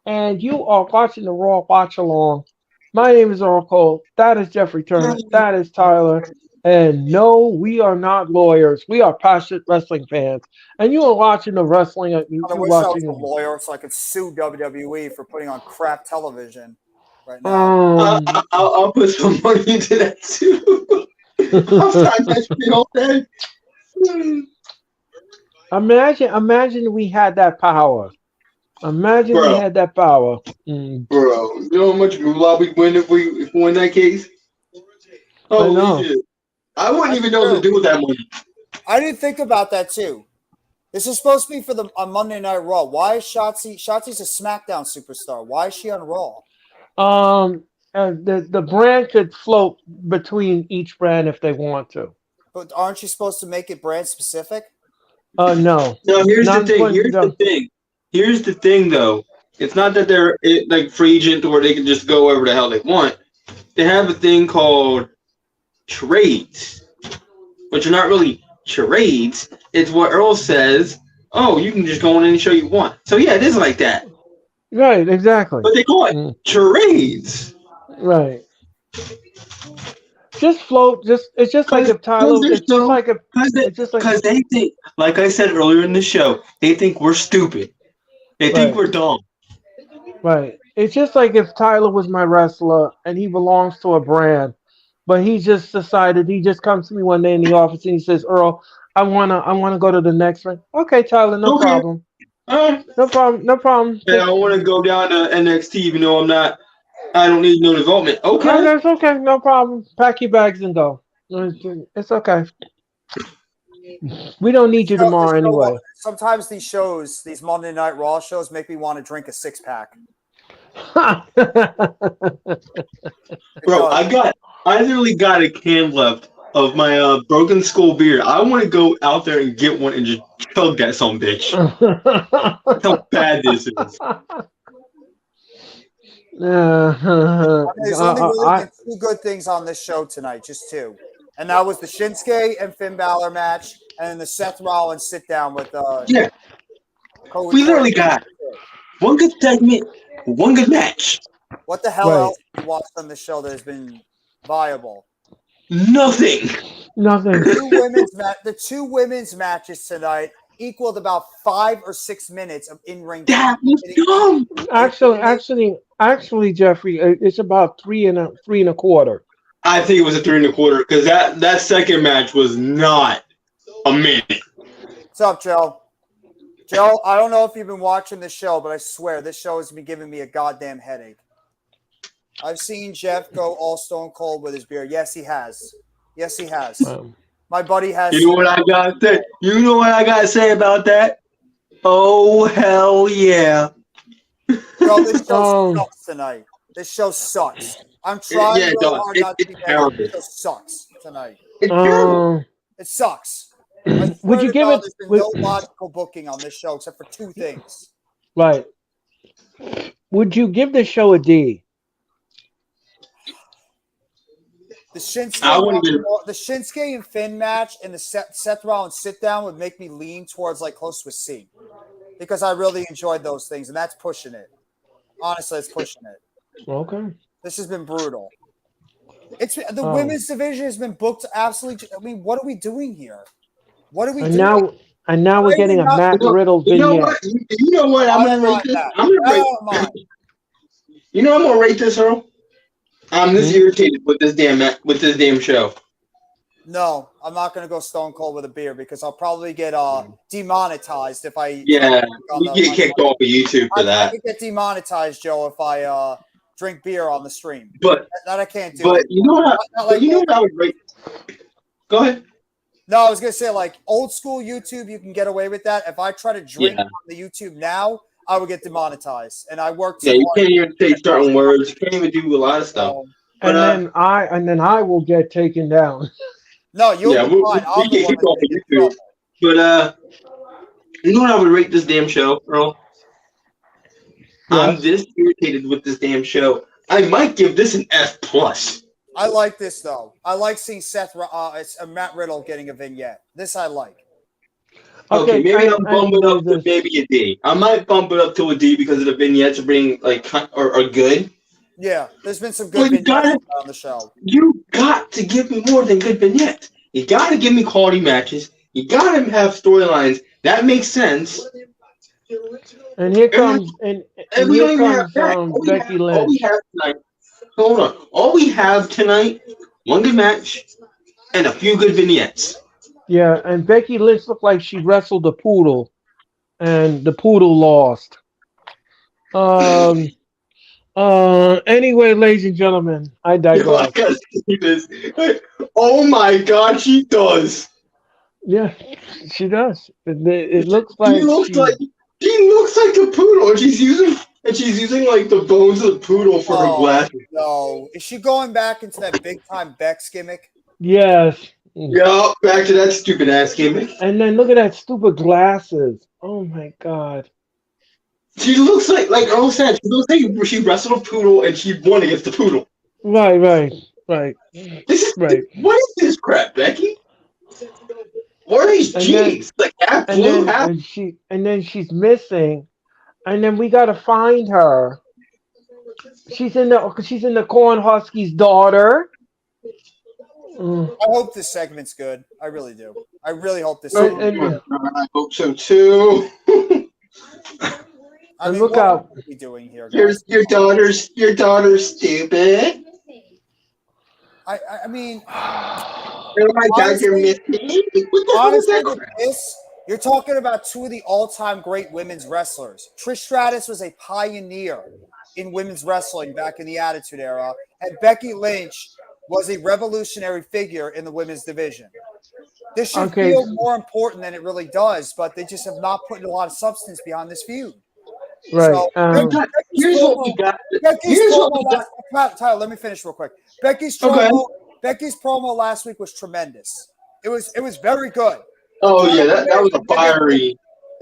and you are watching the Raw Watch Along. My name is Earl Cole. That is Jeffrey Turner. That is Tyler. And no, we are not lawyers. We are passionate wrestling fans. And you are watching the wrestling. I wish I was a lawyer so I could sue WWE for putting on crap television right now. I'll put some money into that too. I'm trying that shit all day. Imagine we had that power. Imagine we had that power. Bro, you know how much moolah we win if we win that case? Holy shit. I wouldn't even know what to do with that money. I didn't think about that too. This is supposed to be for on Monday Night Raw. Why is Shotzi? Shotzi's a SmackDown superstar. Why is she on Raw? The brand could float between each brand if they want to. But aren't you supposed to make it brand specific? No. No, here's the thing. Here's the thing, though. It's not that they're like free agent or they can just go wherever the hell they want. They have a thing called trades, which are not really charades. It's what Earl says. Oh, you can just go on any show you want. So yeah, it is like that. Right, exactly. But they call it charades. Right. Just float. It's just like if Tyler. It's just like if. Because they think, like I said earlier in the show, they think we're stupid. They think we're dumb. Right. It's just like if Tyler was my wrestler and he belongs to a brand, but he just decided, he just comes to me one day in the office and he says, Earl, I wanna go to the next ring. Okay, Tyler, no problem. No problem. Yeah, I want to go down to NXT, even though I don't need no development. Okay. No, that's okay, no problem. Pack your bags and go. It's okay. We don't need you tomorrow anyway. Sometimes these Monday Night Raw shows make me want to drink a 6-pack. Bro, I literally got a can left of my Broken Skull beer. I want to go out there and get one and just chug that some bitch. How bad this is. There's only really two good things on this show tonight, just two. And that was the Shinsuke and Finn Balor match, and then the Seth Rollins sit down with yeah. We literally got one good segment, one good match. What the hell else have you watched on the show that has been viable? Nothing. The two women's matches tonight equaled about 5 or 6 minutes of in-ring. That was dumb. Actually, Jeffrey, it's about 3 and a quarter. I think it was a 3 1/4 because that second match was not a minute. What's up, Joe? Joe, I don't know if you've been watching this show, but I swear this show has been giving me a goddamn headache. I've seen Jeff go all stone cold with his beer. Yes, he has. My buddy has. You know what I got to say? You know what I got to say about that? Oh, hell yeah. Bro, this show Um, sucks tonight. This show sucks. I'm trying Yeah, really dog. hard not to be It's negative. terrible. This show sucks tonight. It's terrible. um, It sucks. I would swear you to give God, it? there's been no logical booking on this show except for two things. Right. Would you give the show a D? The Shinsuke, I wouldn't give- the Shinsuke and Finn match and the Seth Rollins sit down would make me lean towards like close to a C, because I really enjoyed those things, and that's pushing it. Honestly, it's pushing it. Okay. This has been brutal. It's the women's division has been booked absolutely. I mean, what are we doing here? What are we And doing? now we're getting a Matt Riddle You know vignette. what? You know what? I'm gonna rate this. You know I'm gonna rate this, Earl. I'm this irritated with this damn show. No, I'm not going to go stone cold with a beer because I'll probably get demonetized if I. Yeah, you get kicked off of YouTube for that. I could get demonetized, Joe, if I drink beer on the stream. But that I can't do. But you know what I would rate. Go ahead. No, I was gonna say like old school YouTube, you can get away with that. If I try to drink on the YouTube now, I would get demonetized. And I worked. Yeah, you can't even say certain words. You can't even do a lot of stuff. And then I will get taken down. No, you'll be fine. I'll we get kicked off of YouTube. But you know what I would rate this damn show, Earl? I'm this irritated with this damn show. I might give this an F plus. I like this though. I like seeing Matt Riddle getting a vignette. This I like. Okay, maybe I'll bump it up to maybe a D. I might bump it up to a D because of the vignettes are being like are good. Yeah, there's been some good vignettes on the show. You got to give me more than good vignettes. You got to give me quality matches. You got to have storylines. That makes sense. And here comes here comes Becky Lynch. All we have tonight. Hold on. All we have tonight, one good match, and a few good vignettes. Yeah, and Becky Lynch looked like she wrestled a poodle, and the poodle lost. Anyway, ladies and gentlemen, I digress. Oh my God, she does. Yeah, she does. It looks like she looks like a poodle, and she's using like the bones of the poodle for her glasses. No, is she going back into that big time Bex gimmick? Yes. Yeah, back to that stupid ass gimmick. And then look at that stupid glasses. Oh my God. She looks like Earl said, she looks like she wrestled a poodle and she won against the poodle. Right. This is what is this crap, Becky? What are these jeans? Like half blue, half. And then she's missing, and then we gotta find her. She's in the Cornhuskies' daughter. I hope this segment's good. I really do. I really hope this. I hope so too. I mean, look what out! are we doing here, guys? Your daughter's stupid. I mean, oh my God, you're missing. Honestly, with this, you're talking about two of the all-time great women's wrestlers. Trish Stratus was a pioneer in women's wrestling back in the Attitude Era, and Becky Lynch was a revolutionary figure in the women's division. This should feel more important than it really does, but they just have not put a lot of substance behind this feud. Right. So, here's what we got. Tyler, let me finish real quick. Becky's promo last week was tremendous. It was very good. Oh yeah, that was a fiery.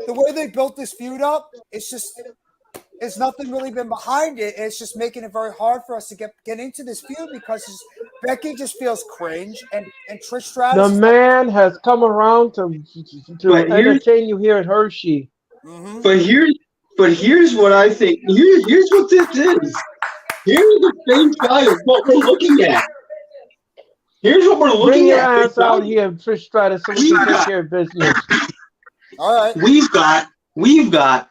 The way they built this feud up, it's nothing really been behind it. It's just making it very hard for us to get into this feud because Becky just feels cringe and Trish Stratus. The man has come around to entertain you here at Hershey. Mm-hmm. But here's what I think. Here's what this is. Here's the face value of what we're looking at. Here's what we're looking Bring your at. ass out here, Trish Stratus, so we can take care of business. All right. We've got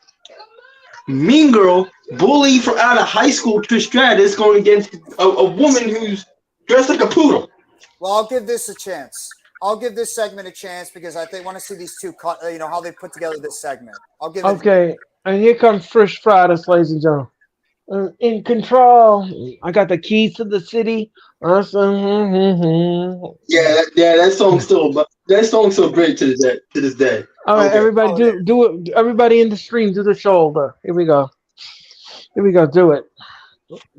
Mean Girl, bully from out of high school, Trish Stratus going against a woman who's dressed like a poodle. Well, I'll give this a chance. I'll give this segment a chance because I want to see these two cut. How they put together this segment. I'll give it. Okay, and here comes Trish Stratus, ladies and gentlemen. In control. I got the keys to the city. That song's still great to this day. All right, Okay. everybody, do it. Everybody in the stream, do the shoulder. Here we go. Here we go. Do it.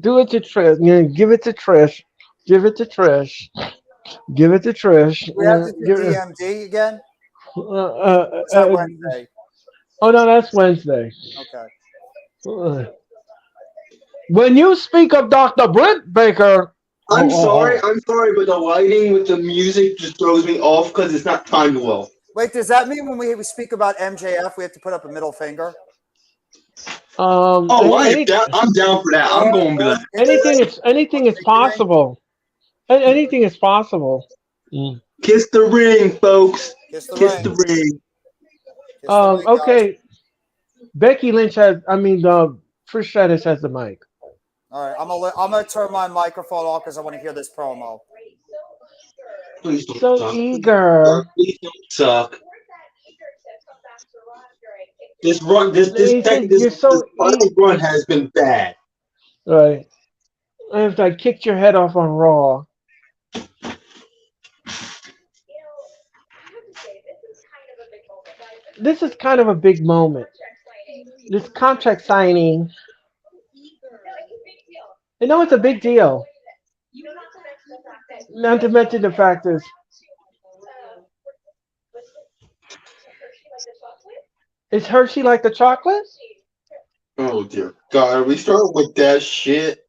Do it to Trish. Yeah, give it to Trish. Give it to Trish. Give it to Trish. We have to do DMD again. Is that Wednesday? Oh no, that's Wednesday. Okay. When you speak of Dr. Brent Baker, I'm sorry, but the lighting with the music just throws me off because it's not timed well. Wait, does that mean when we speak about MJF, we have to put up a middle finger? I'm down for that. I'm going to anything is possible. Anything is possible. Kiss the ring, folks. Kiss the ring. Okay. Becky Lynch Trish Stratus has the mic. All right, I'm gonna turn my microphone off because I want to hear this promo. Please don't so suck. Eager. Please don't suck. This final run has been bad. Right. After I kicked your head off on Raw. This is kind of a big moment. This contract signing. I know it's a big deal. Not to mention the fact is Hershey like the chocolate? Oh dear God, are we starting with that shit?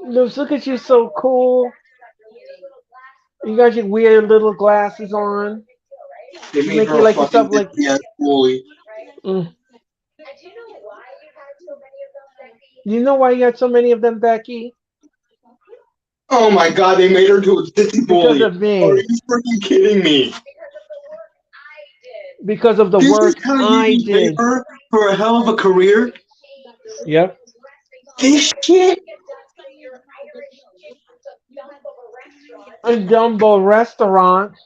Look at you, so cool. You got your weird little glasses on. They make you like yourself like bully. You know why you got so many of them, Becky? Oh my God, they made her to a sissy bully. Because of me. Are you freaking kidding me? Because of the work I did. For a hell of a career? Yep. This shit? A Dumbo restaurant.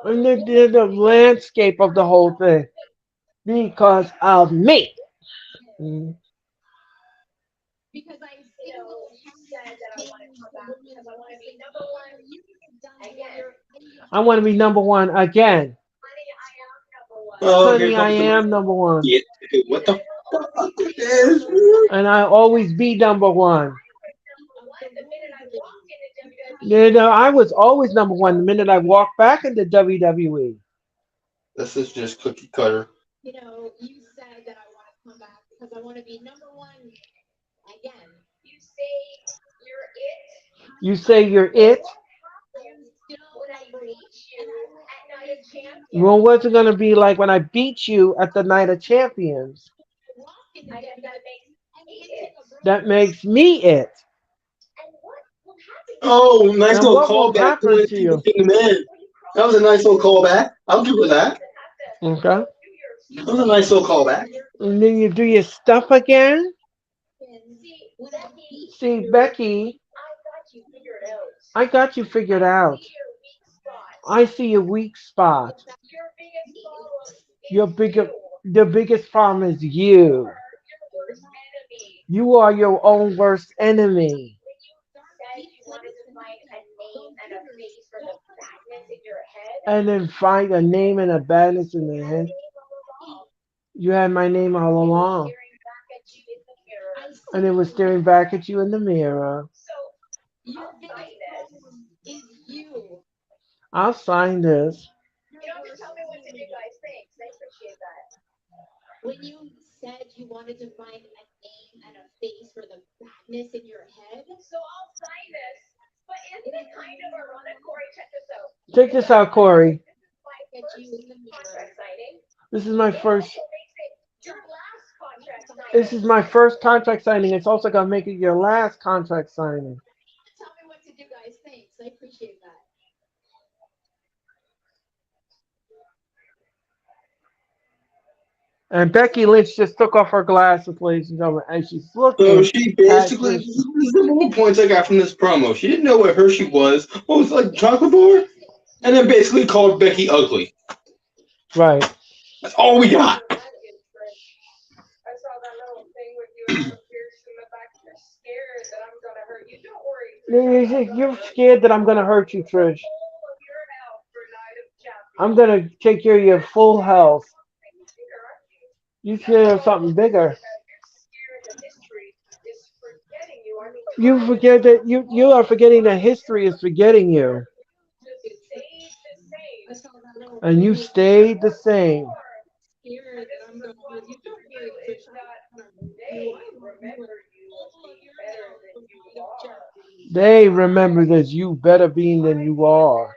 And they did the landscape of the whole thing. Because of me. Because I said that I want to come back because I want to be number one again. I want to be number one again. Honey, I am number one. Yeah, what the fuck is this? And I always be number one. I was always number one the minute I walked back into WWE. This is just cookie cutter. You said that I want to come back because I want to be number one again. You say you're it? Well, what's it going to be like when I beat you at the Night of Champions? That makes me it. Oh, nice and little callback. That was a nice little callback. I'll give her that. Okay. That was a nice little callback. And then you do your stuff again? See, Becky, I got you figured out. I see your weak spot. The biggest problem is you. You are your own worst enemy. And then find a name and a badness in the head. You had my name all along. And it was staring back at you in the mirror. I'll sign this. When you said you wanted to find a name and a face for the badness in your head, so I'll sign this. But isn't it kind of ironic, Corey? Check this out. Check this out, Corey. This is my first. This is my first contract signing. It's also gonna make it your last contract signing. Tell me what to do, guys. Thanks. I appreciate that. And Becky Lynch just took off her glasses, ladies and gentlemen, and she's looking. So she basically, this is the more points I got from this promo. She didn't know what Hershey was. What was it, like chocolate bar? and then basically called Becky ugly. Right. That's all we got. I saw that little thing with you and pierced in the back. You're scared that I'm gonna hurt you. Don't worry. You're scared that I'm gonna hurt you, Trish. All of your health for Night of Champions. I'm gonna take care of your full health. You scared of something bigger. You forget that you are forgetting that history is forgetting you. And you stayed the same. They remember that you better being than you are.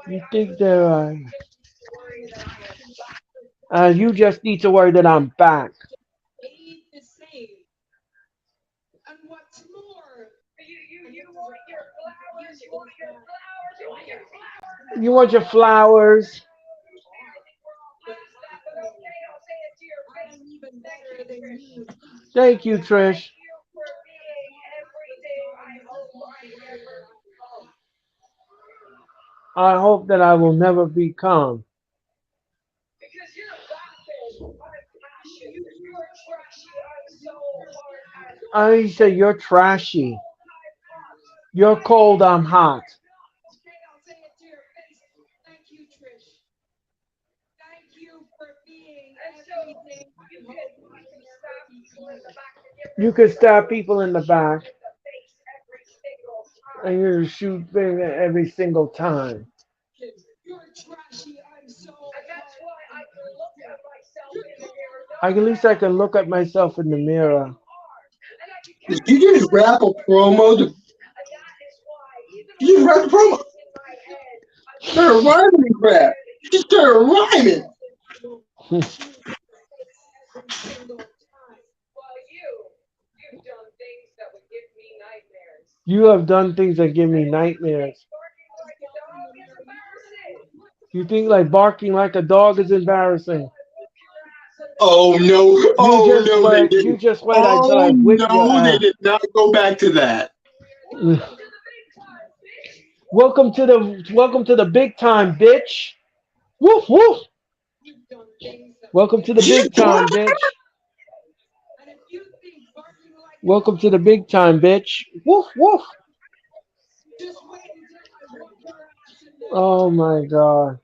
You think that you just need to worry that I'm back. You want your flowers. Thank you, Trish. I hope that I will never become. I say you're trashy. You're cold, I'm hot. You could stab people in the back, and you shoot things every single time. At least I can look at myself in the mirror. Did you just rap a promo? You just rap a promo. Started rhyming crap. You started rhyming. You have done things that give me nightmares. You think like barking like a dog is embarrassing? Oh no! Oh no! They didn't. You just wait until I whip your no! They ass. did not go back to that. Welcome to the big time, bitch. Woof woof. Welcome to the big time, bitch. Welcome to the big time, bitch. Woof woof. Oh my god.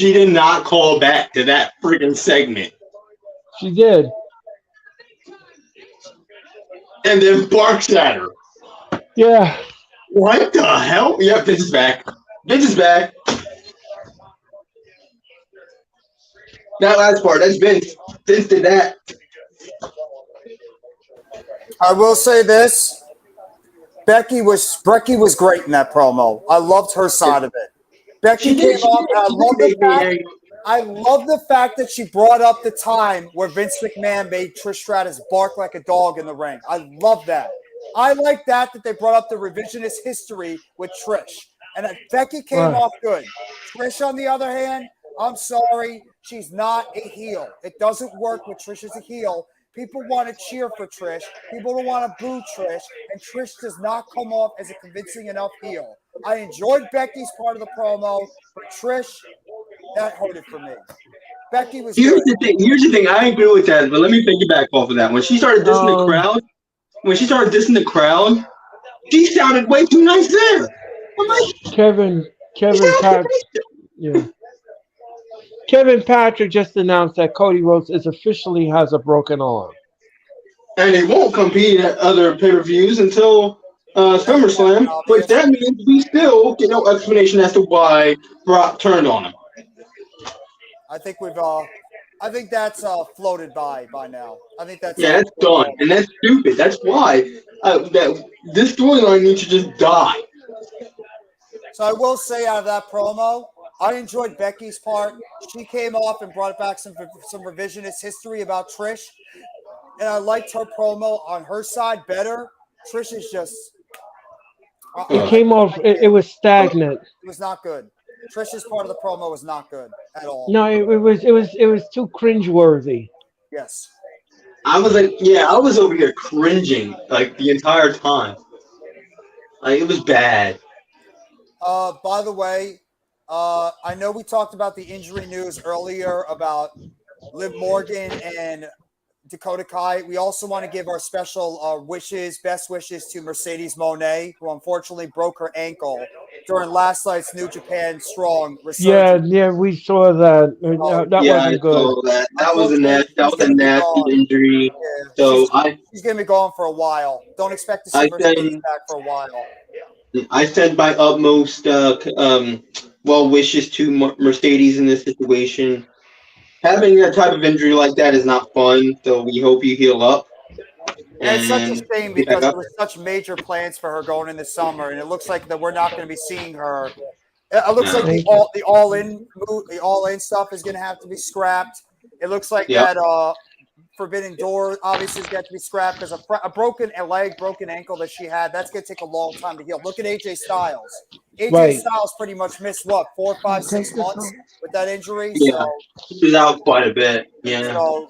She did not call back to that freaking segment. She did. And then barks at her. Yeah. What the hell? Yep, bitch is back. Bitch is back. That last part, that's Vince. Vince did that. I will say this. Becky was great in that promo. I loved her side of it. Becky came off, and I love the fact that she brought up the time where Vince McMahon made Trish Stratus bark like a dog in the ring. I love that. I like that they brought up the revisionist history with Trish. And that Becky came off good. Trish, on the other hand, I'm sorry, she's not a heel. It doesn't work when Trish is a heel. People want to cheer for Trish. People don't want to boo Trish. And Trish does not come off as a convincing enough heel. I enjoyed Becky's part of the promo, but Trish, that hurt it for me. Becky was Here's the thing. I agree with that, but let me piggyback off of that. When she started dissing the crowd, she sounded way too nice there. I'm like, Kevin Patrick. Yeah. Kevin Patrick just announced that Cody Rhodes officially has a broken arm. And he won't compete at other pay-per-views until SummerSlam, but that means we still get no explanation as to why Brock turned on him. I think I think that's floated by now. I think that's that's done, and that's stupid. That's why this storyline needs to just die. So I will say, out of that promo, I enjoyed Becky's part. She came off and brought back some revisionist history about Trish, and I liked her promo on her side better. Trish is just. It came off. It was stagnant. It was not good. Trish's part of the promo was not good at all. No, it was too cringeworthy. Yes. I was like, I was over here cringing like the entire time. Like, it was bad. By the way, I know we talked about the injury news earlier about Liv Morgan and Dakota Kai. We also want to give our special best wishes to Mercedes Moné, who unfortunately broke her ankle during last night's New Japan Strong resurgence. Yeah, we saw that. That Yeah, I wasn't good. saw that. That was Unfortunately, she's a gonna be nasty gone. injury. Yeah, So she's going to be gone for a while. Don't expect to see I Mercedes send back for a while. I send my utmost well wishes to Mercedes in this situation. Having that type of injury like that is not fun. So we hope you heal up. And it's such a shame because Yeah. there were such major plans for her going in the summer, and it looks like that we're not going to be seeing her. It looks like the all in stuff is going to have to be scrapped. It looks like that Forbidden Door obviously is going to be scrapped because a broken leg, broken ankle that she had, that's going to take a long time to heal. Look at AJ Styles. AJ Styles pretty much missed 4, 5, 6 months with that injury. Yeah, So he's out quite a bit. Yeah. So,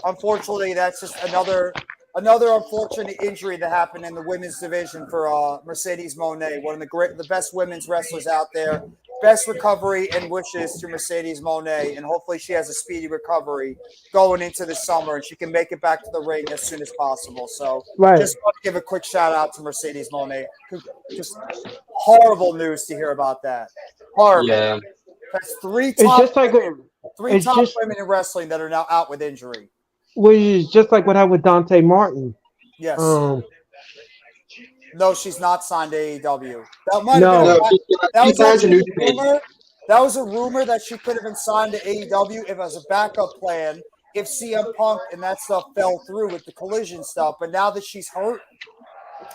unfortunately, that's just another unfortunate injury that happened in the women's division for Mercedes Moné, one of the best women's wrestlers out there. Best recovery and wishes to Mercedes Moné, and hopefully she has a speedy recovery going into the summer, and she can make it back to the ring as soon as possible. So, just want to give a quick shout out to Mercedes Moné. Just horrible news to hear about that. Horrible. Yeah. That's three top just women in wrestling that are now out with injury. Which is just like what happened with Dante Martin. Yes. No, she's not signed to AEW. That might No. have been that was a rumor that she could have been signed to AEW if it was a backup plan if CM Punk and that stuff fell through with the collision stuff. But now that she's hurt,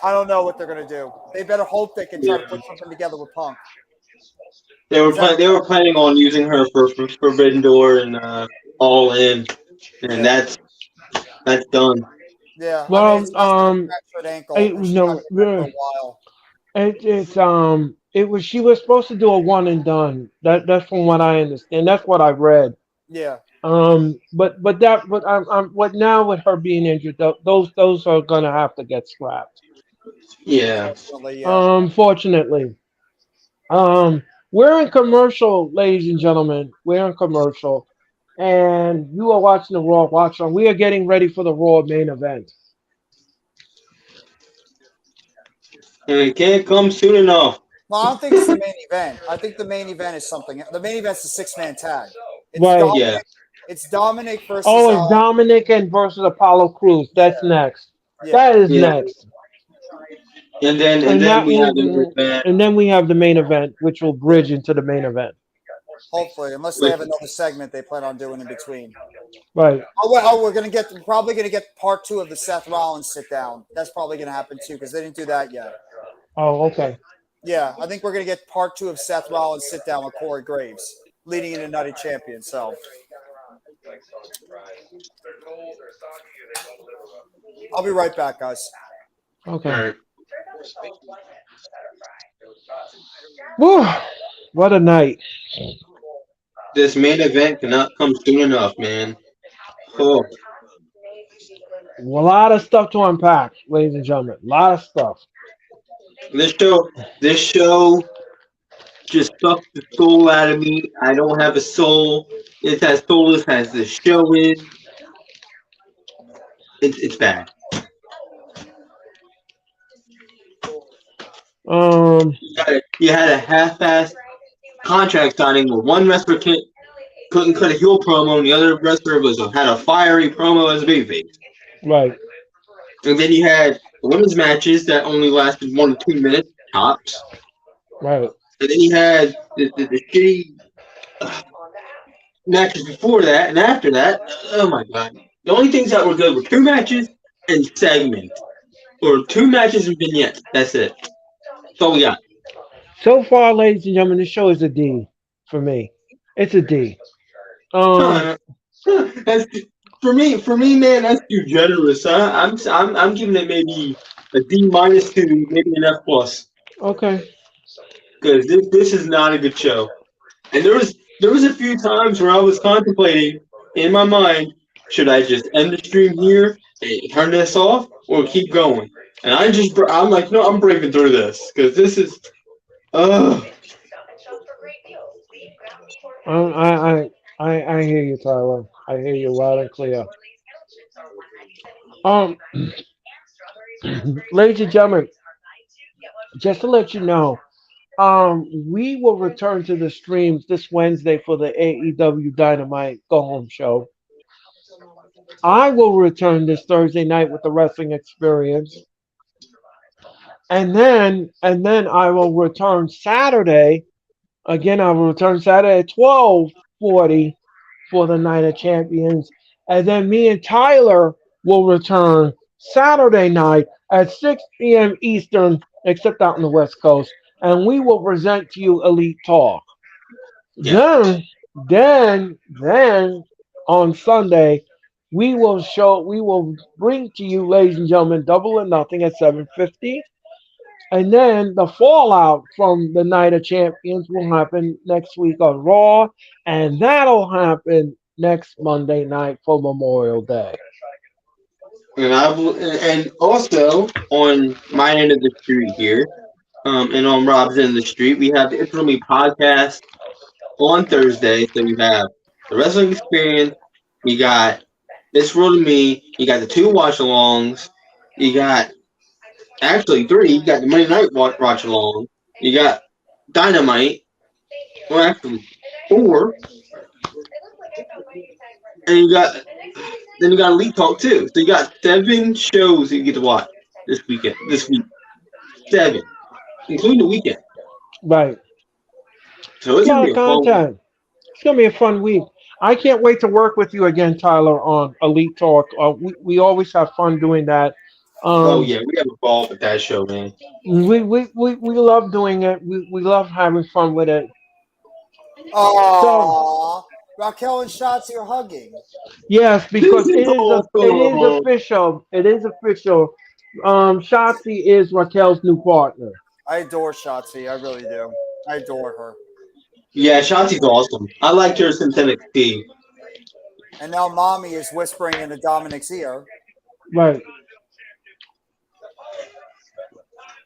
I don't know what they're gonna do. They better hope they can try to put something together with Punk. They were planning on using her for Forbidden Door and All In, and that's done. Yeah. Well, she was supposed to do a one and done. That's from what I understand. That's what I read. Yeah. But what now with her being injured, those are gonna have to get scrapped. Yeah. Unfortunately. We're in commercial, ladies and gentlemen. We're in commercial. And you are watching the Raw WatchAlong. We are getting ready for the Raw main event. And it can't come soon enough. Well, I don't think it's the main event. I think the main event is something. The main event's the 6-man tag. It's Dominic versus. Oh, it's Dominic and versus Apollo Crews. That's next. Yeah. That is next. And then we have the main event, which will bridge into the main event. Hopefully, unless they have another segment they plan on doing in between. Right. We're probably gonna get part 2 of the Seth Rollins sit down. That's probably gonna happen too because they didn't do that yet. Oh, okay. Yeah, I think we're gonna get part 2 of Seth Rollins sit down with Corey Graves, leading into Nutty Champion. So. I'll be right back, guys. Okay. Woo! What a night. This main event cannot come soon enough, man. Oh. A lot of stuff to unpack, ladies and gentlemen. A lot of stuff. This show just sucked the soul out of me. I don't have a soul. It's as soulless as the show is. It's bad. You had a half-assed contract signing where one wrestler couldn't cut a heel promo and the other wrestler had a fiery promo as a babyface. Right. And then you had women's matches that only lasted 1 to 2 minutes tops. Right. And then you had the shitty matches before that and after that. Oh my god! The only things that were good were 2 matches and segments, or 2 matches and vignettes. That's it. That's all we got. So far, ladies and gentlemen, this show is a D for me. It's a D. That's, for me, man, that's too generous. I'm giving it maybe a D- to maybe an F+. Okay. Because this is not a good show. And there was a few times where I was contemplating in my mind, should I just end the stream here and turn this off or keep going? And I'm like, no, I'm breaking through this because this is Ugh. I hear you, Tyler. I hear you loud and clear. Um, ladies and gentlemen, just to let you know, we will return to the streams this Wednesday for the AEW Dynamite Go Home show. I will return this Thursday night with the Wrestling Experience, and then I will return Saturday. Again, I will return Saturday at 12:40 for the Night of Champions, and then me and Tyler will return Saturday night at 6 p.m. Eastern, except out on the West Coast, and we will present to you Elite Talk. Yeah. Then on Sunday, we will bring to you, ladies and gentlemen, Double or Nothing at 7:50. And then the fallout from the Night of Champions will happen next week on Raw, and that'll happen next Monday night for Memorial Day. And also on my end of the street here, and on Rob's end of the street, we have the It's Me podcast on Thursday. So we have the Wrestling Experience. We got This World of Me. You got the two watch-alongs. You got actually three. You got the Monday Night watch-along. You got Dynamite. Well, actually four. And you got Elite Talk too. So you got 7 shows you get to watch this week. 7, including the weekend. Right. So A it's gonna lot be of a fun week. content. It's gonna be a fun week. I can't wait to work with you again, Tyler, on Elite Talk. We always have fun doing that. Oh Um, yeah, we have a ball with that show, man. we love doing it. We love having fun with it. So Aww. Raquel and Shotzi are hugging. yes, This because is it is awesome. official. It is official. Shotzi is Raquel's new partner. I adore Shotzi. I really do. I adore her. Yeah, Shanti's awesome. I liked her since NXT. And now Mommy is whispering into Dominic's ear. Right.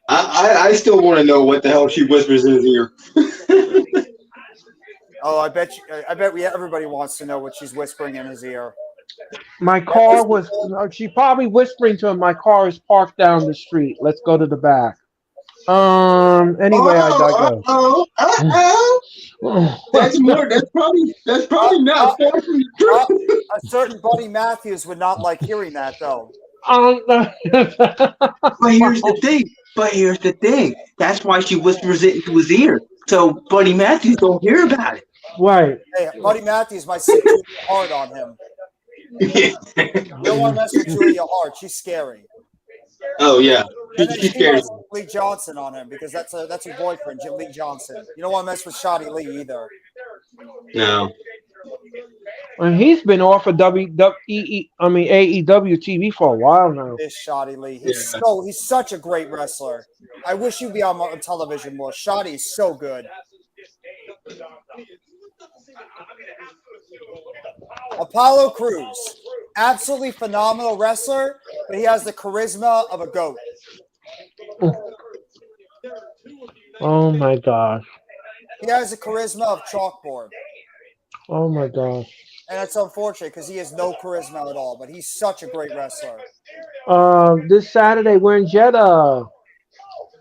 I still want to know what the hell she whispers in his ear. Oh, I bet everybody wants to know what she's whispering in his ear. My car was. She probably whispering to him. My car is parked down the street. Let's go to the back. Anyway, I digress. That's more. That's probably not far from the truth. A certain Buddy Matthews would not like hearing that, though. But here's the thing. That's why she whispers it into his ear. So Buddy Matthews don't hear about it. Right. Hey, Buddy Matthews might sit too hard on him. You don't want to mess with Julia Hart. She's scary. Oh yeah. And then She's she scary. wants Lee Johnson on him because that's her boyfriend, Lee Johnson. You don't want to mess with Shotty Lee either. No. And he's been off of AEW TV for a while now. This Shotty Lee. He's such a great wrestler. I wish he'd be on television more. Shotty is so good. Apollo Crews. Absolutely phenomenal wrestler, but he has the charisma of a goat. Oh my gosh. He has the charisma of chalkboard. Oh my gosh. And it's unfortunate because he has no charisma at all, but he's such a great wrestler. This Saturday we're in Jeddah.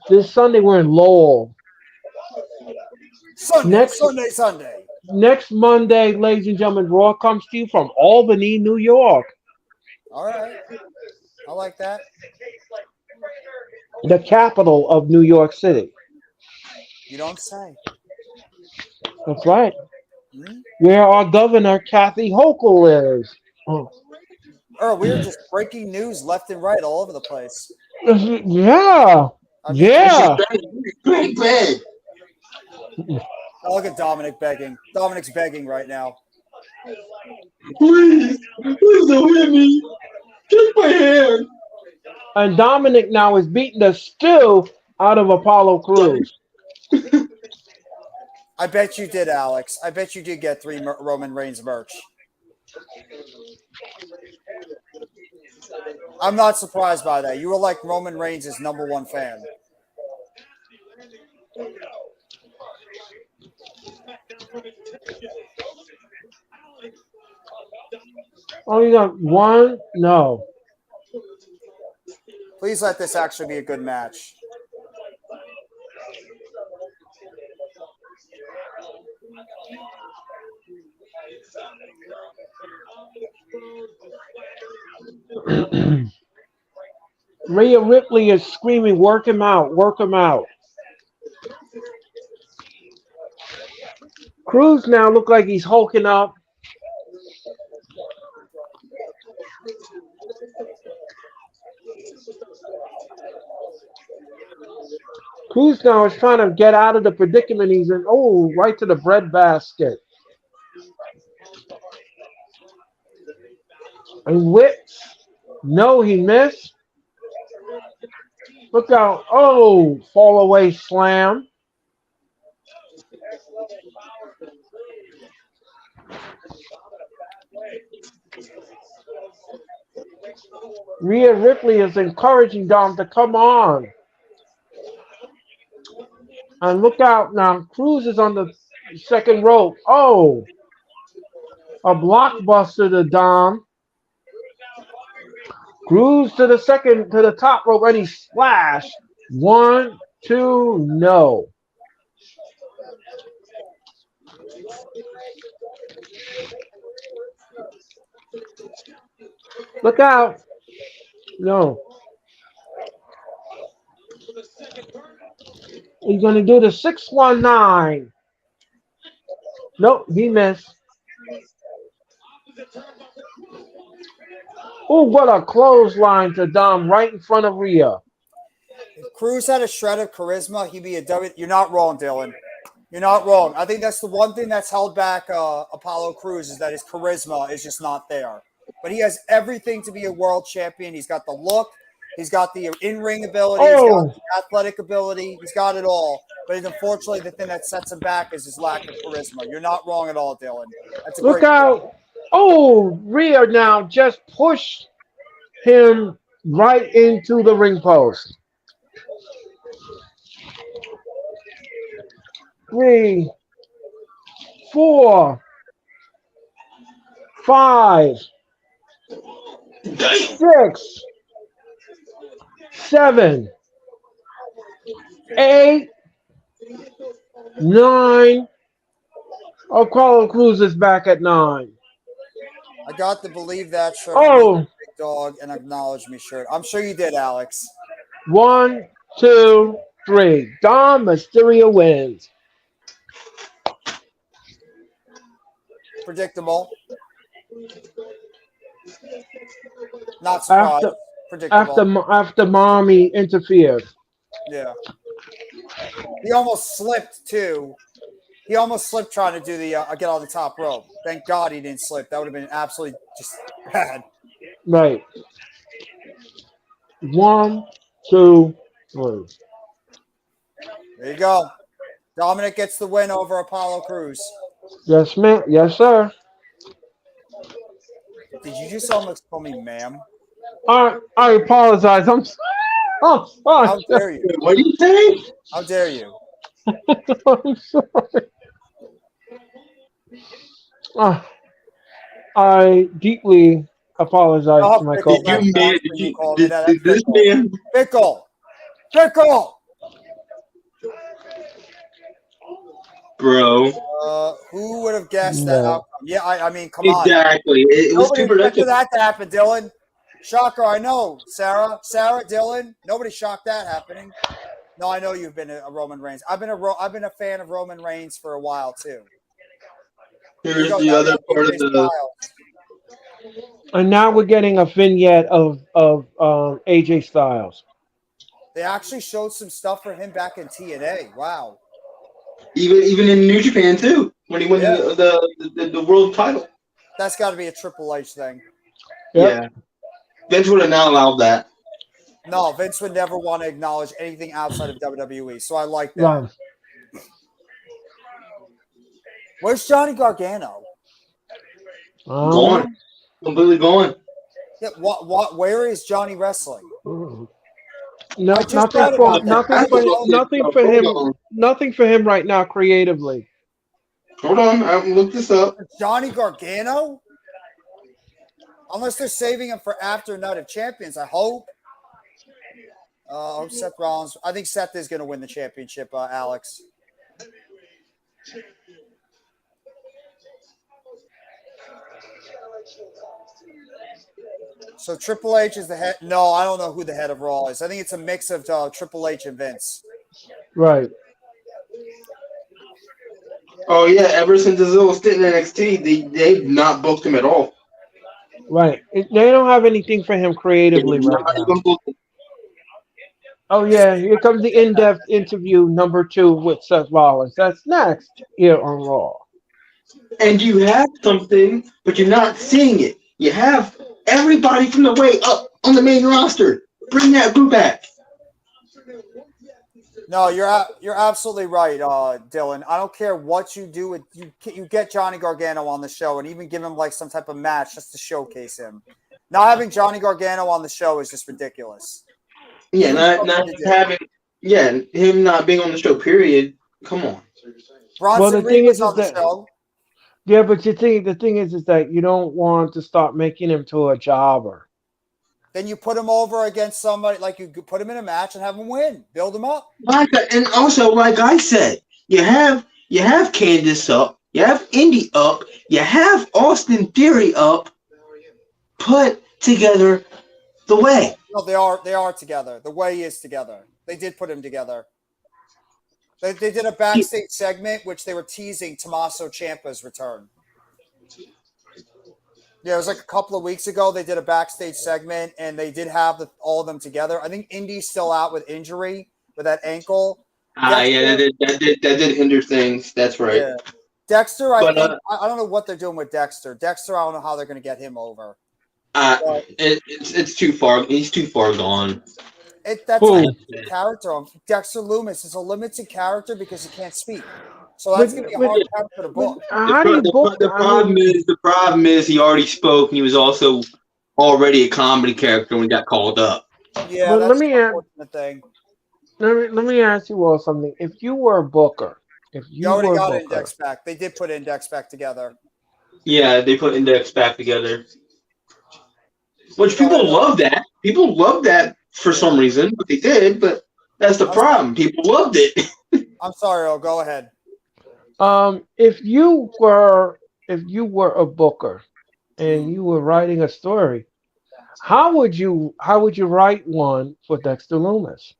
This Sunday we're in Lowell. Sunday. Next Monday, ladies and gentlemen, Raw comes to you from Albany, New York. All right. I like that. The capital of New York City. You don't say. That's right. Hmm? Where our governor, Kathy Hochul, is. Oh. Earl, we are just breaking news left and right all over the place. Yeah. Yeah. Bang. Oh, look at Dominic begging. Dominic's begging right now. Please don't hit me. Take my hand. And Dominic now is beating the stew out of Apollo Crews. I bet you did, Alex. I bet you did get 3 Roman Reigns merch. I'm not surprised by that. You were like Roman Reigns' #1 fan. Only got one? No. Please let this actually be a good match. Rhea Ripley is screaming, work him out, work him out. Cruz now look like he's hulking up. Cruz now is trying to get out of the predicament he's in. Oh, right to the bread basket. And whips. No, he missed. Look out. Oh, fall away slam. Rhea Ripley is encouraging Dom to come on. And look out now. Cruz is on the second rope. Oh, a blockbuster to Dom. Cruz to the top rope, and he splashed. 1, 2, no. Look out. No. He's going to do the 619. Nope, he missed. Oh, what a clothesline to Dom right in front of Rhea. If Cruz had a shred of charisma, he'd be a W. You're not wrong, Dylan. You're not wrong. I think that's the one thing that's held back Apollo Crews is that his charisma is just not there. But he has everything to be a world champion. He's got the look. He's got the in-ring ability. He's got the athletic ability. He's got it all. But unfortunately, the thing that sets him back is his lack of charisma. You're not wrong at all, Dylan. That's a Look out. Oh, Rhea now just pushed him right into the ring post. 3, 4, 5, 6, 7, 8, 9. Apollo Crews is back at 9. I got to believe that shirt. Oh. Big dog and acknowledge me shirt. I'm sure you did, Alex. 1, 2, 3. Dom Mysterio wins. Predictable. Not surprised. Predictable. After mommy interfered. Yeah. He almost slipped too. He almost slipped trying to do the get on the top rope. Thank God he didn't slip. That would have been absolutely just bad. Right. 1, 2, 3. There you go. Dominic gets the win over Apollo Crews. Yes, ma'am. Yes, sir. Did you just almost call me ma'am? I apologize. I'm sorry. How dare you? What do you say? How dare you? I'm sorry. I deeply apologize to my co-host. This man, Pickle. bro. Who would have guessed that outcome? Yeah, I mean, come on. Exactly. It was Nobody too expected predictable. that to happen, Dylan. Shocker, I know. Sarah, Dylan. Nobody shocked that happening. No, I know you've been a Roman Reigns. I've been a fan of Roman Reigns for a while too. Here's the other part of the. And now we're getting a vignette of AJ Styles. They actually showed some stuff for him back in TNA. Wow. Even in New Japan too, when he won the world title. That's got to be a Triple H thing. Yep. Yeah. Vince would have not allowed that. No, Vince would never want to acknowledge anything outside of WWE, so I like that. Right. Where's Johnny Gargano? Gone. Completely gone. Yeah, where is Johnny wrestling? No, nothing for him right now creatively. Hold on, I'll look this up. Johnny Gargano? Unless they're saving him for after Night of Champions, I hope. Seth Rollins. I think Seth is going to win the championship, Alex. So Triple H is the head. No, I don't know who the head of Raw is. I think it's a mix of Triple H and Vince. Right. Oh yeah, ever since his little stint in NXT, they've not booked him at all. Right. They don't have anything for him creatively right Not now. even booked him. Oh yeah, here comes the in-depth interview number 2 with Seth Rollins. That's next here on Raw. And you have something, but you're not seeing it. You have everybody from the way up on the main roster. Bring that group back. No, you're absolutely right, Dylan. I don't care what you do with you get Johnny Gargano on the show and even give him like some type of match just to showcase him. Not having Johnny Gargano on the show is just ridiculous. Yeah, not having him not being on the show. Period. Come on. Bronson Reed was on the show. Yeah, but the thing is that you don't want to start making him to a jobber. Then you put him over against somebody, like you put him in a match and have him win. Build him up. And also, like I said, you have Candice up, you have Indy up, you have Austin Theory up. Put together the way. No, they are together. The way is together. They did put him together. They did a backstage segment which they were teasing Tommaso Ciampa's return. Yeah, it was like a couple of weeks ago. They did a backstage segment, and they did have all of them together. I think Indy's still out with injury with that ankle. Yeah, that did hinder things. That's right. Yeah. Dexter, I don't know what they're doing with Dexter. Dexter, I don't know how they're going to get him over. It's too far. He's too far gone. That's a limited character. Dexter Loomis is a limited character because he can't speak. So that's going to be a hard character to book. The problem is he already spoke, and he was also already a comedy character when he got called up. Yeah, that's an unfortunate thing. Let me ask you all something. If you were a booker, you already got Index back. They did put Index back together. Yeah, they put Index back together. Which people love that. People love that for some reason, but they did. But that's the problem. People loved it. I'm sorry, Earl. Go ahead. If you were a booker and you were writing a story, how would you write one for Dexter Loomis?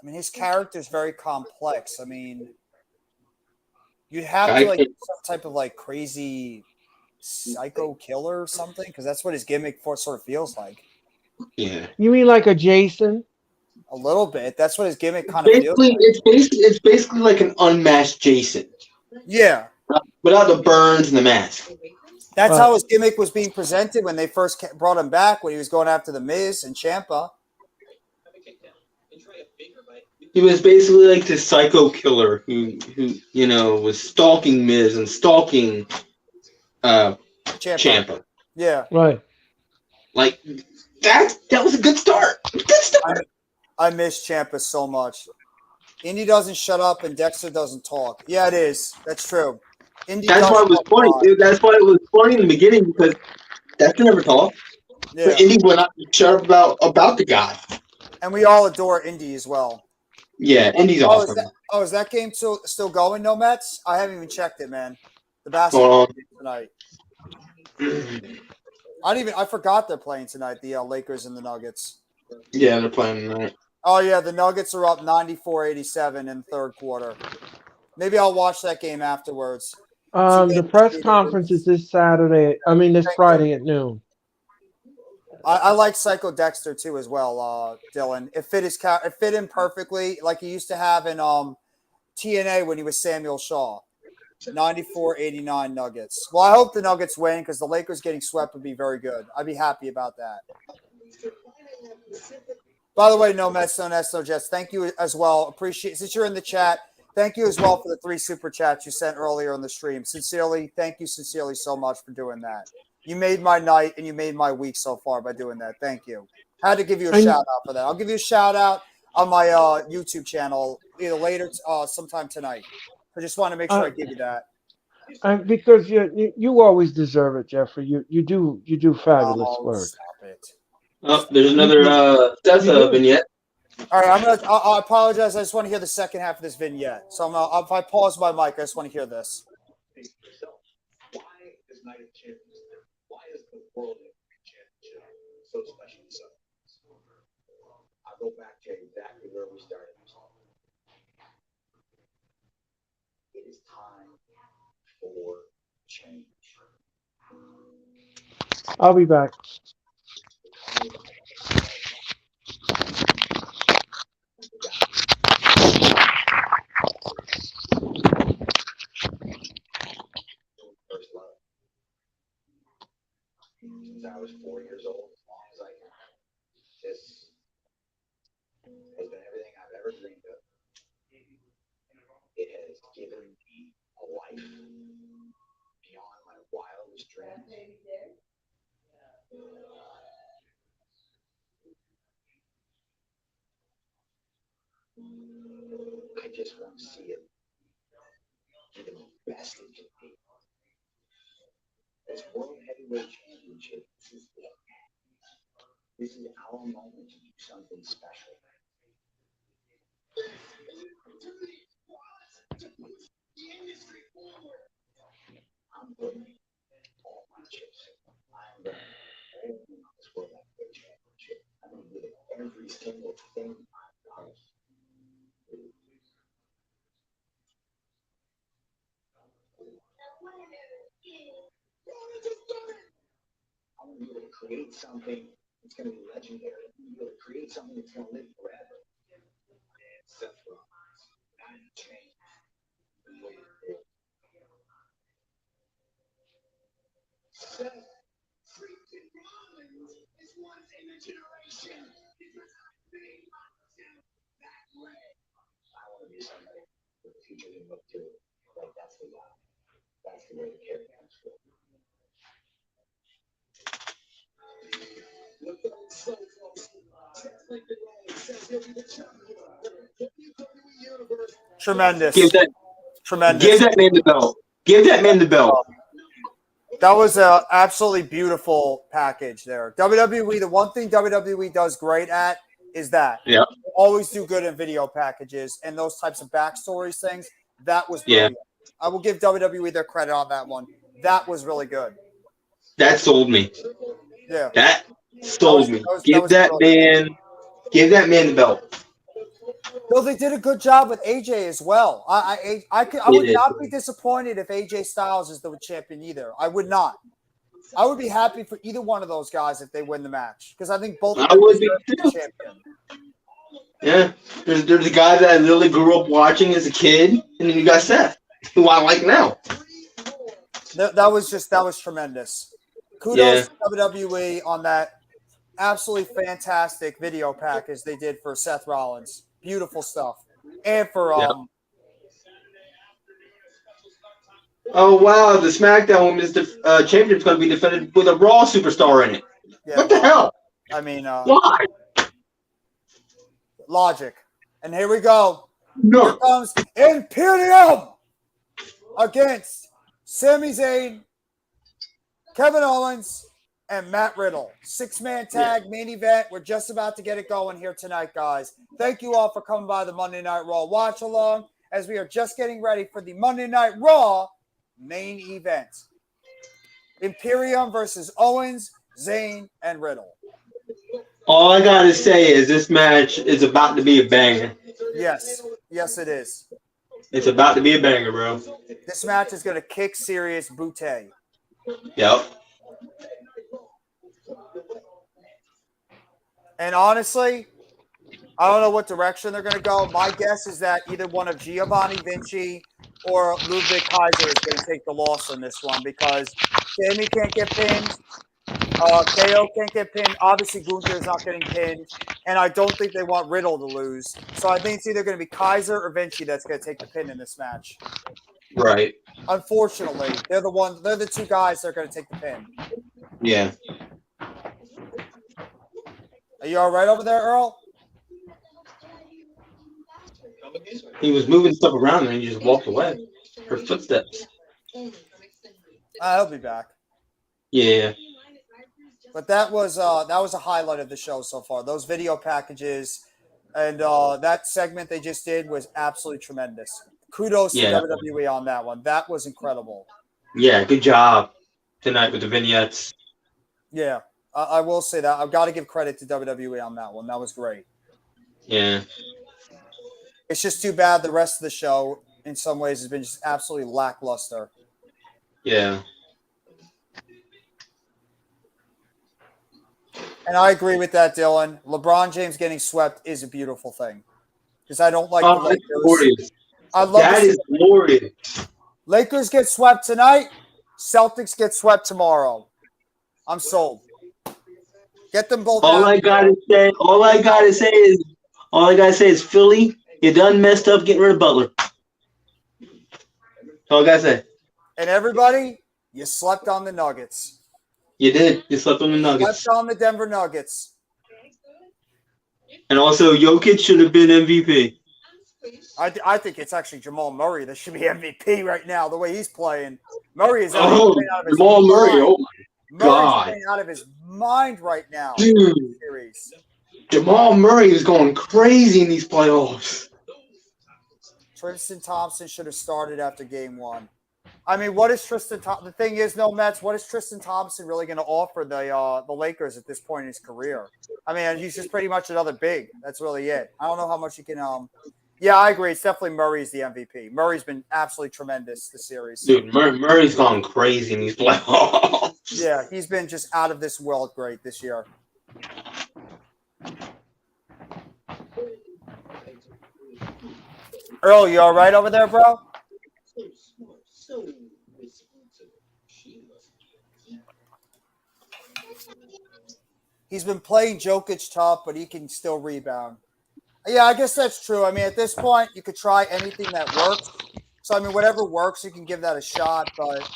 I mean, his character is very complex. I mean, you'd have to like some type of like crazy psycho killer or something, because that's what his gimmick sort of feels like. Yeah. You mean like a Jason? A little bit. That's what his gimmick kind of feels like. It's basically like an unmasked Jason. Yeah. Without the burns and the mask. That's how his gimmick was being presented when they first brought him back, when he was going after The Miz and Ciampa. He was basically like this psycho killer who was stalking Miz and stalking Ciampa. Yeah. Right. Like that was a good start. Good start. I miss Ciampa so much. Indy doesn't shut up and Dexter doesn't talk. Yeah, it is. That's true. That's why it was funny. That's why it was funny in the beginning, because Dexter never talked. Yeah. But Indy would not shut up about the guy. And we all adore Indy as well. Yeah, Indy's awesome. Is that game still going, No Mets? I haven't even checked it, man. The basketball game tonight. I forgot they're playing tonight, the Lakers and the Nuggets. Yeah, they're playing tonight. Oh, yeah, the Nuggets are up 94-87 in the third quarter. Maybe I'll watch that game afterwards. The press conference is this Friday at noon. I like Psycho Dexter too as well, Dylan. It fit him perfectly, like he used to have in TNA when he was Samuel Shaw. 94-89 Nuggets. Well, I hope the Nuggets win, because the Lakers getting swept would be very good. I'd be happy about that. By the way, no Mets, no Nets, no Jets. Thank you as well. Appreciate, since you're in the chat, thank you as well for the 3 super chats you sent earlier in the stream. Sincerely, thank you sincerely so much for doing that. You made my night and you made my week so far by doing that. Thank you. Had to give you a shout out for that. I'll give you a shout out on my YouTube channel either later, sometime tonight. I just want to make sure I give you that. And because you always deserve it, Jeffrey. You do fabulous Oh, work. stop it. Oh, there's another Seth you do. vignette. All right, I apologize. I just want to hear the second half of this vignette. So if I pause my mic, I just want to hear this. So, why is Night of Champions? Why is the World Heavyweight Championship so special to some? I'll go back to exactly where we started. It is time for change. I'll be back. First love. Since I was 4 years old, as long as I can. This has been everything I've ever dreamed of. It has given me a life beyond my wildest dreams. I just want to see it give it the best it can be. This World Heavyweight Championship, this is our moment to do something special. I'm putting all my chips. I'm going to hold on this World Heavyweight Championship. I'm going to give it every single thing I've got. I want to be able to create something that's going to be legendary. I want to be able to create something that's going to live forever. And Seth Rollins, not change. Seth freaking Rollins is once in a generation. Because I made myself that way. I want to be somebody that the future can look to. Like, that's the guy. That's the way the character comes from. Tremendous. Give Tremendous. that man the belt. Give that man the belt. That was an absolutely beautiful package there. WWE, the one thing WWE does great at is that. Yeah. They always do good in video packages and those types of backstories things. That was brilliant. Yeah. I will give WWE their credit on that one. That was really good. That sold me. Yeah. That sold me. Give that man the belt. No, they did a good job with AJ as well. I would not be disappointed if AJ Styles is the champion either. I would not. I would be happy for either one of those guys if they win the match because I think both of them would be the champion. Yeah, there's a guy that I literally grew up watching as a kid, and then you got Seth, who I like now. That was tremendous. Kudos to WWE on that absolutely fantastic video package they did for Seth Rollins. Beautiful stuff. And for oh wow, the SmackDown Women's Championship is going to be defended with a Raw superstar in it. Yeah, what the hell? I mean, why? Logic. And here we go. No. Here comes Imperium against Sami Zayn, Kevin Owens, and Matt Riddle. 6-man tag main event. We're just about to get it going here tonight, guys. Thank you all for coming by the Monday Night Raw watch along as we are just getting ready for the Monday Night Raw main event. Imperium versus Owens, Zayn, and Riddle. All I gotta say is this match is about to be a banger. Yes. Yes, it is. It's about to be a banger, bro. This match is going to kick serious booty. Yep. And honestly, I don't know what direction they're going to go. My guess is that either one of Giovanni Vinci or Ludwig Kaiser is going to take the loss on this one because Sammy can't get pinned. KO can't get pinned. Obviously, Gunther is not getting pinned. And I don't think they want Riddle to lose. So I think it's either going to be Kaiser or Vinci that's going to take the pin in this match. Right. Unfortunately, they're the two guys that are going to take the pin. Yeah. Are you all right over there, Earl? He was moving stuff around and he just walked away. Her footsteps. He'll be back. Yeah. But that was a highlight of the show so far. Those video packages and that segment they just did was absolutely tremendous. Kudos to WWE on that one. That was incredible. Yeah, good job tonight with the vignettes. Yeah, I will say that. I've got to give credit to WWE on that one. That was great. Yeah. It's just too bad the rest of the show, in some ways, has been just absolutely lackluster. Yeah. And I agree with that, Dylan. LeBron James getting swept is a beautiful thing. Because I don't like the Lakers. Glorious. I love that is glorious. Lakers get swept tonight. Celtics get swept tomorrow. I'm sold. Get them both. All I gotta say is Philly, you done messed up getting rid of Butler. All I gotta say. And everybody, you slept on the Nuggets. You did. You slept on the Nuggets. Slept on the Denver Nuggets. And also, Jokic should have been MVP. I think it's actually Jamal Murray that should be MVP right now, the way he's playing. Murray is Jamal Murray, oh my God. Playing out of his mind right now. Dude, Jamal Murray is going crazy in these playoffs. Tristan Thompson should have started after game one. I mean, what is Tristan Thompson? The thing is, no, Mets, what is Tristan Thompson really going to offer the Lakers at this point in his career? I mean, he's just pretty much another big. That's really it. I don't know how much he can yeah, I agree. It's definitely Murray's the MVP. Murray's been absolutely tremendous this series. Dude, Murray's gone crazy in these playoffs. Yeah, he's been just out of this world great this year. Earl, you all right over there, bro? He's been playing Jokic tough, but he can still rebound. Yeah, I guess that's true. I mean, at this point, you could try anything that works. So, I mean, whatever works, you can give that a shot. But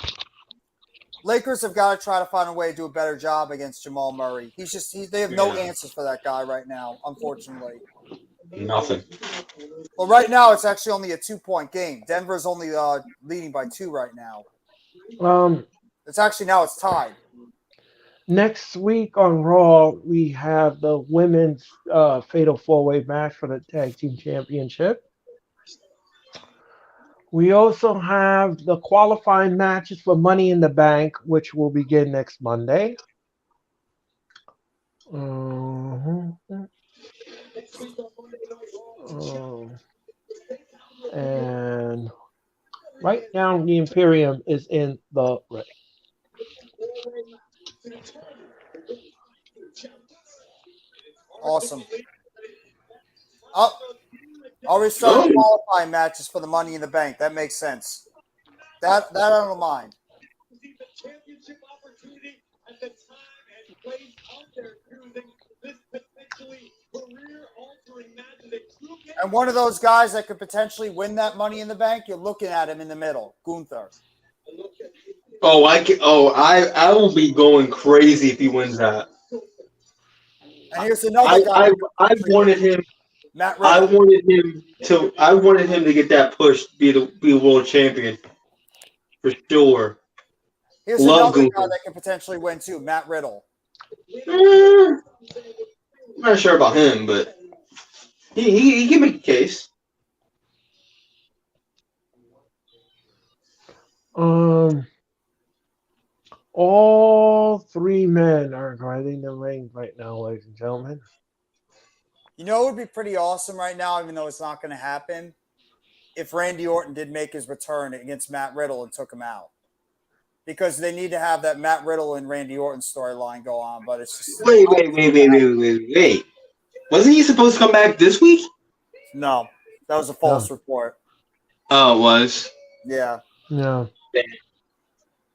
Lakers have got to try to find a way to do a better job against Jamal Murray. They have no answers for that guy right now, unfortunately. Nothing. Well, right now, it's actually only a 2-point game. Denver's only leading by 2 right now. It's tied. Next week on Raw, we have the women's fatal 4-way match for the Tag Team Championship. We also have the qualifying matches for Money in the Bank, which will begin next Monday. And right now, the Imperium is in the ring. Awesome. I'll restart the qualifying matches for the Money in the Bank. That makes sense. That I don't mind. And one of those guys that could potentially win that Money in the Bank, you're looking at him in the middle, Gunther. I will be going crazy if he wins that. And here's another guy. I wanted him. Matt Riddle. I wanted him to get that push, be a world champion for sure. Here's another guy that could potentially win too, Matt Riddle. I'm not sure about him, but he can make a case. All 3 men are guarding the ring right now, ladies and gentlemen. You know, it would be pretty awesome right now, even though it's not going to happen, if Randy Orton did make his return against Matt Riddle and took him out. Because they need to have that Matt Riddle and Randy Orton storyline go on, but it's just... Wait. Wasn't he supposed to come back this week? No. That was a false report. Oh, it was? Yeah. No.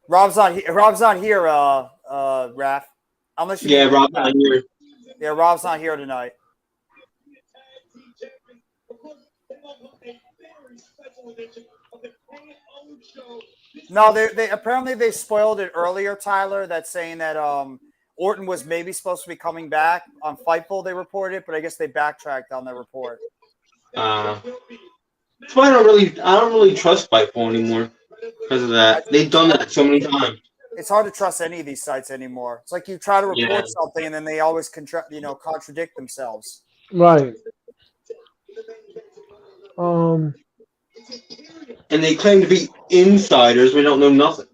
Rob's not here, Raph. Unless you Rob's not here. Yeah, Rob's not here tonight. No, they apparently they spoiled it earlier, Tyler. That's saying that Orton was maybe supposed to be coming back on Fightful. They reported, but I guess they backtracked on their report. That's why I don't really trust Fightful anymore because of that. They've done that so many times. It's hard to trust any of these sites anymore. It's like you try to Yeah. report something and then they always contradict themselves. Right. And they claim to be insiders. We don't know nothing.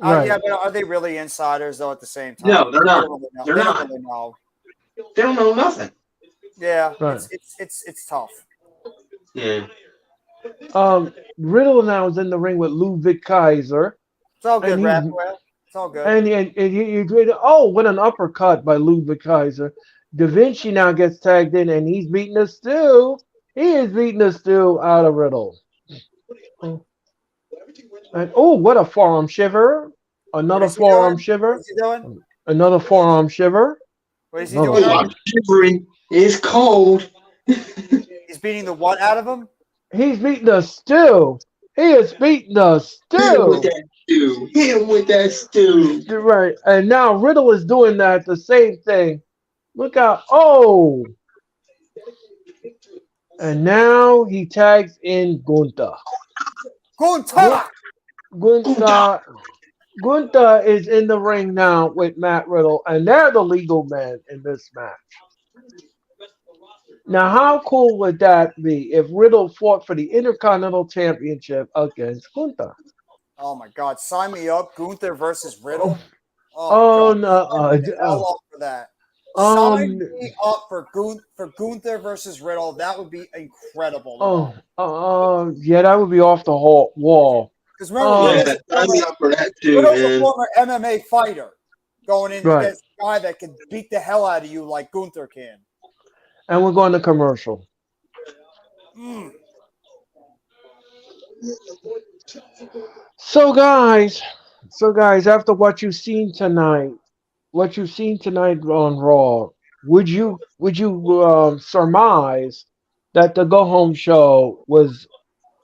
Right. Yeah, but are they really insiders though? At the same time, No, they're not. They They're don't not. really know. They don't know nothing. Yeah, Right. it's tough. Yeah. Riddle now is in the ring with Ludwig Kaiser. It's all good, And Raphael. It's all good. And you what an uppercut by Ludwig Kaiser. Da Vinci now gets tagged in, and he's beating the stew. He is beating the stew out of Riddle. And what a forearm shiver! Another forearm shiver. What's he doing? Another forearm shiver. What is he Oh. doing? Oh, I'm shivering. It's cold. He's beating the what out of him? He's beating the stew. He is beating the Hit him with stew. that stew. Hit him with that stew. Right. And now Riddle is doing that, the same thing. Look out. Oh. And now he tags in Gunther. Gunther! Gunther is in the ring now with Matt Riddle, and they're the legal men in this match. Now, how cool would that be if Riddle fought for the Intercontinental Championship against Gunther? Oh my God! Sign me up, Gunther versus Riddle. Oh, God. no! Sign me the hell up for that. Sign me up for Gunther versus Riddle. That would be incredible. Yeah, that would be off the wall. Because remember, sign me up for that too, Riddle's a man. former MMA fighter going in Right. against a guy that can beat the hell out of you like Gunther can. And we're going to commercial. So guys, after what you've seen tonight on Raw, would you surmise that the go home show was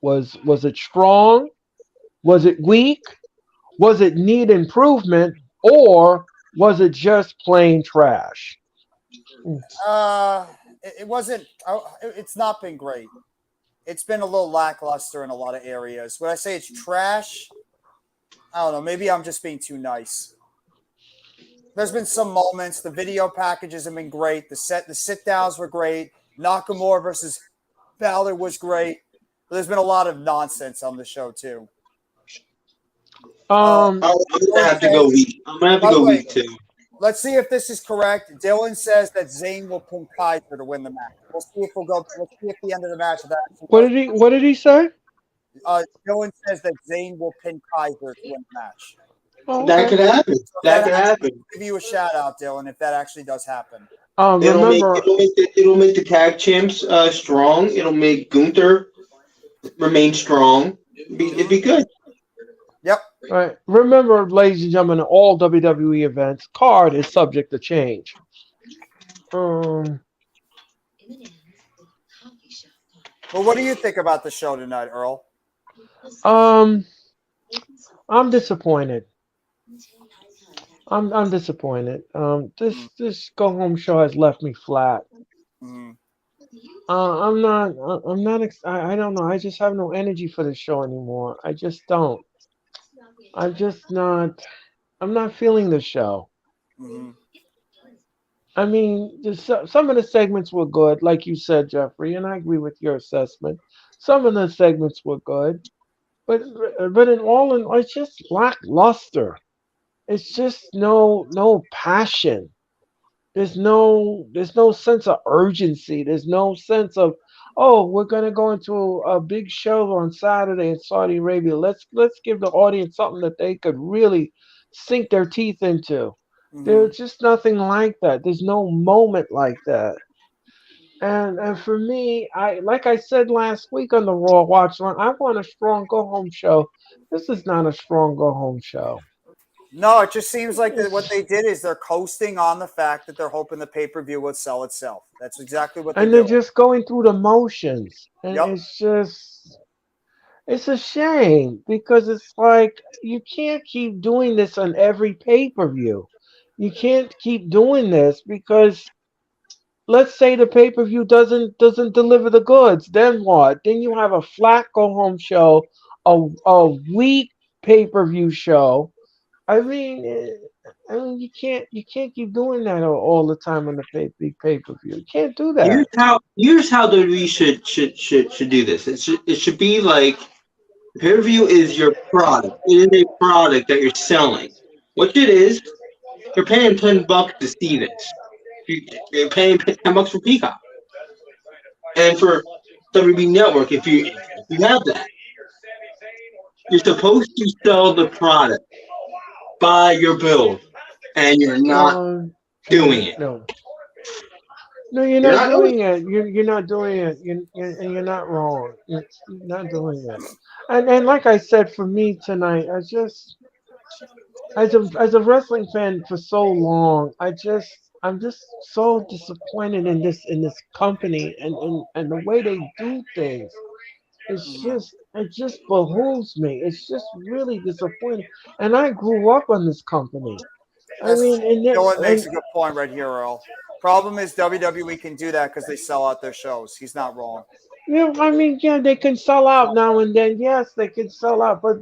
it strong? Was it weak? Was it need improvement, or was it just plain trash? It wasn't. It's not been great. It's been a little lackluster in a lot of areas. When I say it's trash, I don't know. Maybe I'm just being too nice. There's been some moments. The video packages have been great. The sit downs were great. Nakamura versus Balor was great. But there's been a lot of nonsense on the show too. I'm gonna have to go weak. I'm gonna have to go weak too. Let's see if this is correct. Dylan says that Zayn will pin Kaiser to win the match. We'll see if Let's see if the end of the match. What did he say? Dylan says that Zayn will pin Kaiser to win the match. Oh, That could happen. That could happen. I'll give you a shout out, Dylan, if that actually does happen. Remember, It'll make the tag champs strong. It'll make Gunther remain strong. It'd be good. Yep. right. Remember, ladies and gentlemen, all WWE events card is subject to change. Well, what do you think about the show tonight, Earl? I'm disappointed. I'm disappointed. This go home show has left me flat. Mm-hmm. I'm not. I don't know. I just have no energy for this show anymore. I just don't. I'm just not. I'm not feeling the show. Mm-hmm. I mean, some of the segments were good, like you said, Jeffrey, and I agree with your assessment. Some of the segments were good, but in all, it's just lackluster. It's just no passion. There's no sense of urgency. There's no sense of, oh, we're gonna go into a big show on Saturday in Saudi Arabia. Let's give the audience something that they could really sink their teeth into. Mm-hmm. There's just nothing like that. There's no moment like that. And for me, like I said last week on the Raw Watch Line, I want a strong go home show. This is not a strong go home show. No, it just seems like that what they did is they're coasting on the fact that they're hoping the pay-per-view would sell itself. That's exactly what they're And they're doing. just going through the motions. And Yep. it's a shame because it's like you can't keep doing this on every pay-per-view. You can't keep doing this because let's say the pay-per-view doesn't deliver the goods, then what? Then you have a flat go home show, a weak pay-per-view show. I mean, you can't keep doing that all the time on the big pay-per-view. You can't do that. Here's how WWE should do this. It should be like pay per view is your product. It is a product that you're selling. What it is, you're paying $10 to see this. You're paying $10 for Peacock and for WWE Network. If you have that, you're supposed to sell the product, buy your build, and you're not doing it. No. No, you're You're not not doing doing it. You're not doing it. And you're not wrong. You're not doing it. And like I said, for me tonight, I just as a wrestling fan for so long, I'm just so disappointed in this company and the way they do things. It just behooves me. It's just really disappointing. And I grew up on this company. I That's mean, Dylan makes and a good point right here, Earl. Problem is WWE can do that because they sell out their shows. He's not wrong. yeah, I mean, yeah, they can sell out now and then. Yes, they can sell out, but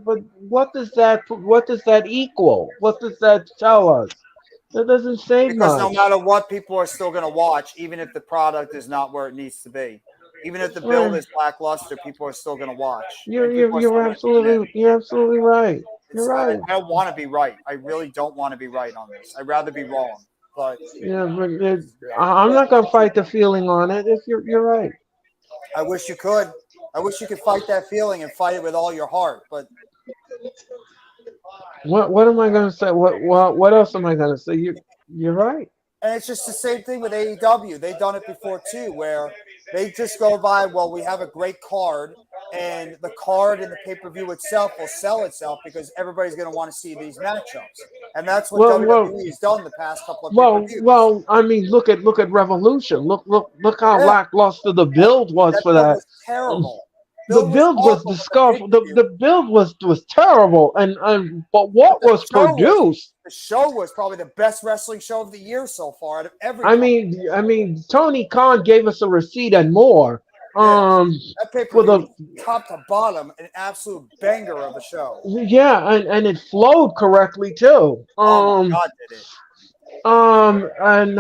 what does that equal? What does that tell us? That doesn't say Because no much. matter what, people are still going to watch, even if the product is not where it needs to be. Even if the build Right. is lackluster, people are still going to watch, and people are still You're going to tune in. you're absolutely right. You're It's, right. I don't want to be right. I really don't want to be right on this. I'd rather be wrong. But Yeah, but I'm not gonna fight the feeling on it. If you're right. I wish you could. I wish you could fight that feeling and fight it with all your heart. But What am I gonna say? What else am I gonna say? You're right. and it's just the same thing with AEW. They've done it before too, where they just go by, well, we have a great card, and the card and the pay-per-view itself will sell itself because everybody's going to want to see these matchups. And that's what WWE has done the past couple of pay-per-views. I mean, look at Revolution. Look how Yeah. lackluster the build was That for bill that. was terrible. The Bill build was awful for the discovered. pay-per-view. The build was terrible, and but what The was show produced? The show was probably the best wrestling show of the year so far out of every company. I mean, Tony Khan gave us a receipt and more. Yeah. That For pay-per-view the was top to bottom, an absolute banger of a show. yeah, and it flowed correctly too. Oh my God, did it? And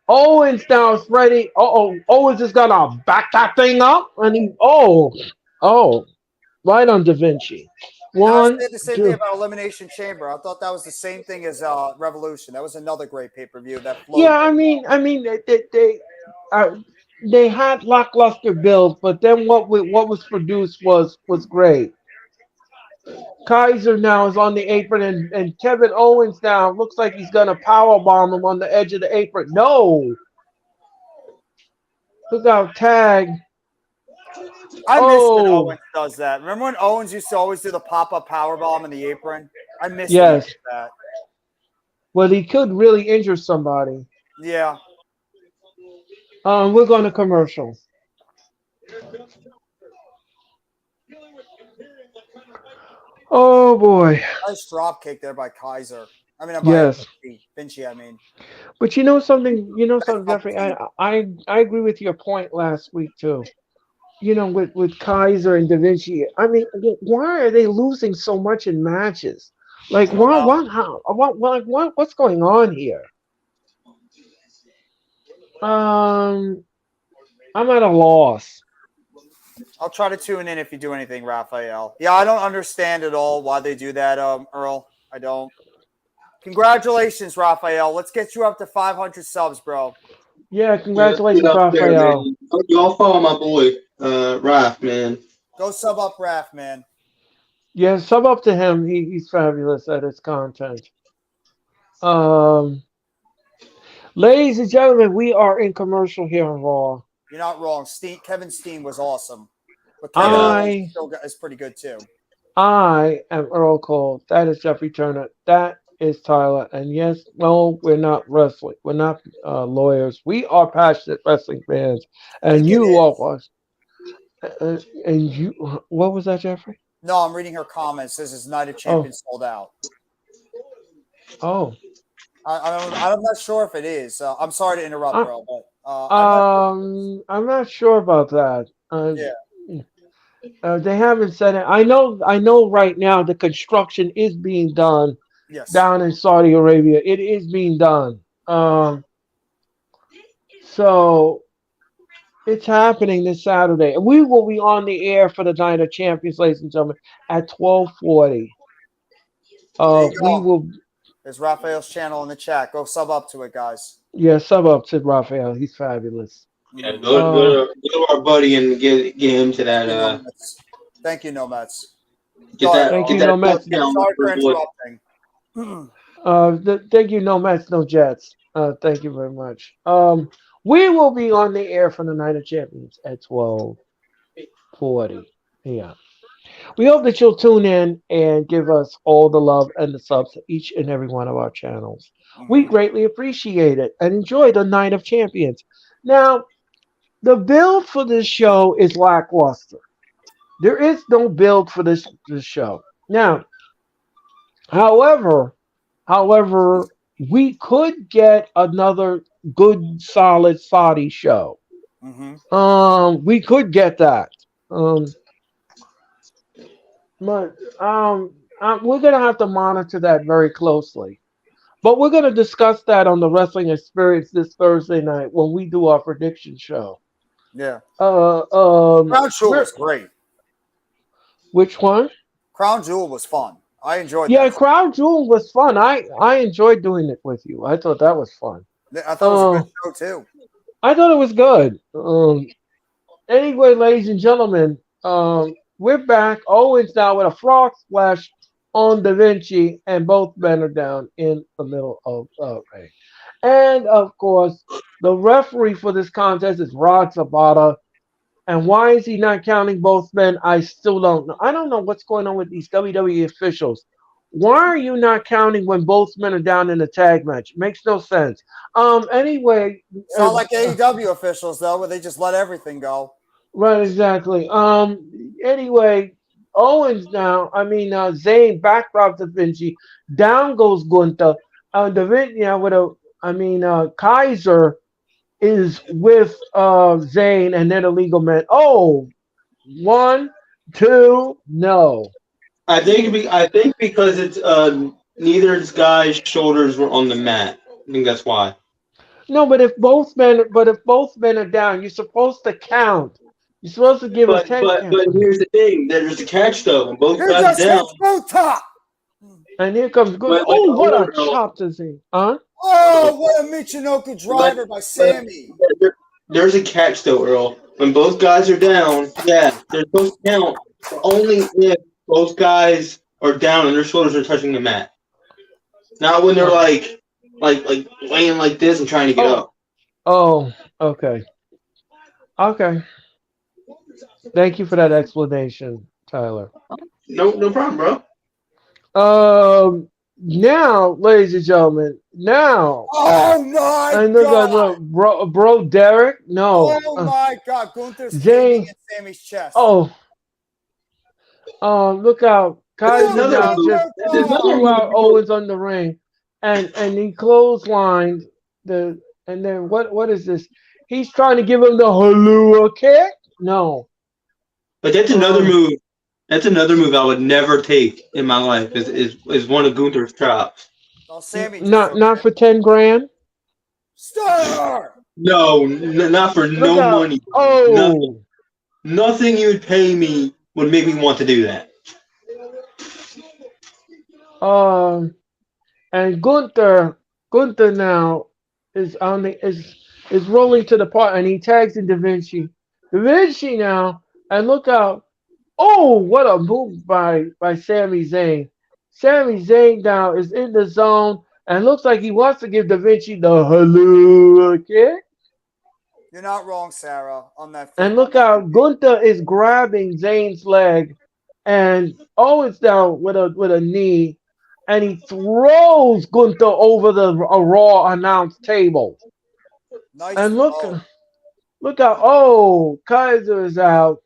Owens now is ready. Owens is gonna back that thing up, and right on Da Vinci. And I One, said the same thing about Elimination Chamber. I thought that was the same thing as Revolution. That was another great pay-per-view that flowed. yeah. I mean, they had lackluster builds, but then what was produced was great. Kaiser now is on the apron, and Kevin Owens now looks like he's gonna power bomb him on the edge of the apron. No, look out, tag. I miss when Owens does that. Remember when Owens used to always do the pop-up power bomb in the apron? I miss that. Well, he could really injure somebody. Yeah. We're going to commercial. Oh boy. Nice drop kick there by Kaiser. I mean, Vinci. I mean. But you know something, Jeffrey. I agree with your point last week too. With Kaiser and Da Vinci. I mean, why are they losing so much in matches? Like, what's going on here? I'm at a loss. I'll try to tune in if you do anything, Raphael. Yeah, I don't understand at all why they do that, Earl. I don't. Congratulations, Raphael. Let's get you up to 500 subs, bro. Yeah, congratulations, Raphael. Y'all follow my boy, Raph, man. Go sub up Raph, man. Yeah, sub up to him. He's fabulous at his content. Ladies and gentlemen, we are in commercial here on Raw. You're not wrong. Kevin Steen was awesome. But Kevin is pretty good too. I am Earl Cole. That is Jeffrey Turner. That is Tyler. And yes, no, we're not wrestling. We're not lawyers. We are passionate wrestling fans. And you are. And you, what was that, Jeffrey? No, I'm reading her comments. This is Night of Champions sold out. Oh. I'm not sure if it is. I'm sorry to interrupt, bro, but I'm not sure about that. Yeah. They haven't said it. I know right now the construction is being done Yes. down in Saudi Arabia. It is being done. So it's happening this Saturday. And we will be on the air for the Night of Champions, ladies and gentlemen, at 12:40. There you We go. will There's Raphael's channel in the chat. Go sub up to it, guys. sub up to Raphael. He's fabulous. Yeah, go to our buddy and get him to that. Thank you, Nomads. Get that. Thank you, Get that Nomads. touchdown. Sorry for First wood. interrupting. Thank you, no Mets, no Jets. Thank you very much. We will be on the air for the Night of Champions at 12:40. Yeah. We hope that you'll tune in and give us all the love and the subs to each and every one of our channels. We greatly appreciate it and enjoy the Night of Champions. Now, the build for this show is lackluster. There is no build for this show. Now, however, we could get another good, solid Saudi show. We could get that. But we're gonna have to monitor that very closely. But we're gonna discuss that on the Wrestling Experience this Thursday night when we do our prediction show. Yeah. Crown Jewel was great. Which one? Crown Jewel was fun. I enjoyed Yeah, that. Crown Jewel was fun. I enjoyed doing it with you. I thought that was fun. I thought it was a good show too. I thought it was good. Anyway, ladies and gentlemen, we're back. Owens now with a frog splash on Da Vinci, and both men are down in the middle of the ring. And of course, the referee for this contest is Rod Sabata. And why is he not counting both men? I still don't know. I don't know what's going on with these WWE officials. Why are you not counting when both men are down in a tag match? Makes no sense. Anyway, It's not like AEW officials though, where they just let everything go. Right, exactly. Anyway, Owens now. Zayn backdrop Da Vinci. Down goes Gunther. Da Vinci with Kaiser is with Zayn, and then a legal man. Oh, 1, 2, no. I think because it's neither of these guys' shoulders were on the mat. I think that's why. No, but if both men are down, you're supposed to count. You're supposed to give us 10 But here's the thing. There's a catch though. When both guys down. And here comes good. Oh, what a chop to see. Huh? Oh, what a Michinoku driver by Sammy. There's a catch though, Earl. When both guys are down, yeah, they're supposed to count only if both guys are down and their shoulders are touching the mat. Not when they're like laying like this and trying to get up. Oh, okay. Okay. Thank you for that explanation, Tyler. No problem, bro. Now, ladies and gentlemen, now. Oh my God! Bro, Derek, no. Oh my God, Gunther's Zayn kicking at Sammy's chest. Oh. Look out! Kaiser now just threw out Owens on the ring, and he clotheslined and then what is this? He's trying to give him the Halua kick. No. But that's another move. That's another move I would never take in my life. Is one of Gunther's chops. Oh, Sammy. Not for 10 grand. Star. No, not for no money. Oh. Nothing you would pay me would make me want to do that. And Gunther now is rolling to the part, and he tags in Da Vinci. Da Vinci now, and look out. Oh, what a move by Sami Zayn. Sami Zayn now is in the zone and looks like he wants to give Da Vinci the Halua kick. You're not wrong, Sarah, on that. And look out, Gunther is grabbing Zayn's leg, and Owens down with a knee, and he throws Gunther over the Raw announced table. Nice. And look out, oh, Kaiser is out.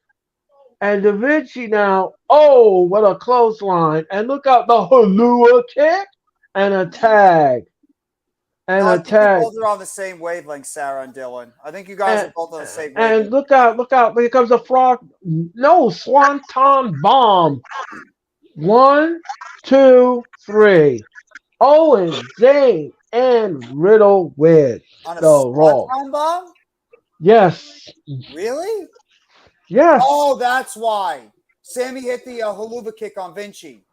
And Da Vinci now, oh, what a clothesline. And look out, the Halua kick and a tag. and I a think you tag. both are on the same wavelength, Sarah and Dylan. I think you guys are both on the same And wavelength. look out! Here comes a frog. No, Swanton Bomb. 1, 2, 3. Owen, Zayn, and Riddle win On a the Raw. swanton bomb? Yes, Really? yes, Oh, that's why. Sammy hit the haluva kick on Vinci.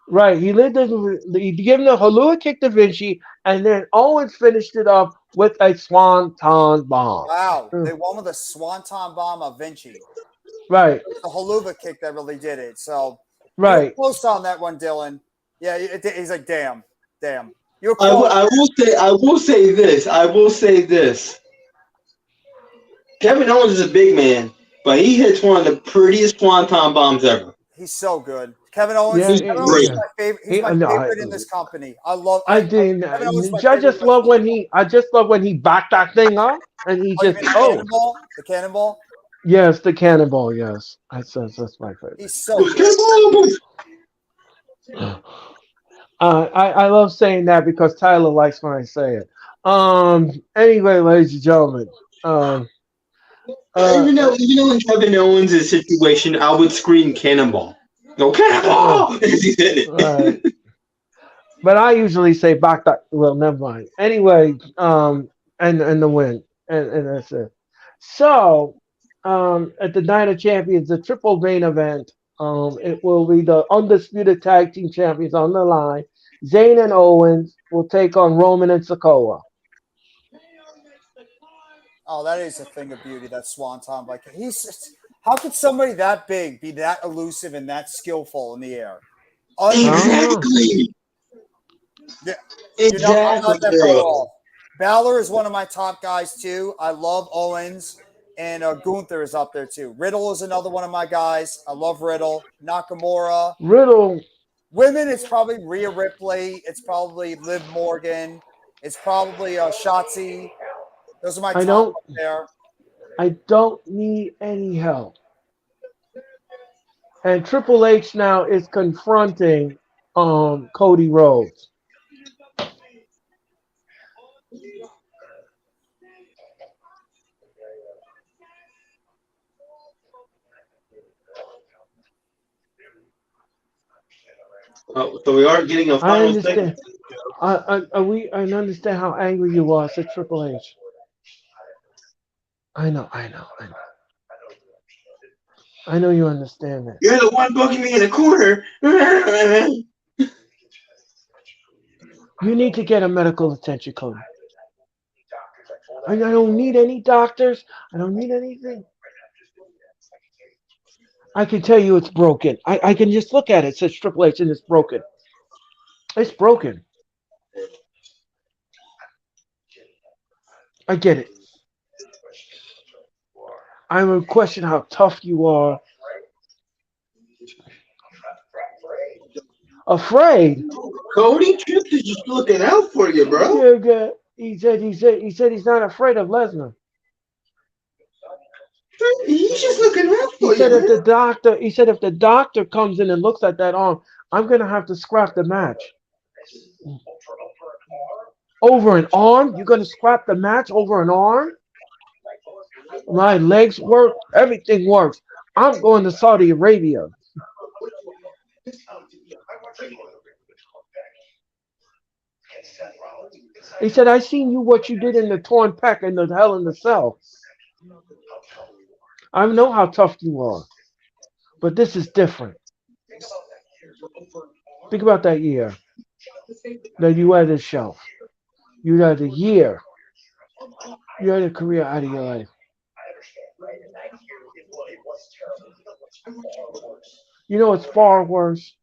right. He gave him the Halua kick to Vinci, and then Owens finished it up with a Swanton Bomb. Wow. They won with a swanton bomb of Vinci. Right, The haluva kick that really did it. So you were right. close on that one, Dylan. Yeah, he's like, damn. You're I close. will say this. Kevin Owens is a big man, but he hits one of the prettiest swanton bombs ever. He's so good. Kevin Owens, Yeah, Kevin Owens great. is my favorite. He's my favorite in this company. Kevin Owens I is my just favorite love wrestler. I just love when he backed that thing up and he You just mean the cannonball? yes, the cannonball, yes. That's my favorite. He's so good. I love saying that because Tyler likes when I say it. Anyway, ladies and gentlemen. Even though in Kevin Owens' situation, I would scream cannonball. No cannonball! As he said it. Right. But I usually say back that well, never mind. Anyway, and the win. And that's it. So at the Night of Champions, the triple main event, it will be the undisputed tag team champions on the line. Zayn and Owens will take on Roman and Sokoa. Oh, that is a thing of beauty, that swanton. Like he's just, how could somebody that big be that elusive and that skillful in the air? Exactly. Yeah. Exactly. I'm not that far off. Balor is one of my top guys too. I love Owens, and Gunther is up there too. Riddle is another one of my guys. I love Riddle. Nakamura. Riddle. Women, it's probably Rhea Ripley. It's probably Liv Morgan. It's probably Shotzi. Those are my top up there. I don't need any help. And Triple H now is confronting Cody Rhodes. So we are getting a final I understand. I understand how angry you are, said Triple H. I know. I know you understand that. You're the one booking me in the corner. You need to get a medical attention, Cody. I don't need any doctors. I don't need anything. I can tell you it's broken. I can just look at it, says Triple H, and it's broken. It's broken. I get it. I would question how tough you are. Afraid? Cody Trips is just looking out for you, bro. Yeah, he said he's not afraid of Lesnar. He's just looking out for He said you. if the doctor comes in and looks at that arm, I'm gonna have to scrap the match. Over an arm? You're gonna scrap the match over an arm? My legs work, everything works. I'm going to Saudi Arabia. He said, I seen you what you did in the torn pack and the Hell in the Cell. I know how tough you are. But this is different. Think about that year that you had this shelf. You had a year. You had a career out of your life. You know it's far worse.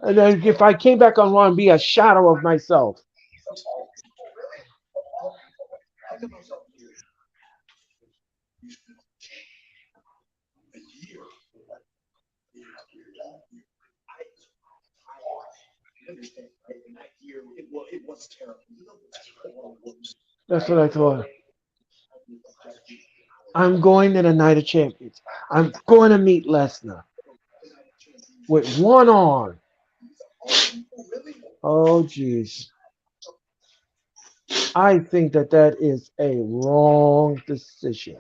And then if I came back on Raw and be a shadow of myself. That's what I thought. I'm going to the Night of Champions. I'm going to meet Lesnar with one arm. Oh, jeez. I think that is a wrong decision.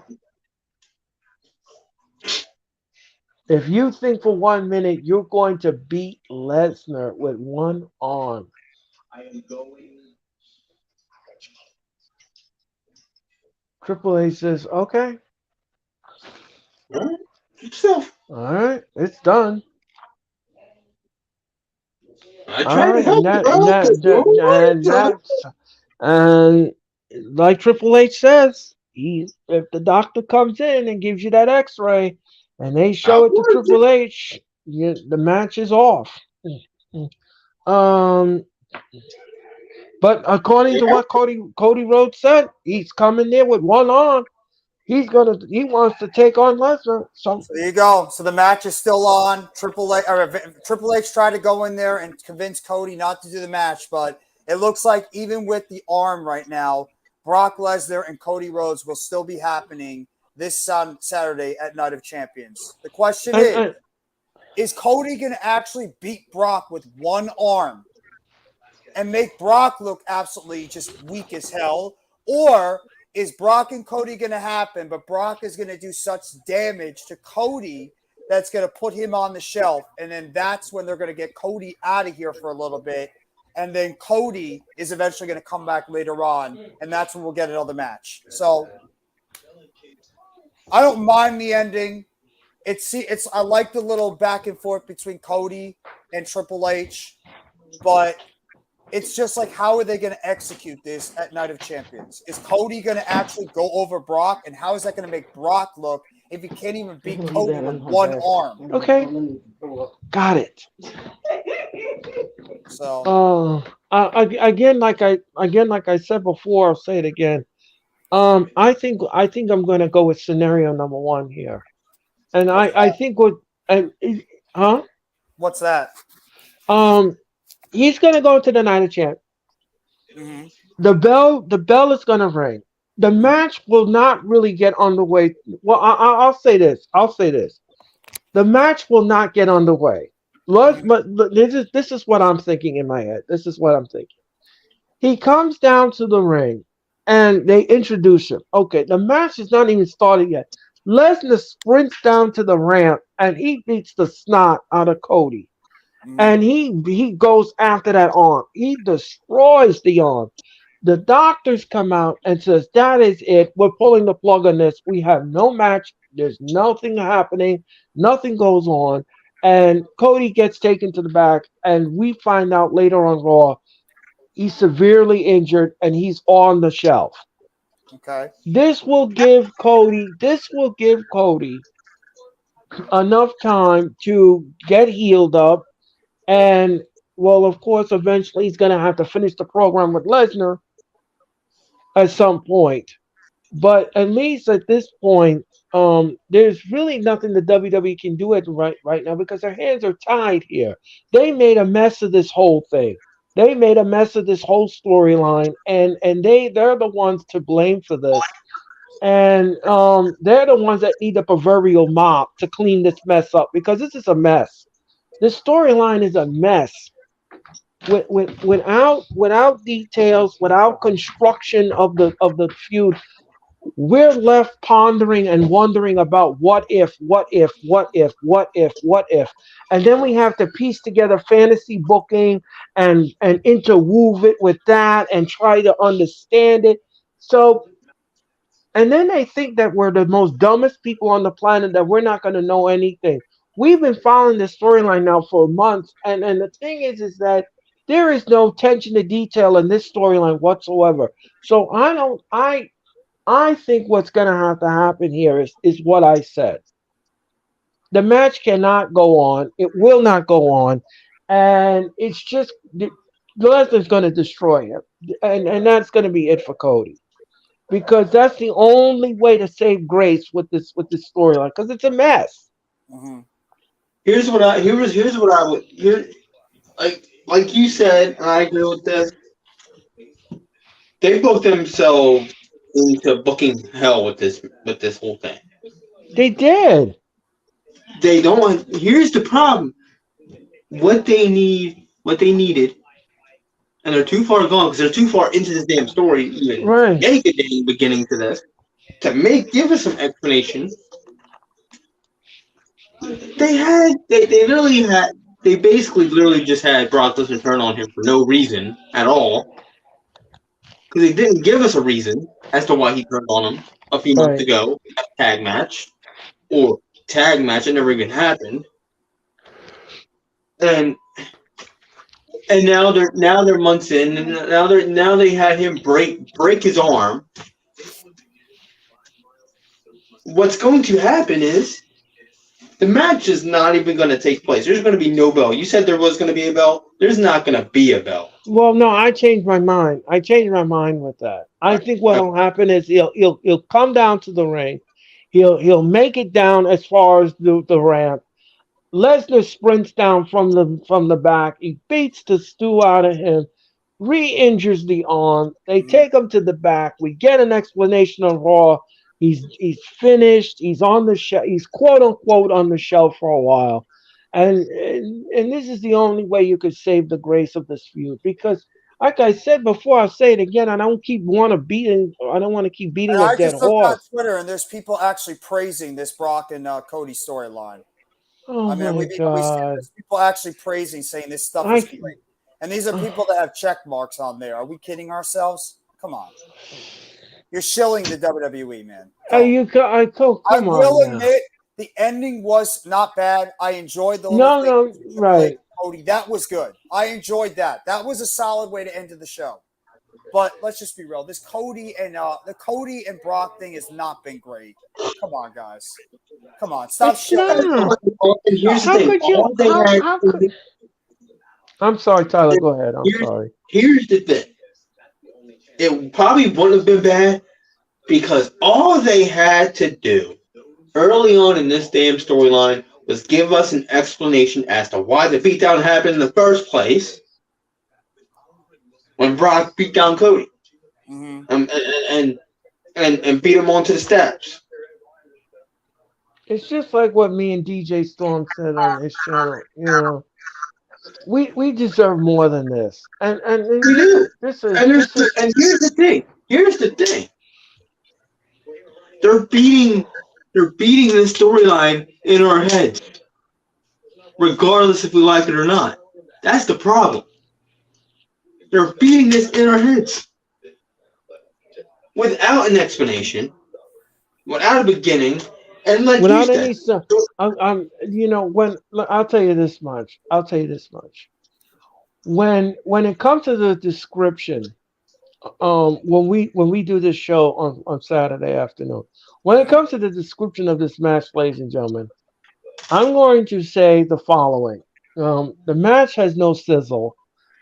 If you think for 1 minute you're going to beat Lesnar with one arm, Triple H says, okay, Yourself. all right, it's done. I All tried to right, help you out. But you don't want to. and like Triple H says, if the doctor comes in and gives you that X-ray, and they I show it to want to. Triple H, the match is off. Um, but according to Yeah. what Cody Rhodes said, he's coming there with one arm. He wants to take on Lesnar. So So there you go. So the match is still on. Triple H tried to go in there and convince Cody not to do the match, but it looks like even with the arm right now, Brock Lesnar and Cody Rhodes will still be happening this Saturday at Night of Champions. The question and is Cody going to actually beat Brock with one arm and make Brock look absolutely just weak as hell? Or is Brock and Cody going to happen, but Brock is going to do such damage to Cody that's going to put him on the shelf, and then that's when they're going to get Cody out of here for a little bit, and then Cody is eventually going to come back later on, and that's when we'll get another match. So I don't mind the ending. It's I like the little back and forth between Cody and Triple H, but it's just like, how are they going to execute this at Night of Champions? Is Cody going to actually go over Brock? And how is that going to make Brock look if he can't even beat Cody with one arm? okay, got it. So Again, like I said before, I'll say it again. I think I'm going to go with scenario number one here, and I think what, huh? what's that? He's going to go to the Night of Champ. Mm-hmm. The bell is going to ring. The match will not really get underway. Well, I'll say this. The match will not get underway. But this is what I'm thinking in my head. This is what I'm thinking. He comes down to the ring, and they introduce him. Okay, the match is not even started yet. Lesnar sprints down to the ramp, and he beats the snot out of Cody. And he goes after that arm. He destroys the arm. The doctors come out and says, that is it. We're pulling the plug on this. We have no match. There's nothing happening. Nothing goes on. And Cody gets taken to the back. And we find out later on Raw, he's severely injured and he's on the shelf. Okay. This will give Cody enough time to get healed up. And, well, of course, eventually he's going to have to finish the program with Lesnar at some point. But at least at this point, there's really nothing the WWE can do right now because their hands are tied here. They made a mess of this whole thing. They made a mess of this whole storyline, and they're the ones to blame for this. And they're the ones that need the proverbial mop to clean this mess up because this is a mess. This storyline is a mess. Without details, without construction of the feud, we're left pondering and wondering about what if, and then we have to piece together fantasy booking and interweave it with that and try to understand it. So, and then they think that we're the most dumbest people on the planet, that we're not going to know anything. We've been following this storyline now for months, and the thing is that there is no attention to detail in this storyline whatsoever. So I think what's going to have to happen here is what I said. The match cannot go on. It will not go on, and it's just Lesnar's going to destroy him, and that's going to be it for Cody, because that's the only way to save grace with this storyline, because it's a mess. Mm-hmm. Here's what I would like you said, and I agree with this. They booked themselves into booking hell with this whole thing. They did. They don't want. Here's the problem. What they need what they needed, and they're too far gone because they're too far into this damn story even Right. make a damn beginning to this to give us some explanation. They basically literally just had Brock Lesnar turn on him for no reason at all because they didn't give us a reason as to why he turned on him a few months Right. ago. A tag match that never even happened, and now they're months in, and now they had him break his arm. What's going to happen is the match is not even going to take place. There's going to be no bell. You said there was going to be a bell. There's not going to be a bell. Well, no, I changed my mind. I changed my mind with that. I think what'll happen is he'll come down to the ring. He'll make it down as far as the ramp. Lesnar sprints down from the back. He beats the stew out of him, re-injures the arm. They take him to the back. We get an explanation on Raw. He's finished. He's on the shelf. He's quote unquote on the shelf for a while, and this is the only way you could save the grace of this feud because, like I said before, I'll say it again. I don't want to keep beating And a I dead just looked on horse. Twitter, and there's people actually praising this Brock and Cody storyline. Oh I mean, my we see God! there's people actually praising, saying this stuff is great. And these are people that have check marks on there. Are we kidding ourselves? Come on. You're shilling the WWE, man. Come I will on now. admit the ending was not bad. I enjoyed the No, little thing right. Cody. That was good. I enjoyed that. That was a solid way to end the show. But let's just be real. This Cody and the Cody and Brock thing has not been great. Come on, guys. Come on. Stop shilling. And here's the How thing. could you? I'm sorry, Tyler. Go ahead. I'm sorry. Here's the thing. It probably wouldn't have been bad because all they had to do early on in this damn storyline was give us an explanation as to why the beatdown happened in the first place when Brock beat down Cody and beat him onto the steps. It's just like what me and DJ Storm said on his channel. You know, we deserve more than this. And We do. And here's the thing. Here's the thing. They're beating this storyline in our heads, regardless if we like it or not. That's the problem. They're beating this in our heads without an explanation, without a beginning, and like without you said, I'll tell you this much. When it comes to the description, when we do this show on Saturday afternoon, when it comes to the description of this match, ladies and gentlemen, I'm going to say the following: the match has no sizzle,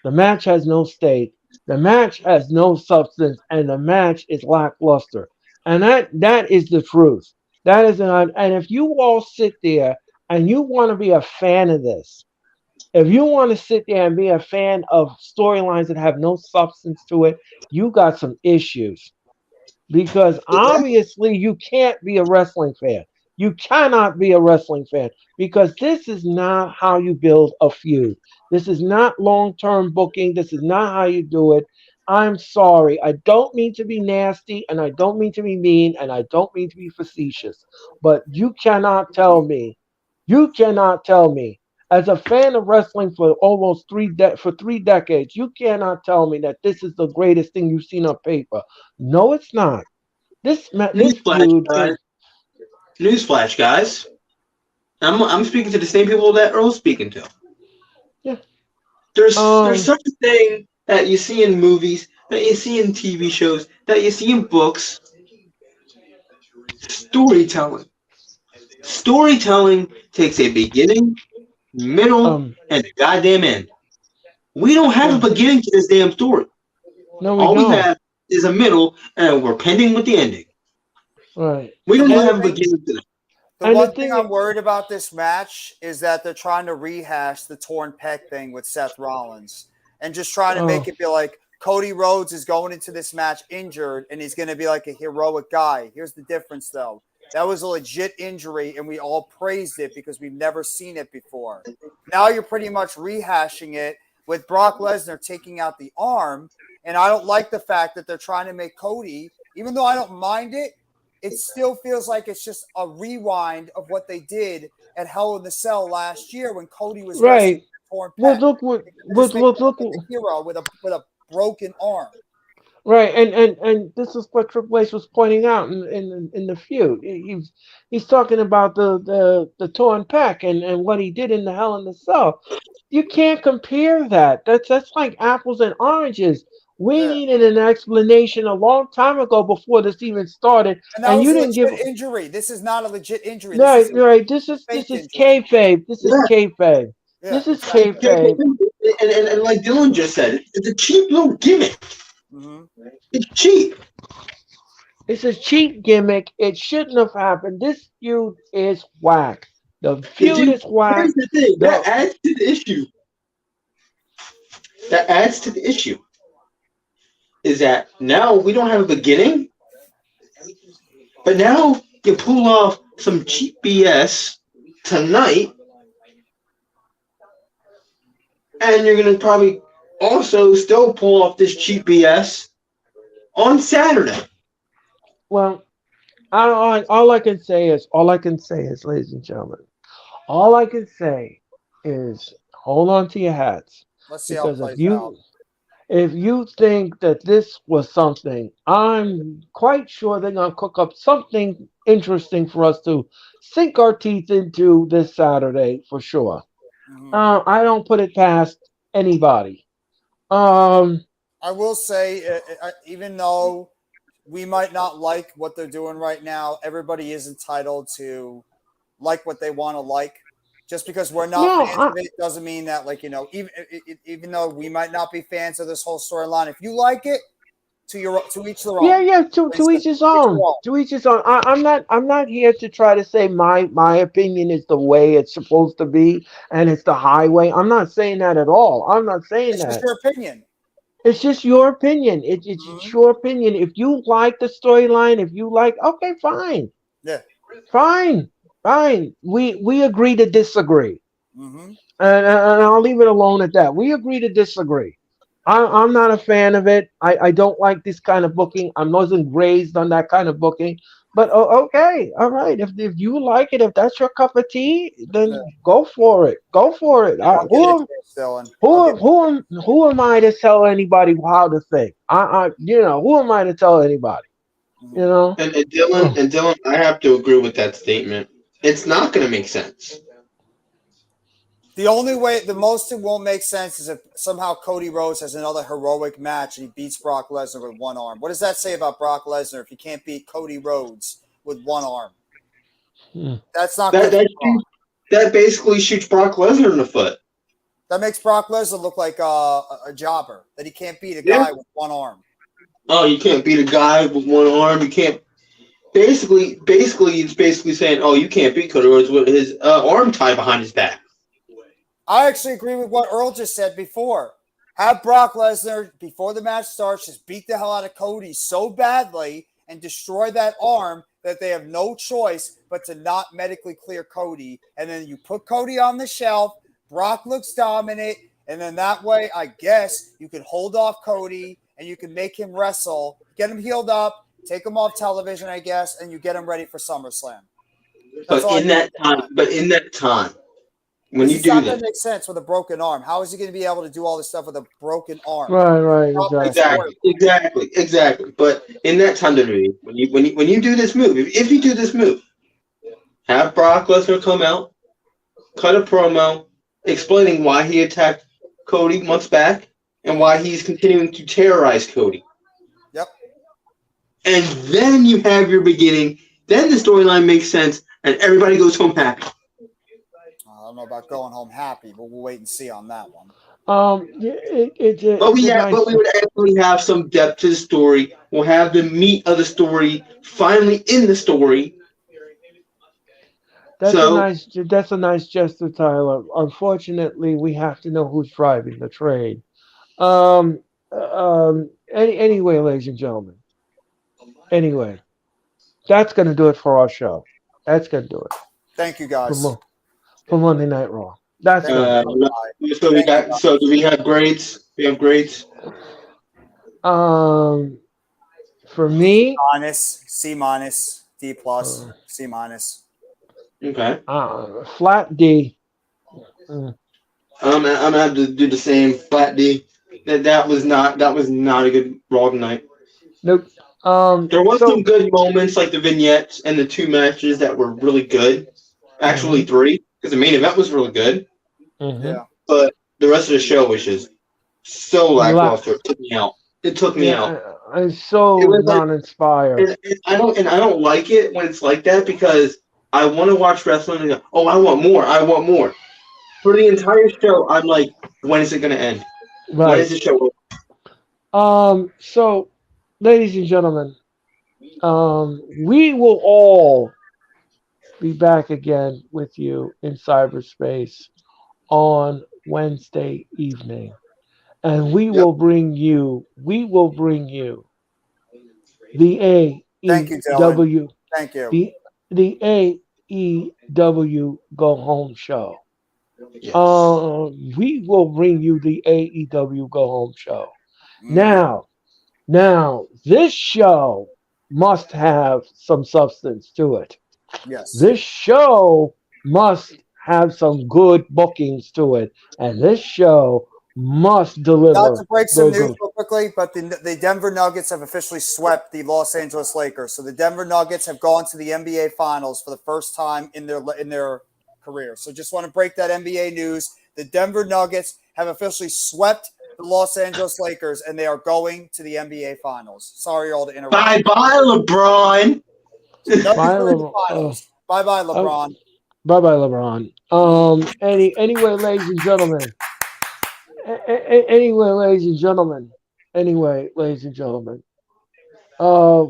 the match has no stake, the match has no substance, and the match is lackluster, and that is the truth. That is and if you all sit there and you want to be a fan of this. If you want to sit there and be a fan of storylines that have no substance to it, you got some issues. Because obviously you can't be a wrestling fan. You cannot be a wrestling fan because this is not how you build a feud. This is not long-term booking. This is not how you do it. I'm sorry. I don't mean to be nasty and I don't mean to be mean and I don't mean to be facetious. But you cannot tell me as a fan of wrestling for almost 3 decades, you cannot tell me that this is the greatest thing you've seen on paper. No, it's not. This feud is. Newsflash, guys. I'm speaking to the same people that Earl's speaking to. Yeah. There's such a thing that you see in movies, that you see in TV shows, that you see in books. Storytelling. Storytelling takes a beginning, middle, and a goddamn end. We don't have a beginning to this damn story. No, All we have is a middle, and we're pending with the ending. Right. We don't have a beginning to this. The one thing I'm worried about this match is that they're trying to rehash the torn pec thing with Seth Rollins and just trying to make it be like Cody Rhodes is going into this match injured and he's going to be like a heroic guy. Here's the difference, though. That was a legit injury, and we all praised it because we've never seen it before. Now you're pretty much rehashing it with Brock Lesnar taking out the arm. And I don't like the fact that they're trying to make Cody, even though I don't mind it, it still feels like it's just a rewind of what they did at Hell in the Cell last year when Cody was wrestling Right. with torn Well, pec. look what Just make look. him the hero with a broken arm. Right, and this is what Triple H was pointing out in the feud. He's talking about the torn pec and what he did in the Hell in the Cell. You can't compare that. That's like apples and oranges. We Yeah. needed an explanation a long time ago before this even started, And that and was you a didn't give. legit injury. This is not a legit injury. Right, This is a right. This is fake injury. kayfabe. This is Yeah. kayfabe. Yeah, This is exactly. kayfabe. And like Dylan just said, it's a cheap little gimmick. Mhm. It's cheap. It's a cheap gimmick. It shouldn't have happened. This feud is whack. The feud is whack. Here's the thing. That adds to the issue. That adds to the issue. Is that now we don't have a beginning, but now you pull off some cheap BS tonight, and you're gonna probably also still pull off this cheap BS on Saturday. Well, all I can say is, ladies and gentlemen, all I can say is hold on to your hats. Let's see how it Because plays out. if you think that this was something, I'm quite sure they're gonna cook up something interesting for us to sink our teeth into this Saturday for sure. Mhm. I don't put it past anybody. Um, I will say, even though we might not like what they're doing right now, everybody is entitled to like what they want to like. Just because we're not no, fans of it doesn't mean that, like, even though we might not be fans of this whole storyline, if you like it, to each their own. yeah, to Listen, each his to each own. their own. To each his own. I'm not here to try to say my opinion is the way it's supposed to be and it's the highway. I'm not saying that at all. I'm not saying It's just that. your opinion. It's just your opinion. It's Mhm. your opinion. If you like the storyline, if you like, okay, fine, Yeah. fine, fine. We agree to disagree, Mm-hmm. and I'll leave it alone at that. We agree to disagree. I'm not a fan of it. I don't like this kind of booking. I wasn't raised on that kind of booking. But okay, all right. If you like it, if that's your cup of tea, Yeah. then go for it. Go for it. I'll get into it, Dylan. Who am I to tell anybody how to think? Who am I to tell anybody? You know? And Dylan, I have to agree with that statement. It's not going to make sense. The only way, the most it won't make sense is if somehow Cody Rhodes has another heroic match and he beats Brock Lesnar with one arm. What does that say about Brock Lesnar if he can't beat Cody Rhodes with one arm? Hmm. That's not That good. that basically shoots Brock Lesnar in the foot. That makes Brock Lesnar look like a jobber, that he can't beat a guy with one arm. Oh, you can't beat a guy with one arm. You can't. Basically, it's basically saying, oh, you can't beat Cody Rhodes with his arm tied behind his back. I actually agree with what Earl just said before. Have Brock Lesnar, before the match starts, just beat the hell out of Cody so badly and destroy that arm that they have no choice but to not medically clear Cody. And then you put Cody on the shelf. Brock looks dominant. And then that way, I guess, you can hold off Cody and you can make him wrestle, get him healed up, take him off television, I guess, and you get him ready for SummerSlam. But in that time, when you It's do not going that, to make sense with a broken arm. How is he going to be able to do all this stuff with a broken arm? Right, exactly. But in that time, WWE, when you do this move, if you do this move, have Brock Lesnar come out, cut a promo, explaining why he attacked Cody months back and why he's continuing to terrorize Cody. Yep. And then you have your beginning. Then the storyline makes sense, and everybody goes home happy. I don't know about going home happy, but we'll wait and see on that one. But we would actually have some depth to the story. We'll have the meat of the story finally in the story. That's a nice gesture, Tyler. Unfortunately, we have to know who's driving the train. Anyway, ladies and gentlemen. Anyway, that's gonna do it for our show. That's gonna do it Thank you, guys. for Monday Night Raw. That's Thank good. you. So we got. So do we have grades? We have grades. For me, Minus, C minus, D plus, C minus. Okay. flat D. I'm gonna have to do the same. Flat D. That was not a good Raw tonight. Nope. There was so, some good moments like the vignettes and the two matches that were really good. Actually, three because the main event was really good. Yeah. But the rest of the show was just so lackluster. It took me out. It took me out. I'm so It was like- non-inspired. And I don't like it when it's like that because I want to watch wrestling and go, oh, I want more. I want more. For the entire show, I'm like, when is it going to end? When Right. is the show over? So, ladies and gentlemen, we will all be back again with you in cyberspace on Wednesday evening. And we will bring you the Thank you, AEW, Thank you. the AEW Go Home Show. Yes. We will bring you the AEW Go Home Show. Mm. Now, this show must have some substance to it. Yes. This show must have some good bookings to it, and this show must deliver. Not to break some the news good. real quickly, but the Denver Nuggets have officially swept the Los Angeles Lakers. So the Denver Nuggets have gone to the NBA Finals for the first time in their career. So just want to break that NBA news. The Denver Nuggets have officially swept the Los Angeles Lakers, and they are going to the NBA Finals. Sorry all to interrupt. Bye-bye, LeBron. Bye, Bye-bye, LeBron. Bye-bye, LeBron. Anyway, ladies and gentlemen. Anyway, ladies and gentlemen.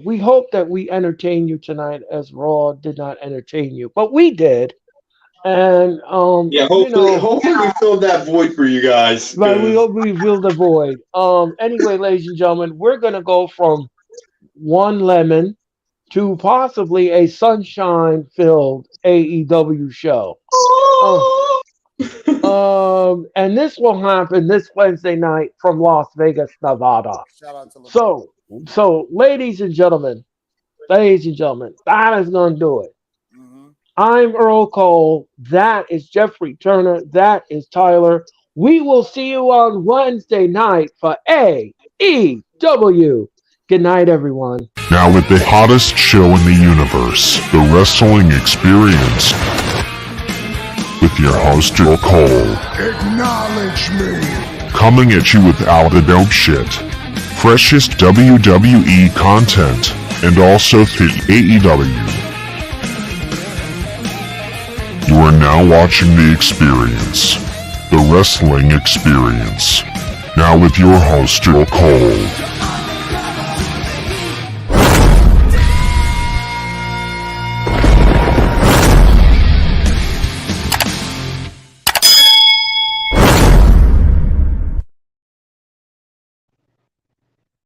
We hope that we entertain you tonight as Raw did not entertain you, but we did. And Yeah, hopefully we filled that void for you guys. But we hope we filled the void. Anyway, ladies and gentlemen, we're gonna go from one lemon to possibly a sunshine-filled AEW show. And this will happen this Wednesday night from Las Vegas, Nevada. Shout out to LeBron. So, ladies and gentlemen, that is gonna do it. I'm Earl Cole. That is Jeffrey Turner. That is Tyler. We will see you on Wednesday night for AEW. Good night, everyone. Now with the hottest show in the universe, The Wrestling Experience, with your host, Earl Cole. Acknowledge me. Coming at you with all the dope shit, freshest WWE content, and also the AEW. You are now watching The Experience, The Wrestling Experience. Now with your host, Earl Cole.